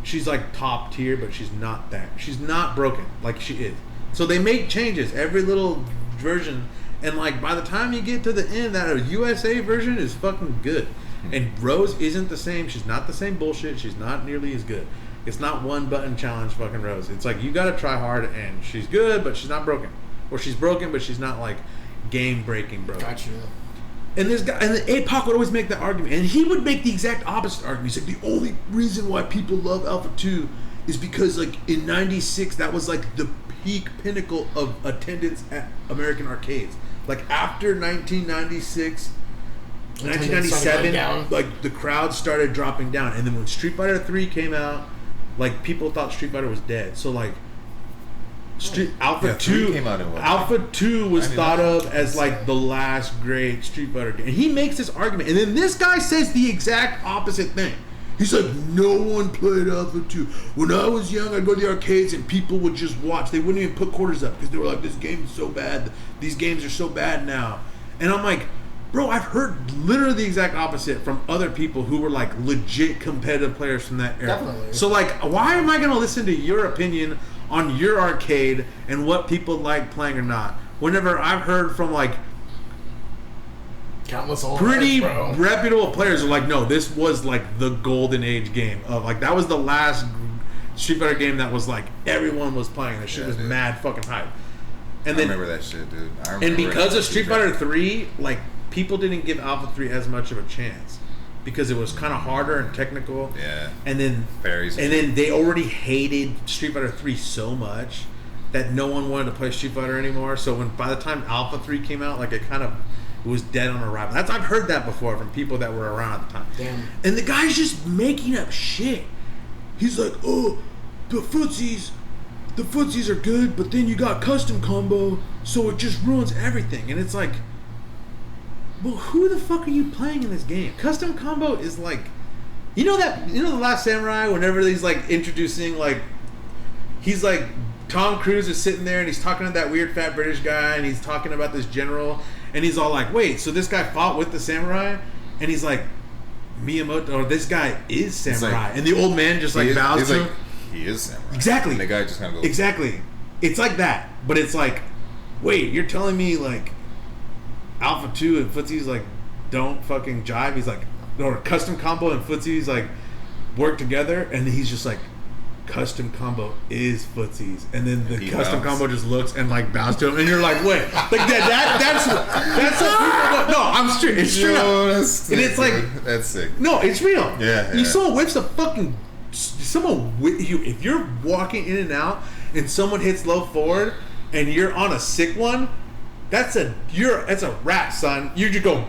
She's like top tier, but she's not that. She's not broken like she is. So they make changes every little version. And like by the time you get to the end, that USA version is fucking good. And Rose isn't the same. She's not the same bullshit. She's not nearly as good. It's not one button challenge fucking Rose. It's like you gotta try hard, and she's good, but she's not broken. Or she's broken, but she's not like game breaking broken. Gotcha. And this guy, and APOC would always make that argument, and he would make the exact opposite argument. He's like, the only reason why people love Alpha 2 is because like in '96 that was like the peak pinnacle of attendance at American arcades. Like after 1996, 1997, like the crowd started dropping down, and then when Street Fighter 3 came out, like people thought Street Fighter was dead. So like Alpha 2 came out in what? Alpha 2 was thought of as like the last great Street Fighter game. And he makes this argument, and then this guy says the exact opposite thing. He's like, no one played Alpha 2. When I was young, I'd go to the arcades and people would just watch. They wouldn't even put quarters up because they were like, this game is so bad. These games are so bad now. And I'm like, bro, I've heard literally the exact opposite from other people who were like legit competitive players from that era. Definitely. So like, why am I going to listen to your opinion on your arcade and what people like playing or not? Whenever I've heard from like countless old pretty heads, reputable players are like, no, this was like the golden age game of like that was the last Street Fighter game that was like everyone was playing. That shit was mad fucking hype. And then I remember that shit, dude. And because of Street Fighter 3, like people didn't give Alpha 3 as much of a chance because it was kind of harder and technical. Yeah. And then Fairies. And then they already hated Street Fighter 3 so much that no one wanted to play Street Fighter anymore. So when by the time Alpha 3 came out, like it was dead on arrival. I've heard that before from people that were around at the time. Damn. And the guy's just making up shit. He's like, oh, the footsies are good, but then you got custom combo, so it just ruins everything. And it's like, well, who the fuck are you playing in this game? Custom combo is like, you know the Last Samurai, whenever he's like introducing, like, he's like, Tom Cruise is sitting there and he's talking to that weird fat British guy and he's talking about this general and he's all like, wait, so this guy fought with the samurai? And he's like, Miyamoto, or this guy is samurai. Like, and the old man just like bows to him. He is samurai. Exactly. And the guy just kind of goes. Exactly. It's like that. But it's like, wait, you're telling me like Alpha 2 and Footsie's like don't fucking jive? He's like, or custom combo and Footsie's like work together, and he's just like, custom combo is Footsie's, and then the custom combo just looks and like bows to him, and you're like, wait, like that's what people go. No, I'm straight. It's straight up. That's sick, and it's like, dude. That's sick. No, it's real. Yeah. You someone whips a fucking someone with you. If you're walking in and out and someone hits low forward and you're on a sick one, that's a wrap, son. You just go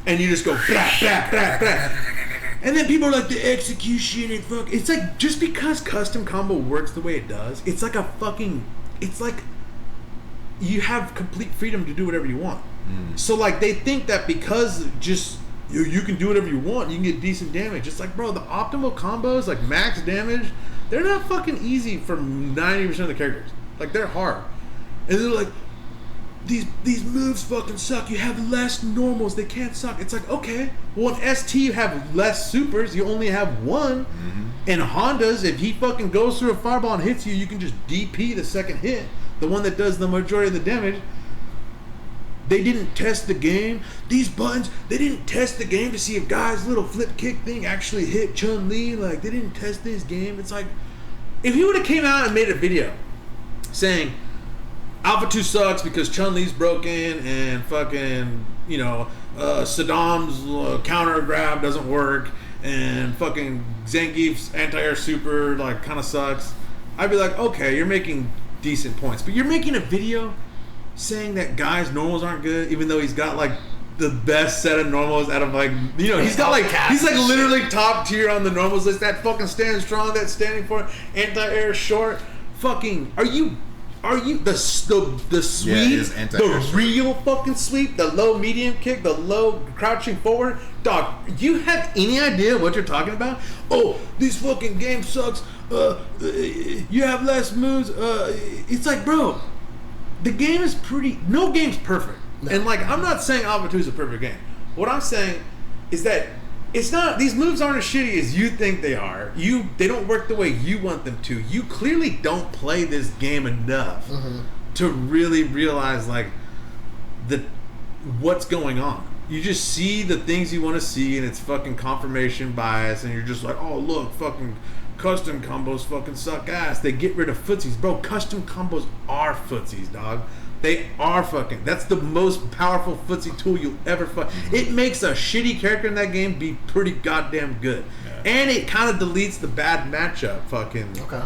and you just go blah, blah, blah, blah. And then people are like, the execution and fuck. It's like, just because custom combo works the way it does, it's like a fucking, it's like you have complete freedom to do whatever you want. So like they think that because just you can do whatever you want, you can get decent damage. It's like, bro, the optimal combos, like max damage, they're not fucking easy for 90% of the characters. Like they're hard. And they're like, these moves fucking suck. You have less normals. They can't suck. It's like, okay, well in ST you have less supers. You only have one. And Hondas, if he fucking goes through a fireball and hits you, you can just DP the second hit. The one that does the majority of the damage. They didn't test the game. These buttons, they didn't test the game to see if Guy's little flip kick thing actually hit Chun-Li. Like, they didn't test this game. It's like, if he would have came out and made a video saying Alpha 2 sucks because Chun-Li's broken and fucking, you know, Saddam's counter grab doesn't work and fucking Zangief's anti-air super like kind of sucks, I'd be like, okay, you're making decent points. But you're making a video saying that guys' normals aren't good, even though he's got like the best set of normals out of like, you know, he's got like, he's like literally top tier on the normals list. That fucking stand strong, that standing for anti-air short. Fucking, are you the sweep, the real fucking sweep, the low medium kick, the low crouching forward? Dog, you have any idea what you're talking about? Oh, this fucking game sucks. You have less moves. It's like, bro, the game is no game's perfect. No. And like, I'm not saying Alpha 2 is a perfect game. What I'm saying is that it's not, these moves aren't as shitty as you think they are. They don't work the way you want them to. You clearly don't play this game enough to really realize like what's going on. You just see the things you want to see, and it's fucking confirmation bias, and you're just like, oh look, fucking custom combos fucking suck ass. They get rid of footsies. Bro, custom combos are footsies, dog. They are fucking. That's the most powerful footsie tool you'll ever fuck. It makes a shitty character in that game be pretty goddamn good. Yeah. And it kind of deletes the bad matchup fucking. Okay.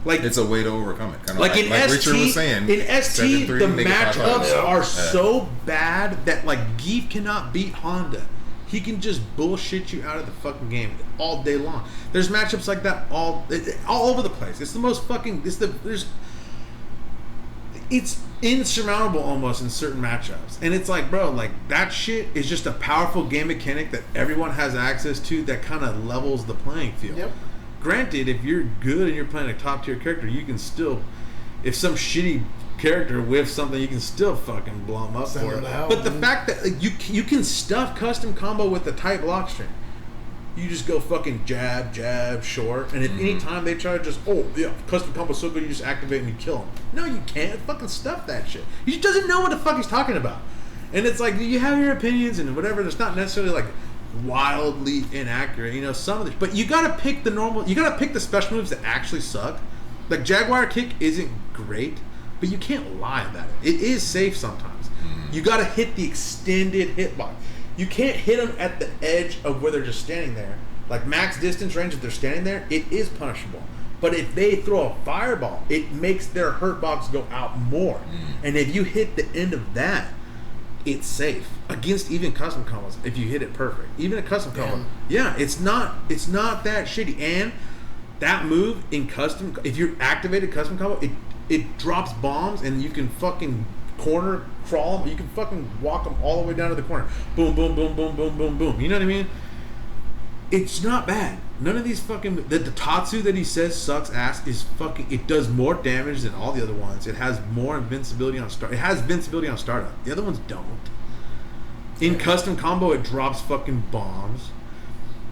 Like, it's a way to overcome it. Kind of like in like ST, Richard was saying, in ST, the matchups are so bad that like Geef cannot beat Honda. He can just bullshit you out of the fucking game all day long. There's matchups like that all over the place. It's the most fucking. It's insurmountable almost in certain matchups, and it's like, bro, like that shit is just a powerful game mechanic that everyone has access to that kind of levels the playing field. Yep. Granted, if you're good and you're playing a top tier character, you can still, if some shitty character whiffs something, you can still fucking blow them up for it. But the fact that like, you can stuff custom combo with the tight block string. You just go fucking jab, short, and if any time they try to just, oh yeah, custom combo's so good, you just activate and you kill them. No, you can't. Fucking stuff that shit. He just doesn't know what the fuck he's talking about. And it's like, you have your opinions and whatever. It's not necessarily like wildly inaccurate, you know. Some of it, but you gotta pick the normal. You gotta pick the special moves that actually suck. Like Jaguar kick isn't great, but you can't lie about it. It is safe sometimes. You gotta hit the extended hitbox. You can't hit them at the edge of where they're just standing there. Like max distance range, if they're standing there, it is punishable. But if they throw a fireball, it makes their hurt box go out more. And if you hit the end of that, it's safe against even custom combos. If you hit it perfect, even a custom combo, yeah, it's not that shitty. And that move in custom, if you activated custom combo, it drops bombs, and you can fucking corner crawl them. You can fucking walk them all the way down to the corner. Boom, boom, boom, boom, boom, boom, boom. You know what I mean? It's not bad. None of these fucking the Tatsu that he says sucks ass is fucking. It does more damage than all the other ones. It has more invincibility on start. It has invincibility on startup. The other ones don't. In custom combo, it drops fucking bombs.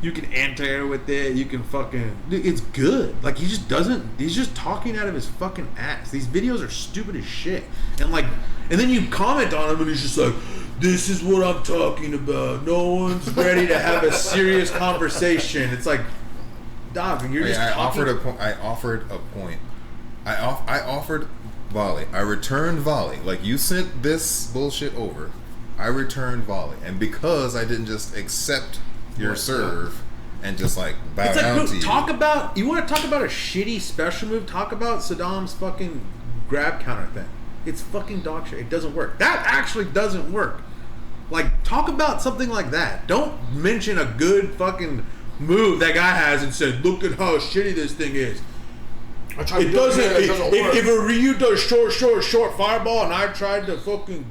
You can anti-air with it. You can fucking. It's good. Like he just doesn't. He's just talking out of his fucking ass. These videos are stupid as shit. And like, and then you comment on him, and he's just like, "This is what I'm talking about. No one's ready to have a serious conversation." It's like, dog, you're just. I offered a point. I offered volley. I returned volley. Like you sent this bullshit over. I returned volley, and because I didn't just accept your serve and just like bow down to you. Talk about, you want to talk about a shitty special move? Talk about Saddam's fucking grab counter thing. It's fucking dog shit. It doesn't work. That actually doesn't work. Like, talk about something like that. Don't mention a good fucking move that guy has and say, look at how shitty this thing is. It doesn't work. If a Ryu does short fireball and I tried to fucking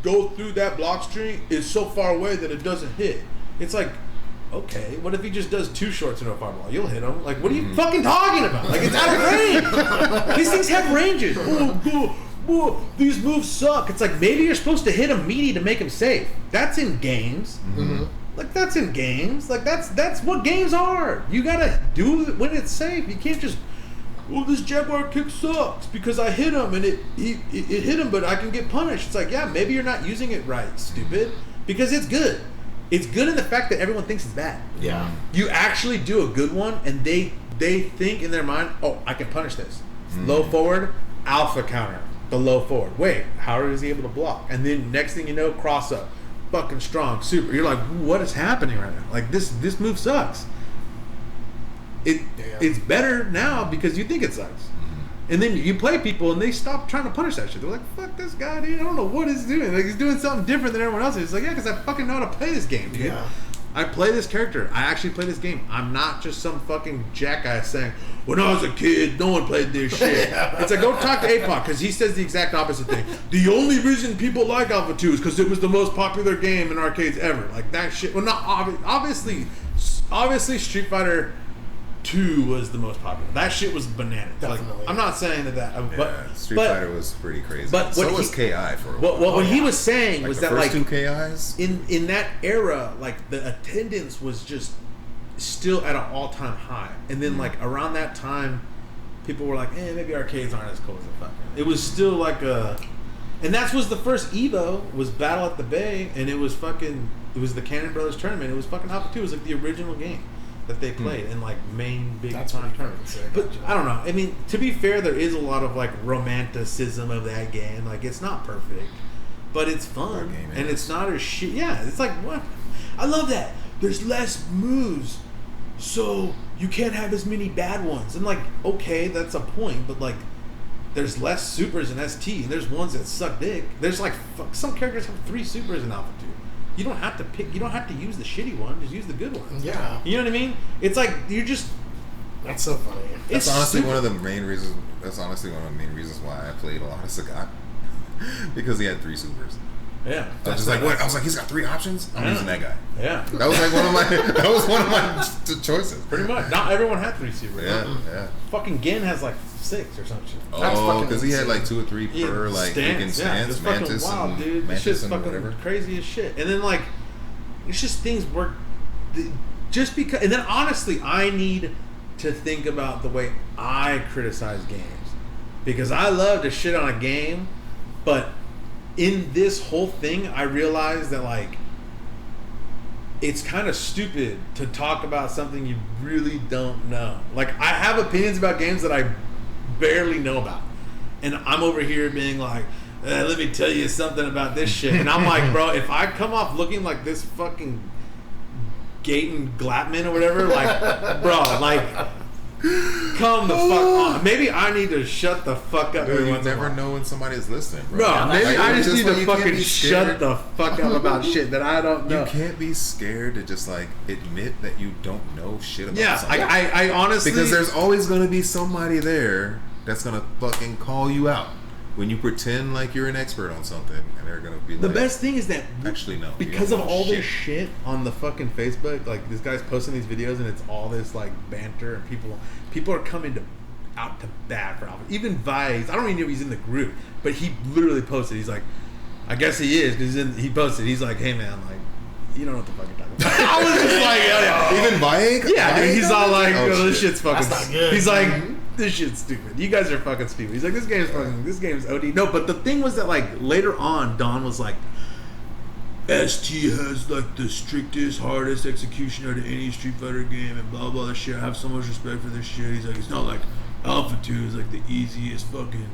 go through that block string, it's so far away that it doesn't hit. It's like, okay, what if he just does two shorts and a fireball? You'll hit him. Like, what are you fucking talking about? Like, it's out of range. These things have ranges. These moves suck. It's like, maybe you're supposed to hit him meaty to make him safe. That's in games. Like, that's in games. Like, that's what games are. You gotta do it when it's safe. You can't just, oh, this Jaguar kick sucks because I hit him and it hit him, but I can get punished. It's like, yeah, maybe you're not using it right, stupid. Because it's good. It's good in the fact that everyone thinks it's bad. Yeah. You actually do a good one, and they think in their mind, oh, I can punish this. Low forward, alpha counter. The low forward. Wait, how is he able to block? And then next thing you know, cross up. Fucking strong, super. You're like, what is happening right now? Like, this move sucks. It's better now because you think it sucks. And then you play people, and they stop trying to punish that shit. They're like, fuck this guy, dude. I don't know what he's doing. Like, he's doing something different than everyone else. He's like, yeah, because I fucking know how to play this game, dude. Yeah. I play this character. I actually play this game. I'm not just some fucking jackass saying, when I was a kid, no one played this shit. It's like, go talk to APOC, because he says the exact opposite thing. The only reason people like Alpha 2 is because it was the most popular game in arcades ever. Like, that shit. Well, not obviously Street Fighter 2 was the most popular. That shit was bananas. Definitely. Like, I'm not saying that, but Street Fighter was pretty crazy. But so was KI for a while. What he was saying was the that first like 2 KIs in that era, like the attendance was just still at an all-time high, and then like around that time, people were like, maybe arcades aren't as cool as the fucking. It was still like and that was the first Evo was Battle at the Bay, and it was the Cannon Brothers tournament. It was fucking Alpha 2. It was like the original game that they played in like main big time tournaments. But I don't know. I mean, to be fair, there is a lot of like romanticism of that game. Like, it's not perfect, but it's fun, and it's not as shit. Yeah, it's like, what? I love that. There's less moves, so you can't have as many bad ones. And like, okay, that's a point, but like, there's less supers in ST, and there's ones that suck dick. There's like some characters have 3 supers in Alpha 2. You don't have to pick. You don't have to use the shitty one. Just use the good one. Yeah. You know what I mean? It's like you're just. That's so funny. That's honestly one of the main reasons. That's honestly one of the main reasons why I played a lot of Sagat because he had 3 supers. Yeah. I was just like, what? I was like, he's got 3 options. I'm using that guy. Yeah. That was like one of my. That was one of my choices. Pretty much. Not everyone had 3 supers. Yeah. Fucking Gin has like 6 or some shit. Oh, because he had like 2 or 3 per like freaking stance, it's fucking Mantis, wild, dude. This Mantis shit's and fucking whatever. crazy as shit. And then like, it's just things work. Just because, and then honestly, I need to think about the way I criticize games, because I love to shit on a game, but in this whole thing, I realized that like, it's kind of stupid to talk about something you really don't know. Like, I have opinions about games that I barely know about, and I'm over here being like, let me tell you something about this shit. And I'm like, bro, if I come off looking like this fucking Gaten Glatman or whatever, like, bro, like, come the fuck on. Maybe I need to shut the fuck up. Dude, you never know when somebody's listening, bro. Bro, maybe I just need to fucking shut shut the fuck up about shit that I don't know. You can't be scared to just like admit that you don't know shit about something. I honestly, because there's always going to be somebody there that's going to fucking call you out when you pretend like you're an expert on something, and they're going to be like, the best thing is that actually no, because of all this shit on the fucking Facebook, like this guy's posting these videos and it's all this like banter, and people are coming out to bat for Alpha. Even Vice, I don't even know if he's in the group, but he literally posted, he's like, I guess he is, because he posted, he's like, hey man, like, you don't know what the fuck you're talking about. I was just like, even Vice? Yeah, dude, he's all like, this shit. shit's fucking, that's not good. He's like, this shit's stupid. You guys are fucking stupid. He's like, this game's OD. No, but the thing was that like later on, Don was like, ST has like the strictest, hardest execution out of any Street Fighter game, and blah blah shit. I have so much respect for this shit. He's like, it's not like Alpha 2 is like the easiest fucking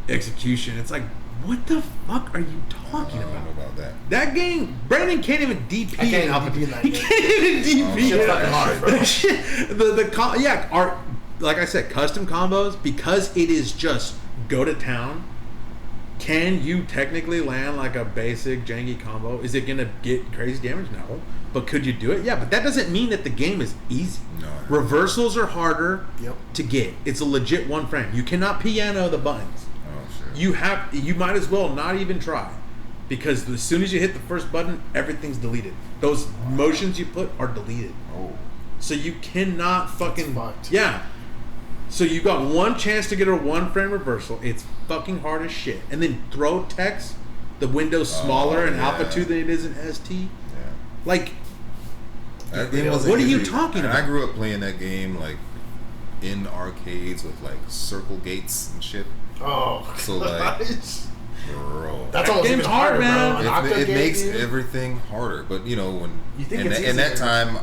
execution. It's like, what the fuck are you talking I don't about? know about that. That game, Brandon can't even DP in Alpha 2. DP in that He game. can't even DP. Shit's fucking hard, bro. That shit, like I said, custom combos, because it is just go to town. Can you technically land like a basic janky combo? Is it gonna get crazy damage? No. But could you do it? Yeah, but that doesn't mean that the game is easy. No. Reversals are harder Yep. to get. It's a legit one frame. You cannot piano the buttons. Oh shit. You might as well not even try, because as soon as you hit the first button, everything's deleted. Those motions you put are deleted. Oh. So you cannot fucking fucked. yeah. So you got one chance to get a one frame reversal. It's fucking hard as shit. And then throw text, the window's smaller in Alpha 2 than it is in ST. Yeah. Like, That game wasn't what are you easy. talking and about? I grew up playing that game like in arcades with like circle gates and shit. Oh, So like, gosh. bro, That's almost game's even hard, harder, man. bro. An Octo it game, makes dude. everything harder. But you know, when You think in, it's in that easier. time,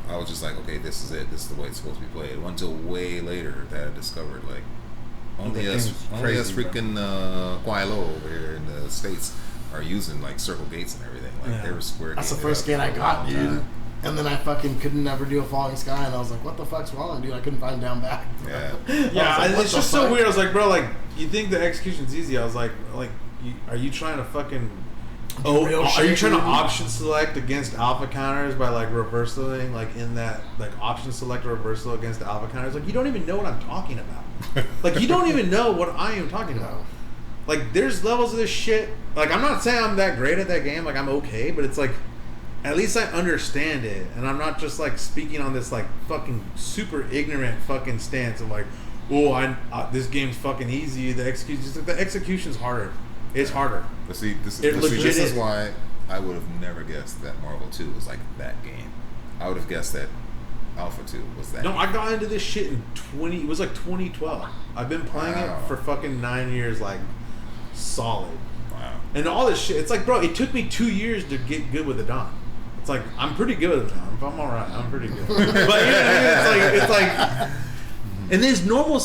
I was just like, okay, this is it. This is the way it's supposed to be played. Until way later that I discovered like only The us game's crazy, freaking Quilo over here in the States are using like circle gates and everything. Like Yeah. they were square. That's the gating it first up game I for a got, long dude. time. And then I fucking couldn't never do a falling sky, and I was like, what the fuck's wrong, dude? I couldn't find down back. Yeah. Yeah, like, what it's the just so fuck? weird. I was like, bro, like, you think the execution's easy? I was like, are you trying to fucking... Do real are you shit, trying to dude? option select against alpha counters by like reversaling, like in that like option select or reversal against the alpha counters? Like you don't even know what I'm talking about. Like you don't even know what I am talking about. Like there's levels of this shit. Like I'm not saying I'm that great at that game. Like I'm okay, but it's like at least I understand it, and I'm not just like speaking on this like fucking super ignorant fucking stance of like, oh, this game's fucking easy. The execution's harder. It's harder. But see, this is why I would have never guessed that Marvel 2 was like that game. I would have guessed that Alpha 2 was that. No, game. I got into this shit in it was like 2012. I've been playing it for fucking 9 years, like solid. Wow. And all this shit, it's like, bro, it took me 2 years to get good with the Dawn. It's like I'm pretty good with the Dawn. If I'm all right, I'm pretty good. But you know what I mean? It's like, and there's normal.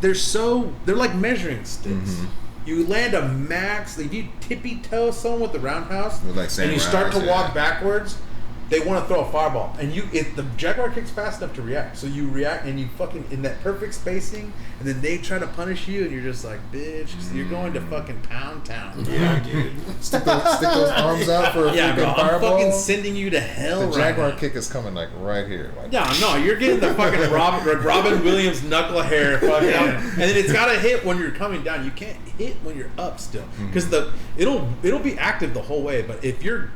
They're like measuring sticks. Mm-hmm. You land a max. If you tippy toe someone with the roundhouse, Like and you start to walk backwards, they want to throw a fireball, and the Jaguar kicks fast enough to react. So you react, and you fucking in that perfect spacing, and then they try to punish you, and you're just like, bitch, you're going to fucking Pound Town. Yeah, dude. Stick those arms out for a Yeah, bro, freaking I'm fireball. fucking sending you to hell. The Jaguar now. kick is coming like right here. Like, Yeah, no, you're getting the fucking Robin Williams knuckle hair fucking, and then it's gotta hit when you're coming down. You can't hit when you're up still, because it'll be active the whole way. But if you're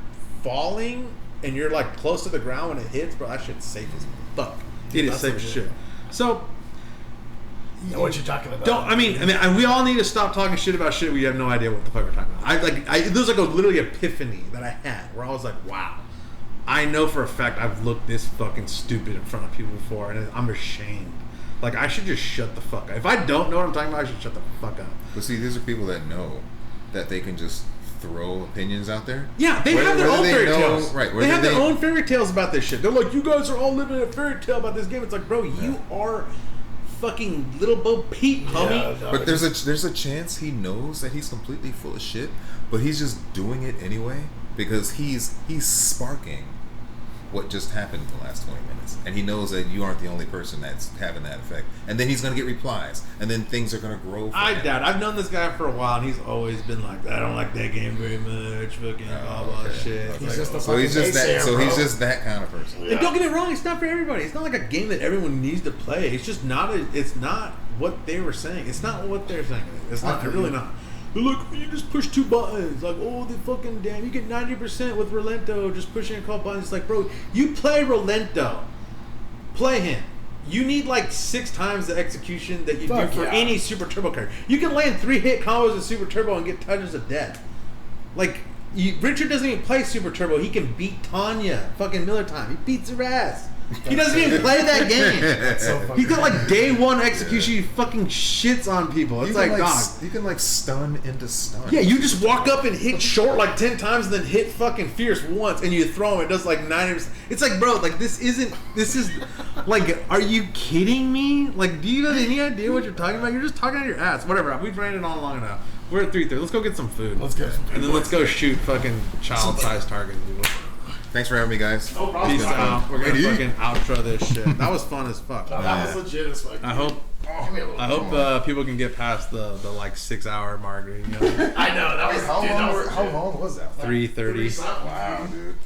falling and you're like close to the ground when it hits, bro, that shit's safe as fuck. It is safe as shit. So. You know what you're talking about. We all need to stop talking shit about shit we have no idea what the fuck we're talking about. There was like a literally epiphany that I had where I was like, wow, I know for a fact I've looked this fucking stupid in front of people before, and I'm ashamed. Like I should just shut the fuck up. If I don't know what I'm talking about, I should shut the fuck up. But see, these are people that know that they can just throw opinions out there. Yeah, they have their own fairy tales. Right. They have their own fairy tales about this shit. They're like, you guys are all living in a fairy tale about this game. It's like, bro, you are fucking Little Bo Peep, homie. Yeah, but there's a chance he knows that he's completely full of shit, but he's just doing it anyway because he's sparking what just happened in the last 20 minutes, and he knows that you aren't the only person that's having that effect, and then he's gonna get replies, and then things are gonna grow. I've known this guy for a while, and he's always been like, I don't like that game very much, fucking blah blah shit. Okay. He's just a So he's just that. So bro. he's just that kind of person. And don't get me wrong, it's not for everybody. It's not like a game that everyone needs to play. It's just not. It's not what they were saying. It's not what they're saying. It's not. They're really not. They're like, you just push 2 buttons. Like, oh, the fucking damn, you get 90% with Rolento just pushing a couple buttons. It's like, bro, you play Rolento. Play him. You need like 6 times the execution that you do for any Super Turbo character. You can land 3-hit combos in Super Turbo and get touches of death. Like, Richard doesn't even play Super Turbo. He can beat Tanya fucking Miller time. He beats her ass. He doesn't even play that game. So He's got like day 1 execution. He fucking shits on people. It's like, dog. You can like stun into stun. Yeah, you just walk up and hit short like 10 times and then hit fucking fierce once and you throw him. It does like 90%. It's like, bro, like this is like, are you kidding me? Like, do you have any idea what you're talking about? You're just talking out your ass. Whatever. We've ran it on long enough. We're at 3:30. Let's go get some food. Let's get some food. And then let's go shoot fucking child-sized targets. Thanks for having me, guys. No problem. Peace out. We're gonna fucking outro this shit. That was fun as fuck. No, that was legit as fuck. I hope people can get past the like 6 hour mark. You know? I know that was How long was that? 3:30. Wow, dude.